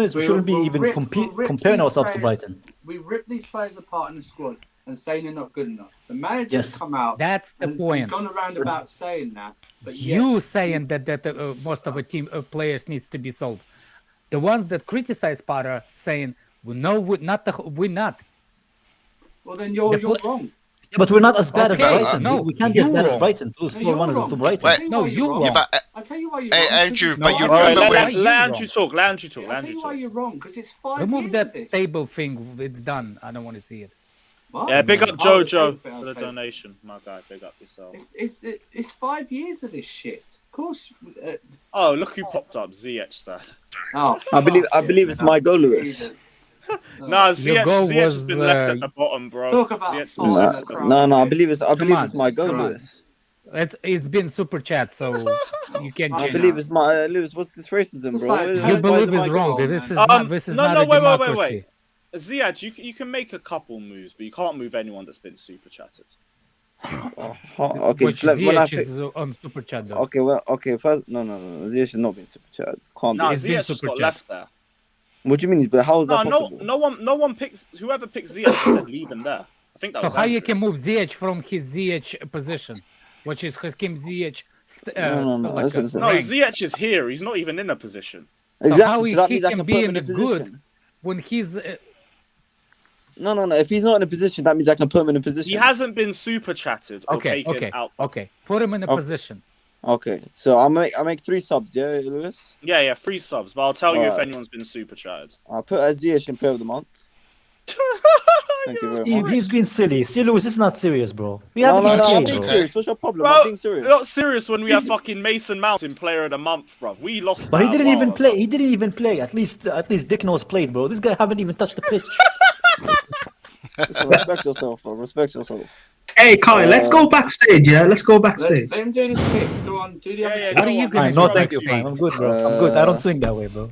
is we shouldn't be even comparing ourselves to Brighton. We rip these players apart in the squad and saying they're not good enough. The manager's come out. That's the point. He's gone around about saying that. But you saying that most of the team players needs to be sold. The ones that criticize Potter saying, well, no, we're not. Well, then you're wrong. Yeah, but we're not as bad as Brighton. No, we can't be as bad as Brighton. Lose 4-1 to Brighton. No, you're wrong. I'll tell you why you're wrong. Andrew, but you remember let Andrew talk. I'll tell you why you're wrong, because it's 5 Remove years that of this. table thing. It's done. I don't want to see it. What? Yeah, big up Jojo for the donation. My guy, big up yourself. It's 5 years of this shit. Of course. Oh, look who popped up. Ziyech there. Oh, I believe it's my goal, Lewis. No, Ziyech was has been left at the bottom, bro. Talk about No, I believe it's my goal, Lewis. It's been super chat, so you can't. I believe it's my Lewis. What's this racism, bro? You believe it's wrong. This is not a democracy. Wait. Ziyech, you can make a couple moves, but you can't move anyone that's been super chatted. Okay, Which Ziyech is on super chat though. Okay. First, no. Ziyech has not been super chat. Can't be. Ziyech just got left there. What do you mean? But how is that possible? No one picks. Whoever picks Ziyech said leave him there. I think that so was how Andrew. you can move Ziyech from his Ziyech position, which is Hakim Ziyech. No. Ziyech is here. He's not even in a position. So how he can be in a good when he's. No. If he's not in a position, that means I can put him in a position. He hasn't been super chatted or taken out. Okay. Put him in a position. Okay, so I make 3 subs, yeah, Lewis? Yeah, 3 subs, but I'll tell you if Alright. anyone's been super chatted. I'll put Ziyech in player of the month. Thank you very much. He's been silly. See, Lewis, it's not serious, bro. We No, haven't no, even no, I'm played, being bro. serious. What's your problem? Bro, I'm being serious. not serious when we have fucking Mason Mount in player of the month, bruv. We lost But he that didn't a even while play. ago. He didn't even play. At least Dick knows played, bro. This guy haven't even touched the pitch. Listen, respect yourself, bro. Respect yourself. Hey, Kai, let's go backstage. Yeah, let's go backstage. Let him do this pick. Go on, do the other two. What are you gonna Fine, do no, next thank you. week? Fine. I'm good, bro. I'm good. I don't swing that way, bro.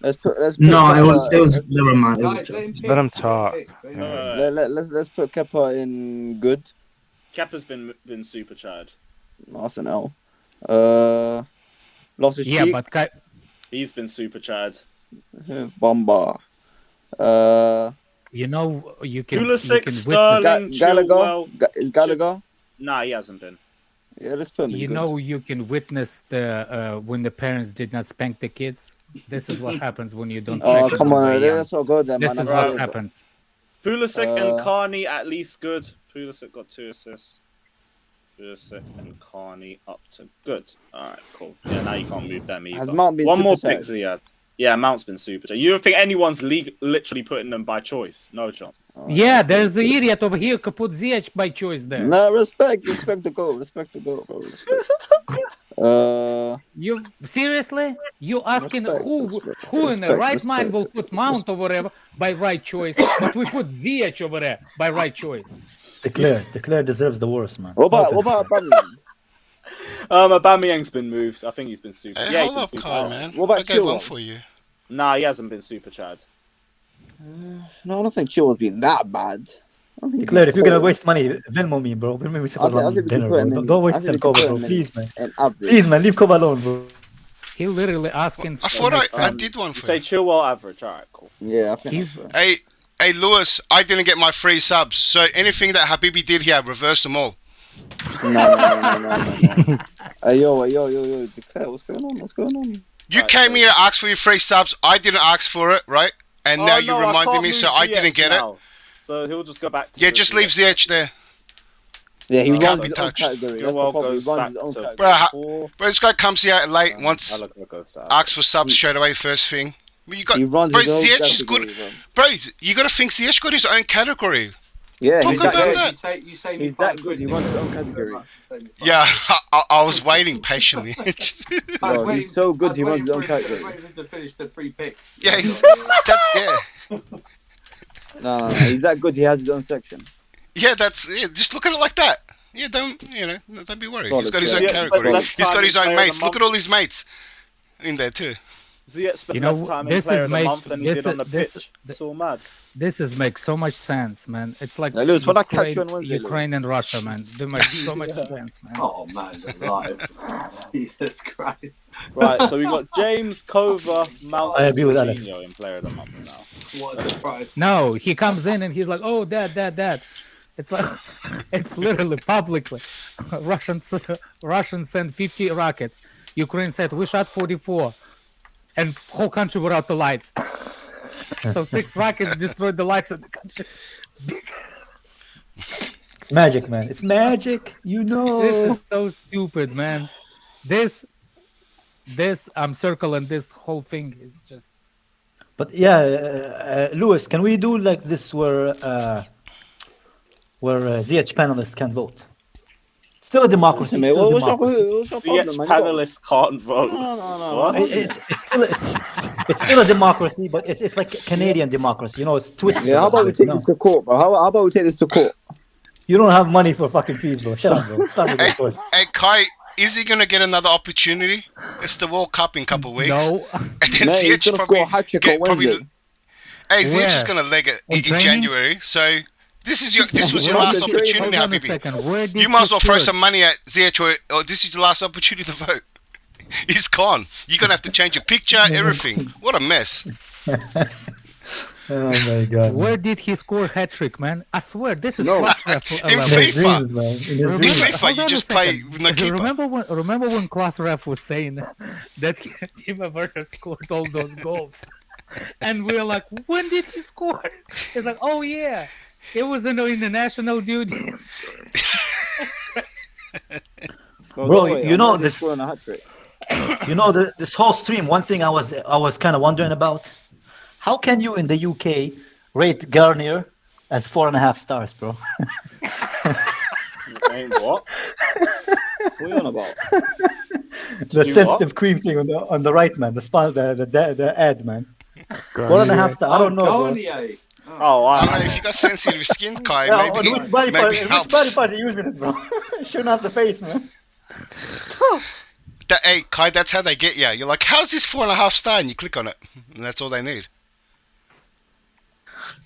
Let's put No, it Kepa, was never mind. It was Guys, let him pick. Let him talk. let's put Kepa in good. Kepa's been super chatted. That's an L. Loftus-Cheek. Yeah, but He's been super chatted. Bomba. you know you can. Pulisic, witness, Sterling, Gallagher. Chilwell. Is Gallagher? Nah, he hasn't been. Yeah, let's put him in you good. know you can witness the when the parents did not spank the kids. This is what happens when you don't spank Oh, them come when on. they're young. Let's not go there, man. This is That's what not- happens. Pulisic and Carney at least good. Pulisic got 2 assists. Pulisic and Carney up to good. Alright, cool. Yeah, now you can't move them either. Has Mount been One more super pick, chatted? Ziyad. Yeah, Mount's been super chatted. You don't think anyone's literally putting them by choice? No chance. Yeah, there's the idiot over here who put Ziyech by choice there. No, respect the goal. Respect the goal, bro. Respect. You seriously? You asking Respect, who in the respect, right mind respect. will put Mount over there by right choice, but we put Ziyech over there by right choice. Declare deserves the worst, man. What about Aubameyang? Aubameyang's been moved. I think he's been super. Hey, yeah, hold up, he's been super Kai, chatted. man. What about I gave one Chilwell? for you. Nah, he hasn't been super chatted. No, I don't think Chilwell's been that bad. I don't think he's Declare, been if you're gonna poor. waste money, Venmo me, bro. Venmo me I some think we can dinner, put him bro. in. Don't I waste think them we can Koba, put bro. him Please, man. in average. Please, man. Leave Koba alone, bro. He literally asking. I for thought makes I sense. did one You for say you. Chilwell average. Alright, cool. Yeah, I think He's that's fair. Hey, Lewis, I didn't get my free subs, so anything that Habibi did here, reverse them all. No. Hey, yo. Declare, what's going on? What's going on? You Right, came so- here to ask for your free subs. I didn't ask for it, right? And now you no, I reminded can't me, so move I didn't Ziyech get it. now. So he'll just go back to Yeah, the just leave Ziyech. Ziyech there. Yeah, he No, runs so his own touch. category. That's the Chilwell problem. He goes runs back his own to category. Bro, this guy comes here late once, Gallagher goes to asks for subs straight away, first thing. But you got, He runs bro, his own Ziyech is category, good. bro. Bro, you got to think Ziyech got his own category. Yeah, Talk he's about that that. good. You say me He's 5 that good. quid. He runs his own category. Yeah, I was waiting patiently. Bro, he's so good. He runs his own category. Waiting to finish the 3 picks. Yeah, yeah. No. He's that good. He has his own section. Yeah, just look at it like that. Yeah, don't be worried. Solid, He's got his own yeah. category. Let's He's got time his in own player of mates. the Look at all his mates in there too. Ziyech spent You know, less time in this player is of the made- month than he this did on the is- this- pitch. It's all mad. This is makes so much sense, man. It's like Now, Lewis, when I catch you on Wednesday, Ukraine and Russia, man. They make so much sense, man. Oh man, they're live. Jesus Christ. Right, so we got James, Kova, Mount, I and agree with Alex. Jorginho in player of the month now. What a surprise. No, he comes in and he's like, "Oh, dad." It's like, it's literally publicly. Russians sent 50 rockets. Ukraine said we shot 44, and whole country without the lights. So 6 rockets destroyed the lights of the country. It's magic, man. It's magic. You know. This is so stupid, man. This I'm circling this whole thing is just. But yeah, Lewis, can we do like this where Ziyech panelists can vote? Still a democracy. Listen, mate, still a what's democracy. your Ziyech problem, man? panelists can't vote. No. What? It's still a democracy, but it's like Canadian democracy. You know, it's twisted. Yeah, how about we take this to court, bro? How about we take this to court? You don't have money for fucking fees, bro. Shut up, bro. Stop with this voice. Hey, Kai, is he gonna get another opportunity? It's the World Cup in a couple of weeks. No. And then Mate, he's Ziyech gonna probably score a hat-trick get on Wednesday. Hey, Ziyech is Where? gonna leg it On in training? January. So this was your Where last did he- opportunity, Hold on a Habibi. second. Where did You might as he well throw score? some money at Ziyech, or this is your last opportunity to vote. He's gone. You're gonna have to change your picture, everything. What a mess. Oh my god. Where did he score hat trick, man? I swear, this is No. cross ref In level. In his FIFA. dreams, man. In his In dreams. FIFA, Hold you on a just play second. with no keeper. Remember when class ref was saying that Timo Werner scored all those goals, and we were like, when did he score? It's like, oh yeah, it was in the national duty. Bro, you know this. You know this whole stream. One thing I was kind of wondering about: how can you in the UK rate Garnier as 4.5 stars, bro? What? What are you on about? The sensitive cream thing on the right, man. The ad, man. 4.5 stars. I don't know, bro. Oh, I don't know if you got sensitive skin, Kai. Yeah, maybe which body maybe part? helps. Which body part are you using it, bro? Shouldn't have the face, man. Hey, Kai, that's how they get you. You're like, how's this 4.5 star? And you click on it, and that's all they need.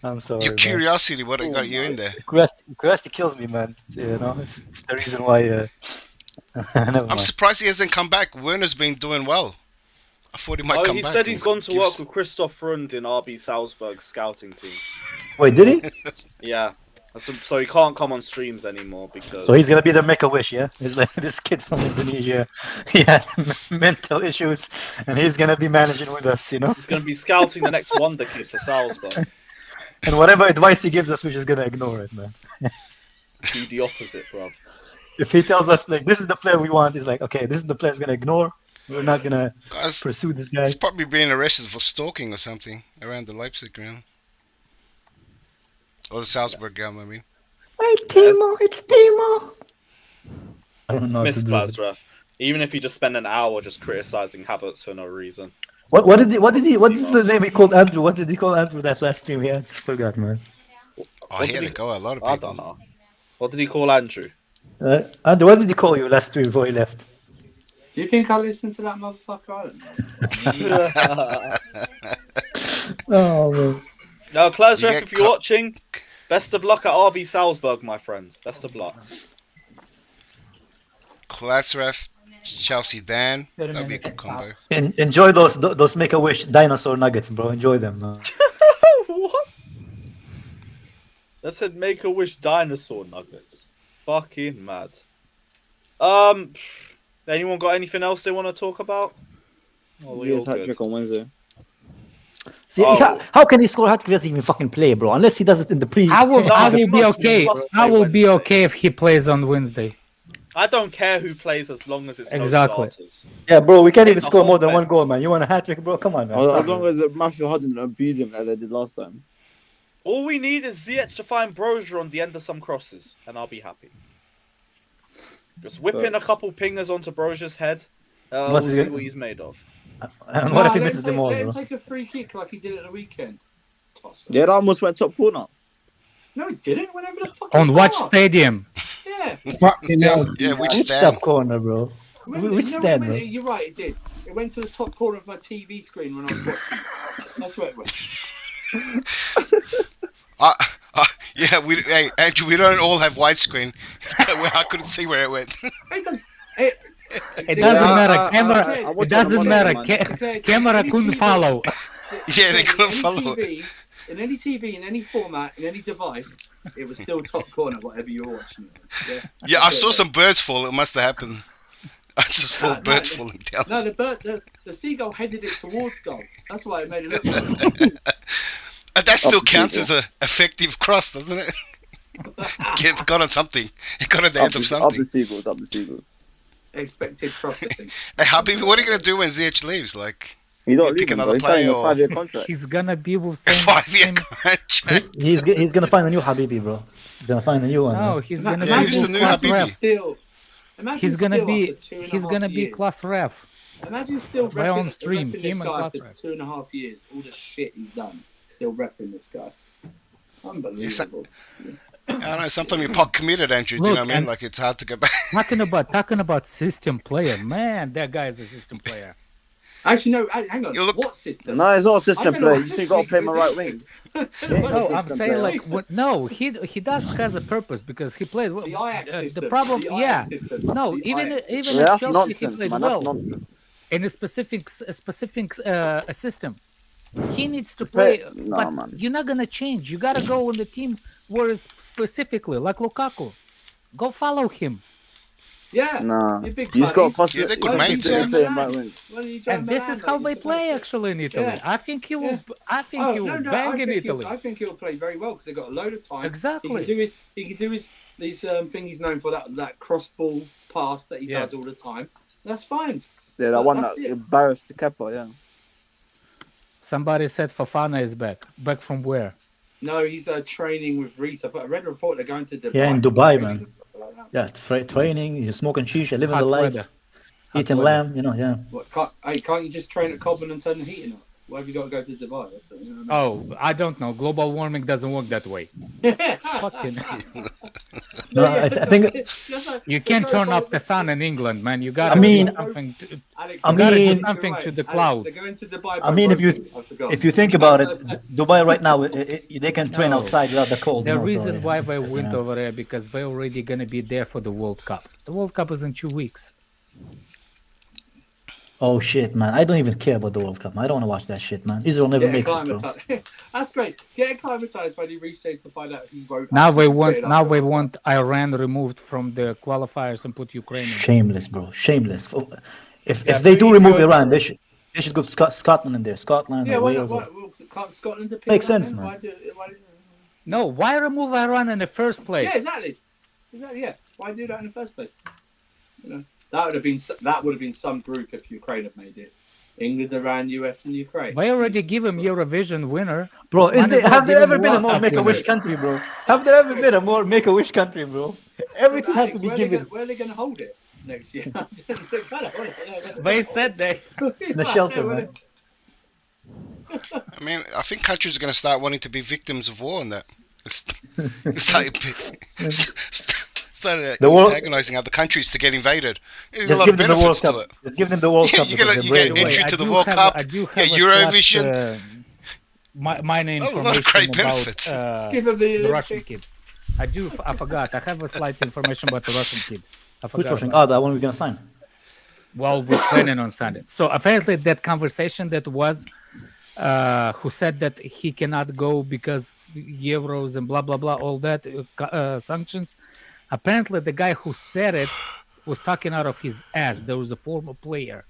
I'm sorry. Your curiosity, what got you in there? Curiosity kills me, man. You know, it's the reason why. I'm surprised he hasn't come back. Werner's been doing well. I thought he might come back. He said he's gone to work with Christoph Rund in RB Salzburg scouting team. Wait, did he? Yeah. So he can't come on streams anymore because. So he's gonna be the Make-A-Wish, yeah? He's like this kid from Indonesia. He has mental issues, and he's gonna be managing with us, you know. He's gonna be scouting the next wonder kid for Salzburg. And whatever advice he gives us, we're just gonna ignore it, man. Do the opposite, bro. If he tells us like this is the player we want, he's like, okay, this is the player we're gonna ignore. We're not gonna pursue this guy. He's probably being arrested for stalking or something around the Leipzig ground. Or the Salzburg ground, I mean. Hey, Timo, it's Timo. I don't know. Miss Glasraf. Even if you just spend an hour just criticizing Havertz for no reason. What is the name he called Andrew? What did he call Andrew that last stream he had? Forgot, man. Oh, he had to go. A lot of people. I don't know. What did he call Andrew? Andrew, what did he call you last stream before he left? Do you think I listened to that motherfucker? I don't know. Oh, man. Now, Glasraf, if you're watching, best of luck at RB Salzburg, my friend. Best of luck. Glasraf, Chelsea Dan. That'd be a good combo. Enjoy those Make-A-Wish dinosaur nuggets, bro. Enjoy them, man. What? That said Make-A-Wish dinosaur nuggets. Fucking mad. Anyone got anything else they want to talk about? Ziyech's hat-trick on Wednesday. See, how can he score a hat-trick if he doesn't even fucking play, bro? Unless he does it in the pre. I will be okay. I will be okay if he plays on Wednesday. I don't care who plays as long as it's Exactly. no starters. Yeah, bro, we can't even score more than one goal, man. You want a hat-trick, bro? Come on, man. As long as Matthew Hudson abuse him like they did last time. All we need is Ziyech to find Broja on the end of some crosses, and I'll be happy. Just whip in a couple pingers onto Broja's head. We'll see what he's made of. And what if he misses them all, Let him bro? take a free kick like he did at the weekend. Yeah, that almost went top corner. No, he didn't. Whenever the fucking On what stadium? Yeah. Fucking hell. Yeah, which Which stand? top corner, bro? Which stand, bro? You're right, it did. It went to the top corner of my TV screen when I was watching. That's where it went. Yeah, hey, Andrew, we don't all have widescreen. I couldn't see where it went. It doesn't matter. Camera. It doesn't matter. Camera couldn't follow. Yeah, they couldn't follow. In any TV, in any format, in any device, it was still top corner, whatever you were watching. Yeah, I saw some birds fall. It must have happened. I just saw birds falling down. No, the seagull headed it towards goal. That's why it made it look like And that still counts as an effective cross, doesn't it? It's got on something. It got on the end of something. Up the Seagulls. expected cross, I think. Hey, Habibi, what are you going to do when Ziyech leaves? Like, he's not pick leaving, another bro. He's signing player a or... 5-year contract. He's gonna be with A 5-year contract. He's gonna find a new Habibi, bro. He's gonna find a new one. No, man. he's gonna Yeah, be who's the with new class Habibi? ref. Still, He's gonna be years. class ref. Imagine still Right on repping stream, this him and guy class after ref. 2.5 years. All the shit he's done, still repping this guy. Unbelievable. I don't know, sometimes you're pot committed, Andrew. Do you Look, know what I mean? and- Like, it's hard to go back. Talking about system player, man, that guy is a system player. Actually, no. Hang on. What system? No, it's not a I system don't know player. what You just system got to he play my right consists wing. in. No, I'm system saying player. like no, he does has a purpose because he played. The Ajax system. The problem, The yeah, Ajax system. no, The even Ajax even Yeah, at that's Chelsea he nonsense, played man. well That's nonsense. in a specific system. He needs to Play- play, No, but man. you're not gonna change. You gotta go on the team where it's specifically like Lukaku. Go follow him. Yeah. Nah. You big You just got to buddies. cost Yeah, they're it. good You mates, just yeah. gotta play him right wing. Why don't you join And this Milan, is how mate? they You can play play- actually in Italy. Yeah. I think he will. Yeah. I think he will bang in Italy. I think he'll play very well because they've got a load of time. Exactly. He can do his these thing he's known for, that cross ball pass that he does all the time. That's fine. Yeah, that one that embarrassed the Kepa, yeah. Somebody said Fofana is back. Back from where? No, he's training with Reece. I read a report they're going to Dubai. Yeah, in Dubai, man. Yeah, training, you're smoking shisha, living the life, eating lamb, you know, yeah. What, can't you just train at Cobham and turn the heating up? Why have you got to go to Dubai? That's what, you know what I mean? Oh, I don't know. Global warming doesn't work that way. Fucking. No, I think you can't turn up the sun in England, man. You got. I mean, do something. Alex, Do something to the clouds. They're going to Dubai. I mean, if you think about it, Dubai right now, they can train outside without the cold. The you know, reason so, why they went over there because they're already gonna be there for the World Cup. The World Cup is in 2 weeks. Oh shit, man! I don't even care about the World Cup. I don't want to watch that shit, man. Israel never makes it, bro. That's great. Get acclimatized when he restates to find out who wrote. Now they want Iran removed from the qualifiers and put Ukraine in. Shameless, bro. Shameless. If they do remove Iran, they should go Scotland in there. Scotland or Wales. Can't Scotland appeal? Makes sense, man. No, why remove Iran in the first place? Yeah, exactly. Yeah, why do that in the first place? You know, that would have been some group if Ukraine had made it. England, Iran, US, and Ukraine. They already give him Eurovision winner. Bro, have there ever been a more Make-A-Wish country, bro? Have there ever been a more Make-A-Wish country, bro? Everything has to be given. Where are they going to hold it next year? They said they. In the shelter, man. I mean, I think countries are going to start wanting to be victims of war and that. Started antagonizing other countries to get invaded. There's a lot of benefits to it. Just give them the World Cup. You get entry to the World Cup. You get Eurovision. Minor information a lot of great about benefits. The Russian kid. I forgot. I have a slight information about the Russian kid. I forgot. Which Russian? Oh, that one we're gonna sign. Well, we're planning on Sunday. So apparently, that conversation that was, who said that he cannot go because euros and blah blah blah, all that sanctions. Apparently, the guy who said it was talking out of his ass. There was a former player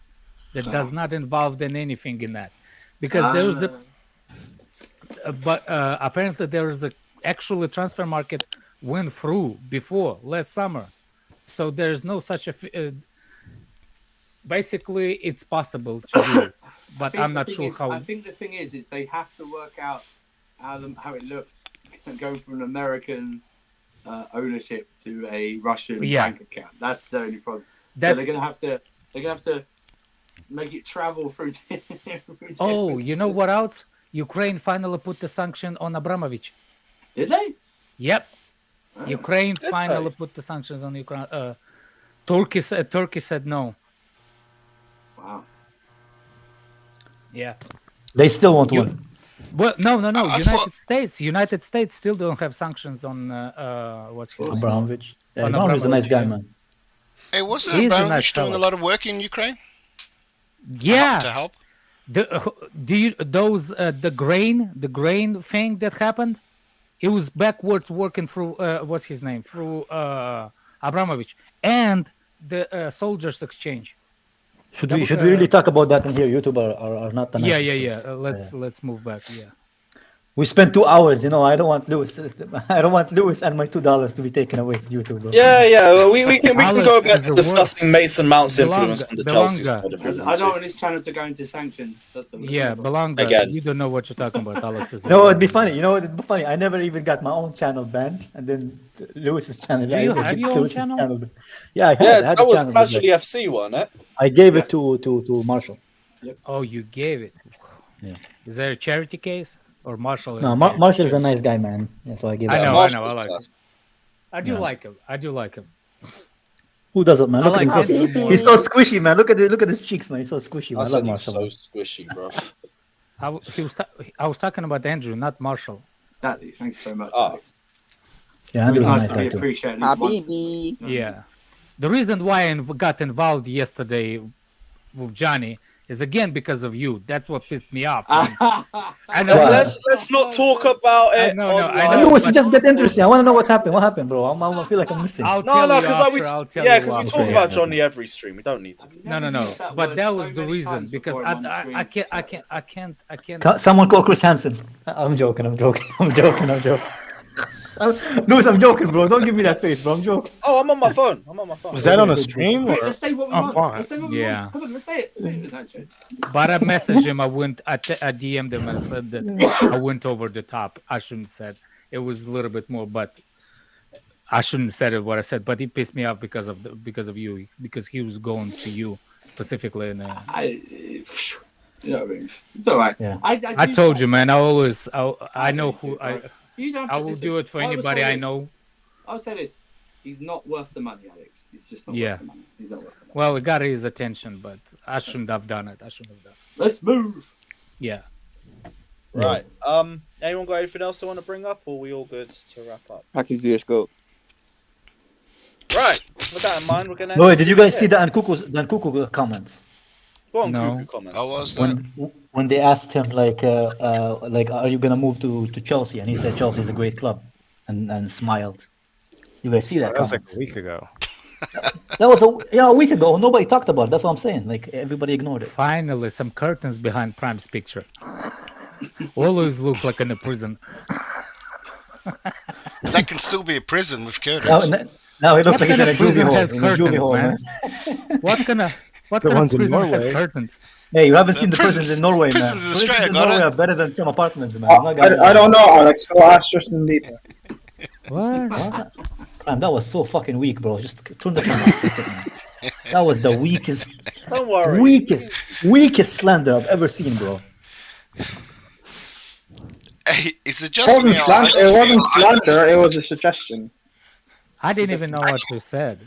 that does not involved in anything in that, because there was but apparently there is a actually transfer market went through before last summer, so there's no such a. Basically, it's possible to do, but I'm not sure how. I think the thing is they have to work out how it looks going from an American. Ownership to a Russian bank account. That's the only problem. So they're gonna have to make it travel through. Oh, you know what else? Ukraine finally put the sanction on Abramovich. Did they? Yep. Oh. Ukraine finally put the sanctions on Ukraine. Turkey said no. Wow. Yeah. They still won't win. Well, no. United States still don't have sanctions on what's his name? Abramovich. Yeah, Abramovich is a nice guy, man. Hey, wasn't Abramovich doing a lot of work in Ukraine? Yeah. To help. The grain thing that happened? He was backwards working through what's his name? Through Abramovich and the soldiers exchange. Should we really talk about that in here? YouTube are not the nicest. Yeah. Let's move back. Yeah. We spent 2 hours. You know, I don't want Lewis and my $2 to be taken away from YouTube. Bro. Yeah. Well, we can go back to discussing Mason Mount's influence on the Chelsea squad. I don't want this channel to go into sanctions. Belonga. Again. You don't know what you're talking about, Alex. No, it'd be funny. You know, it'd be funny. I never even got my own channel banned, and then Lewis's channel. Do you have your own channel? Yeah, I had that was Casually FC, wasn't it? I gave it to Marshall. Yep. Oh, you gave it. Yeah. Is there a charity case or Marshall? No, Marshall is a nice guy, man. Yeah, so I gave it. I know. I like him. I do like him. Who doesn't, man? Look at him. He's so squishy, man. Look at his cheeks, man. He's so squishy. Man. I love Marshall. He's so squishy, bro. I was talking about Andrew, not Marshall. Thank you very much. Alex. Yeah, Andrew's nice nice to guy be too. appreciated. Habibi. Yeah. The reason why I got involved yesterday with Johnny is again because of you. That's what pissed me off. I know. Let's not talk about it. I know. Lewis, just get interesting. I want to know what happened. What happened, bro? I feel like I'm missing. Because we talk about Johnny every stream. We don't need to. No. But that was the reason because I can't. Someone call Chris Hansen. I'm joking. Lewis, I'm joking, bro. Don't give me that face, bro. I'm joking. Oh, I'm on my phone. Was that on a stream? Wait, Or? let's say what we Oh, want. fine. Let's say what we Yeah. want. Come on, let's say it. Say it. No, it's- But I messaged him. I DM'd him and said that I went over the top. I shouldn't said it was a little bit more, but I shouldn't have said it what I said. But he pissed me off because of you, because he was going to you specifically. And you know what I mean? It's all right. Yeah. I told you, man. I know who You don't have I to will listen. do it for I will anybody say I this. know. I'll say this: he's not worth the money, Alex. He's just not Yeah. worth the money. He's not worth the money. Well, it got his attention, but I shouldn't have done it. Let's move. Yeah. Right. Anyone got anything else they want to bring up, or are we all good to wrap up? Hakim Ziyech, go. Right. With that in mind, we're gonna. Wait, did you guys see the Nkuku comments? Go on, No. Cuckoo comments. I was that. When they asked him like, are you gonna move to Chelsea? And he said Chelsea is a great club, and smiled. You guys see that? That was like comment? a week ago. That was a week ago. Nobody talked about it. That's what I'm saying. Like everybody ignored it. Finally, some curtains behind Prime's picture. Always look like in a prison. That can still be a prison with curtains. Now it looks What like he's kind in a of prison juvie hall. has In a juvie curtains, hall, man? man. What kind of The ones in prison has Norway. curtains? Hey, you haven't seen the prisons- prisons in Norway, man. prisons in Australia Prisons in got Norway it. are better than some apartments, man. I'm not gonna I don't know, Alex. Go ask Justin Bieber. What? Man, that was so fucking weak, bro. Just turn the camera off. That's it, man. That was the weakest, Don't worry. weakest slander I've ever seen, bro. Hey, is it It just wasn't me? slander. It wasn't slander. It was a suggestion. I didn't even know what you said.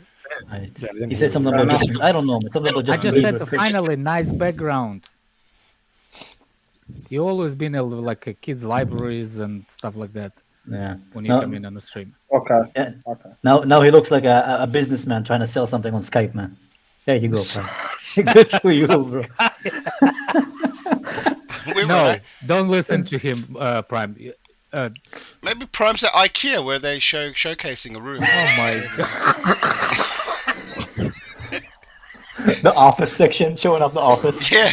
He said something about Justin. I don't know. Something about I Justin just said Bieber. finally nice background. You always been like a kids' libraries and stuff like that. Yeah. When you No. come in on the stream. Okay. Yeah. Okay. Now he looks like a businessman trying to sell something on Skype, man. There you go, bro. Good for you, bro. No, don't listen to him, Prime. Maybe Prime's at IKEA where they showcasing a room. Oh my god. The office section, showing up the office. Yeah.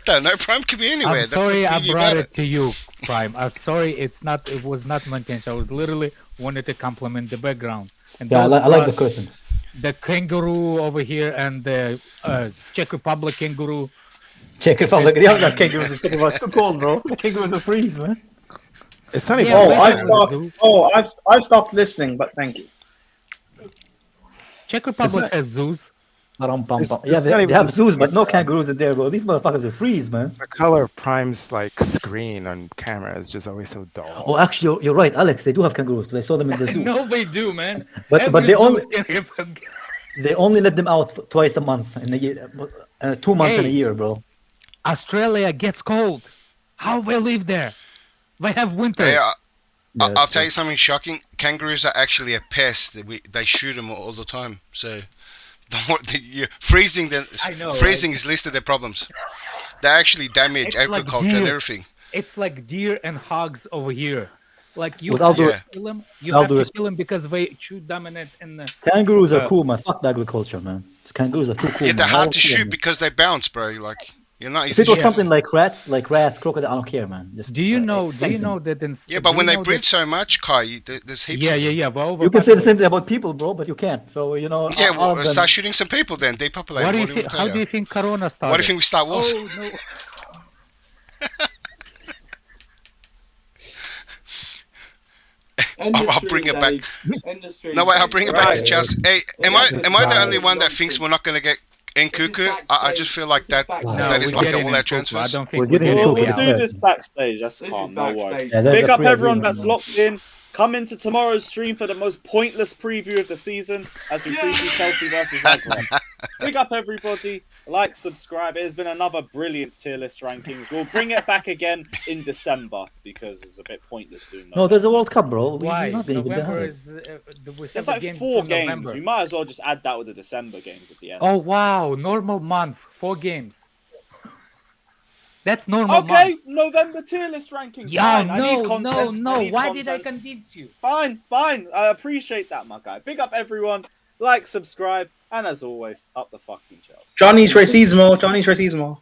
Don't know. Prime could be anywhere. I'm sorry I That's the beauty brought about it to you, Prime. I'm sorry. It was not my intention. I was literally wanted to compliment the background. And Yeah, I those like the are curtains. the kangaroo over here and the Czech Republic kangaroo. Czech Republic. The other kangaroos in Czech Republic are so cold, bro. The kangaroos are freeze, man. It's not even. Oh, I've stopped listening, but thank you. Czech Republic has zoos. Yeah, it's they not have even- zoos, but no kangaroos in there, bro. These motherfuckers are freeze, man. The color of Prime's like screen on camera is just always so dull. Oh, actually, you're right, Alex. They do have kangaroos because I saw them in the zoo. No, they do, man. But Every they only zoo's can have- they only let them out twice a month in a year, 2 months in a Hey. year, bro. Australia gets cold. How they live there? They have winters. Hey, Yeah, I'll tell you something shocking. Kangaroos are actually a pest. They shoot them all the time. So, freezing I know, freezing right? is listed their problems. They actually damage It's like agriculture and deer. everything. It's like deer and hogs over here. Like you With have all to the- kill them. You all have the to res- kill them because they chew dominant and Kangaroos are cool, man. Fuck the agriculture, man. Kangaroos are too cool. Yeah, they're man. I hard don't to care, shoot man. because they bounce, bro. Like you're not If easy it to was shoot. something like rats, crocodile, I don't care, man. Just, Do you know? Do extinct you them. know that in Yeah, but do when you they know breed that- so much, Kai, there's heaps. Yeah, of yeah, them. yeah. You can say the same thing about people, bro, but you can't. So you know. Yeah, all well, of them- start shooting some people then. Depopulate. What do you we think? tell How ya? do you think Corona started? What do you think we start wars? Oh no. I'll bring it back. End the stream, No, wait, I'll Dave. bring it back to Chelsea. Hey, am I This is the only nonsense. one that thinks we're not going to get Nkuku? I just feel like that that is we're like getting all our Nkuku. transfers. I don't think We're we're getting getting We'll Nkuku. Nkuku. do this backstage. That's This calm. is No worries. backstage. Yeah, there's Big a up free everyone agreement, that's man. locked in. Come into tomorrow's stream for the most pointless preview of the season as we preview Chelsea versus Zagreb. Big up everybody. Like, subscribe. It has been another brilliant tier list rankings. We'll bring it back again in December because it's a bit pointless doing that. No, there's a World Cup, bro. Why? We're not gonna get November behind. is. We have It's the like games 4 from games. November. We might as well just add that with the December games at the end. Oh wow! Normal month, 4 games. That's normal Okay, month. November tier list rankings. Yeah, Fine. I need no, content. no, I no. need Why did I content. convince you? Fine, fine. I appreciate that, my guy. Big up everyone. Like, subscribe, and as always, up the fucking shelves. Johnny's racismo. Johnny's racismo.